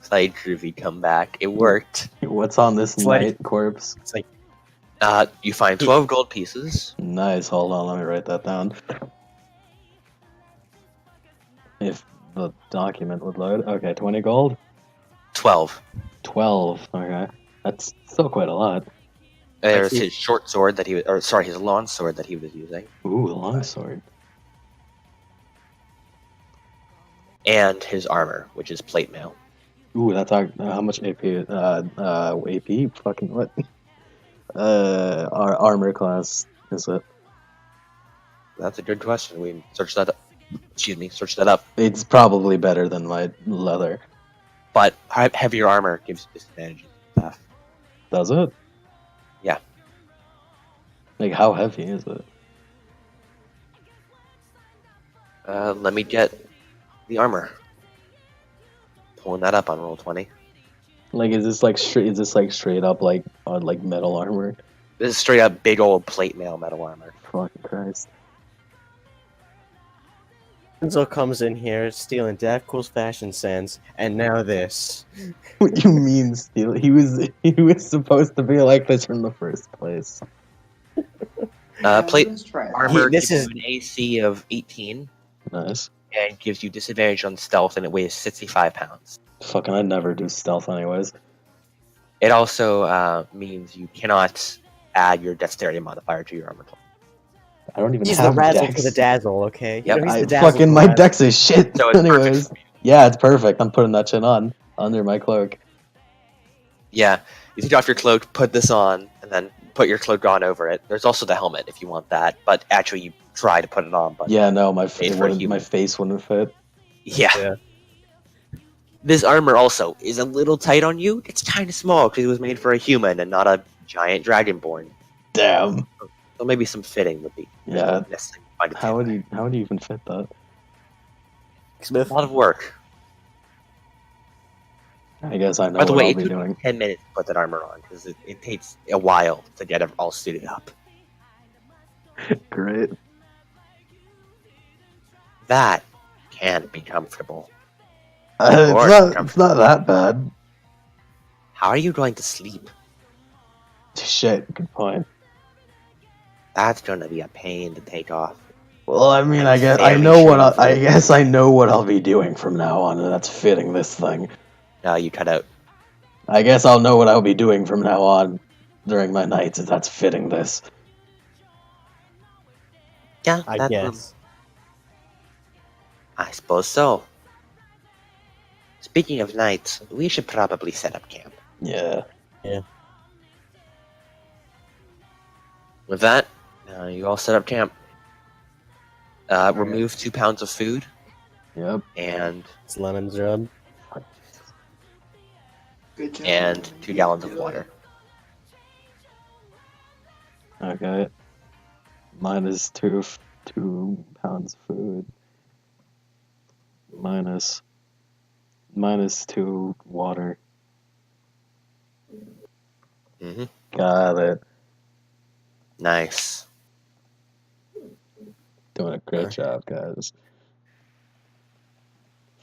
Slight groovy comeback. It worked. What's on this It's like- knight corpse? It's like, You find 12 gold pieces. Nice. Hold on, let me write that down. If the document would load. Okay, 20 gold? 12. 12. Okay. That's still quite a lot. There's his short sword that his long sword that he was using. Ooh, a longsword. And his armor, which is plate mail. Ooh, that's how much AP? AP? Fucking what? Our armor class is it? That's a good question. We searched that up. Search that up. It's probably better than my leather. But heavier armor gives disadvantage. Does it? Yeah. Like, how heavy is it? Let me get the armor. Pulling that up on roll 20. Like, is this like straight? Is this like straight up like on like metal armor? This is straight up big old plate mail metal armor. Fucking Christ! Enzo comes in here stealing Cool's fashion sense, and now this. What do you mean steal? He was supposed to be like this from the first place. Plate Let's try it. armor This gives is- you an AC of 18 Nice. and gives you disadvantage on stealth, and it weighs 65 pounds. Fucking, I'd never do stealth anyways. It also means you cannot add your dexterity modifier to your armor class. I don't even He's the have razzle dex. to the dazzle, okay? Yep. he's I the dazzle fucking to my the dex is shit. So it's anyways, perfect. yeah, it's perfect. I'm putting that shit on under my cloak. Yeah, you take off your cloak, put this on, and then put your cloak on over it. There's also the helmet if you want that, but actually you try to put it on. But Yeah, no, my Made for a human. face wouldn't fit. yeah. Yeah. This armor also is a little tight on you. It's kind of small because it was made for a human and not a giant dragonborn. Damn. So maybe some fitting would be. Yeah. necessary to find it How too. would you even fit that? Smith. A lot of work. I guess I know By the what way, I'll it be took doing. 10 minutes to put that armor on because it takes a while to get it all suited up. Great. That can be comfortable. It's not that bad. How are you going to sleep? Shit. Good point. That's going to be a pain to take off. Well, I mean, I guess I Very know what shameful. I guess I know what I'll be doing from now on, and that's fitting this thing. You cut out. I guess I'll know what I'll be doing from now on during my nights, if that's fitting this. Yeah, I that- guess. I suppose so. Speaking of nights, we should probably set up camp. Yeah. With that, you all set up camp. Remove 2 pounds of food Yep. and It's Lemon's rub. Good job. 2 gallons of water. Okay. Minus 2 pounds food. Minus 2 water. Mm-hmm. Got it. Nice. Doing a great job, guys.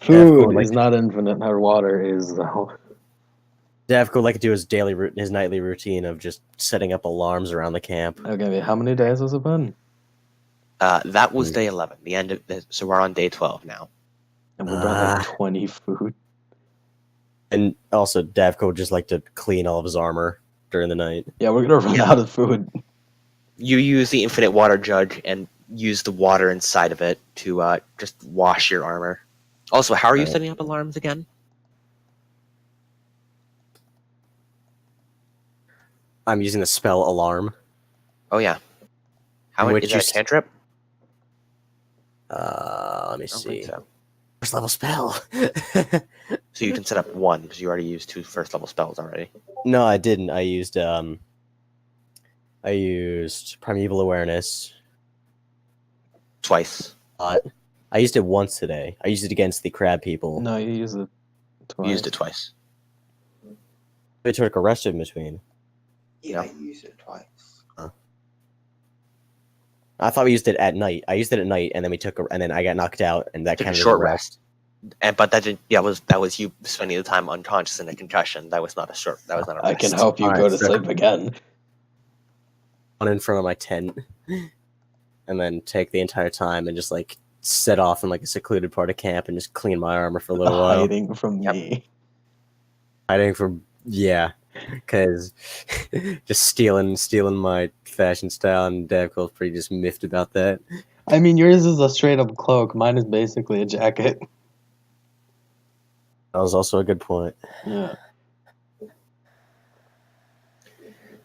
Yeah, Food cool, like- is not infinite, or water is though. Davko would like to do his his nightly routine of just setting up alarms around the camp. Okay, how many days has it been? That was day 11. The end of so we're on day 12 now. And we brought like 20 food. And also, Davko would just like to clean all of his armor during the night. Yeah, we're gonna run Yeah. out of food. You use the infinite water jug and use the water inside of it to just wash your armor. Also, how are you Right. setting up alarms again? I'm using the spell alarm. Oh yeah. How Would much is you that a cantrip? Let me I don't see. think so. First level spell. So you can set up 1 because you already used 2 first level spells already. No, I didn't. I used Primeval Awareness. Twice. I used it once today. I used it against the crab people. No, you use it twice. You used it twice. They took a rest in between. Yeah, Yeah. I used it twice. I thought we used it at night. I used it at night, and then and then I got knocked out, and that Took a counted as short rest. But that didn't. Yeah, that was you spending the time unconscious in a concussion. That was not a short. That was not a I rest. can help you Alright, go to so- sleep again. One in front of my tent, and then take the entire time and just like set off in like a secluded part of camp and just clean my armor for a little while. Hiding from Yep. me. Hiding from because just stealing my fashion style, and Davko's pretty just miffed about that. I mean, yours is a straight up cloak. Mine is basically a jacket. That was also a good point. Yeah.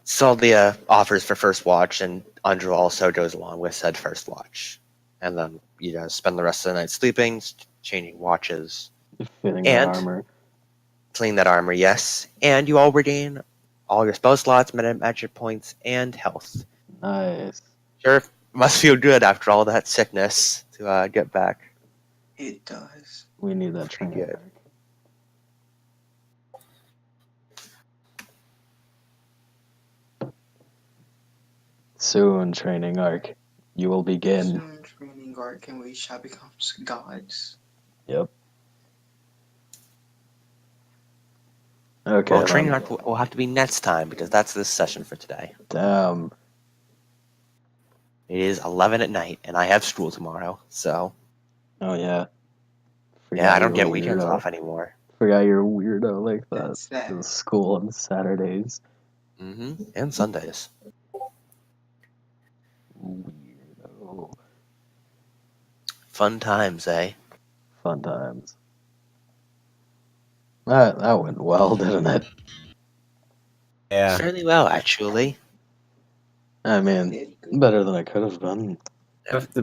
Saw the offers for first watch, and Andrew also goes along with said first watch. And then you guys spend the rest of the night sleeping, changing watches, Fitting And- the armor. cleaning that armor, yes. And you all regain all your spell slots, magic points, and health. Nice. Sure, must feel good after all that sickness to get back. It does. We need that training. good. Soon, training arc. You will begin. Soon training arc and we shall become gods. Yep. Okay. Well, training then. arc will have to be next time because that's this session for today. Damn. It is 11 at night, and I have school tomorrow, so Oh yeah. yeah, I don't you're get a weekends weirdo. off anymore. Forgot you're a weirdo like that. That's that. To school on Saturdays. And Sundays. Weirdo. Fun times, eh? Fun times. That went well, didn't it? Yeah. Fairly well, actually. I mean, better than I could have done.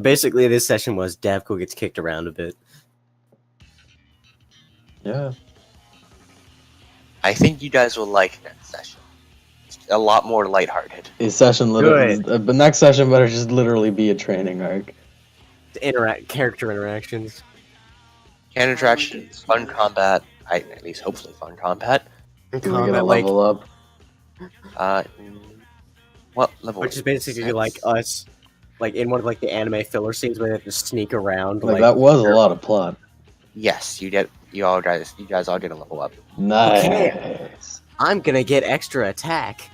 Basically, this session was Davko gets kicked around a bit. Yeah. I think you guys will like next session. It's a lot more lighthearted. His session literally, the next session better just literally be a training arc. Character interactions. Can interaction, fun combat. At least hopefully fun combat. Do we get a level up? What level? Which is basically like us, like in one of like the anime filler scenes where they have to sneak around. Like that was a lot of plot. Yes, you guys all get a level up. Nice. Okay. I'm gonna get extra attack.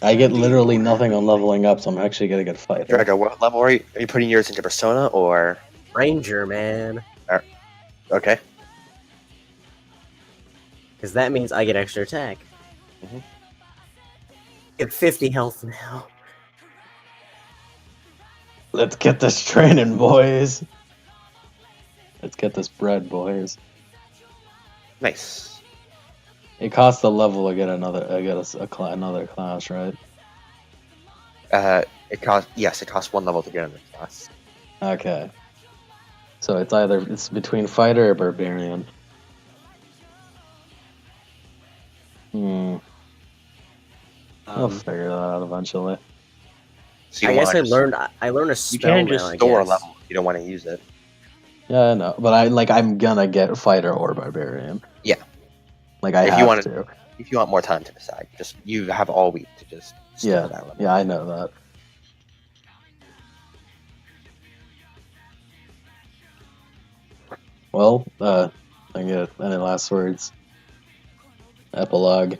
I get literally nothing on leveling up, so I'm actually gonna get fighter. Drago, what level are you? Are you putting yours into Persona or? Ranger, man. Okay. Because that means I get extra attack. Mhm. Get 50 health now. Let's get this training, boys. Let's get this bread, boys. Nice. It costs a level to get another. Another class, right? It costs one level to get in the class. Okay. So it's between fighter or barbarian. I'll figure that out eventually. So I you guess wanna I learned a You spell can now, just I store a guess. level if you don't want to use it. Yeah, I know, but I'm gonna get fighter or barbarian. Yeah. Like I If you have wanna- to. If you want more time to decide, you have all week to just store Yeah. that level. Yeah, I know that. Well, I get any last words? Epilogue.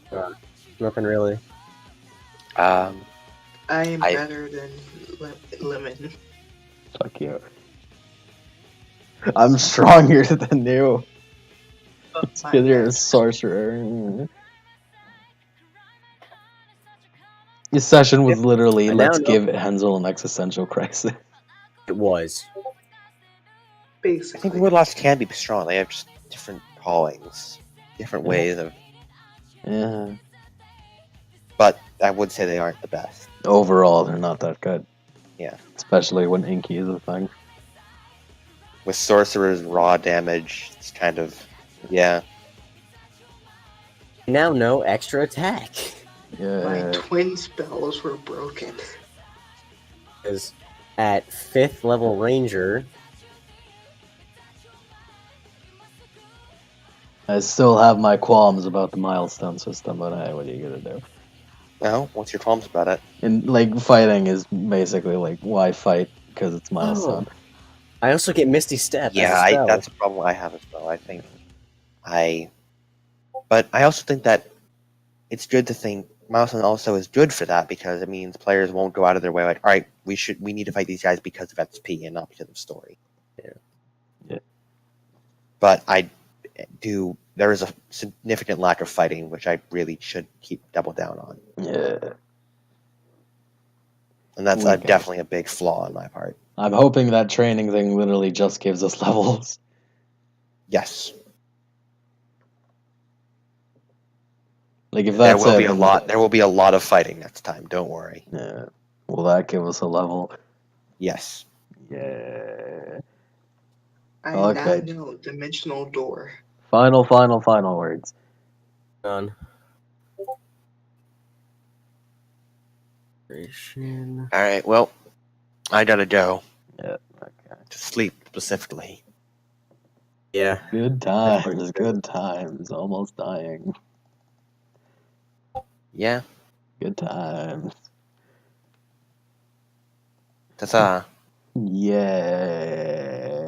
Nothing really. I am I- better than Lemon. Fuck you. I'm stronger than you. It's because you're a sorcerer. This session was literally I now let's know- give Hansel an existential crisis. It was. I Basically. think Woodlots can be strong. They have just different callings, different ways of. Yeah. But I would say they aren't the best. Overall, they're not that good. Yeah. Especially when Inky is a thing. With sorcerers, raw damage, it's kind of yeah. Now no extra attack. My Yeah. twin spells were broken. Because at 5th level Ranger, I still have my qualms about the milestone system, but hey, what are you gonna do? Well, what's your qualms about it? And like fighting is basically like why fight because it's milestone. I also get Misty Step. Yeah, as a spell. that's a problem I have as well. But I also think that it's good to think milestone also is good for that because it means players won't go out of their way like, all right, we need to fight these guys because of XP and not because of story. Yeah. But there is a significant lack of fighting, which I really should keep double down on. Yeah. And that's Okay. definitely a big flaw on my part. I'm hoping that training thing literally just gives us levels. Yes. Like if There that's will it, be a then- lot there will be a lot of fighting next time, don't worry. Yeah. Will that give us a level? Yes. Yeah. I Okay. now know dimensional door. Final words. Done. Alright, well, I gotta go. Yeah, okay. To sleep, specifically. Yeah. Good times, good times. Almost dying. Yeah, Good times. that's Yeah.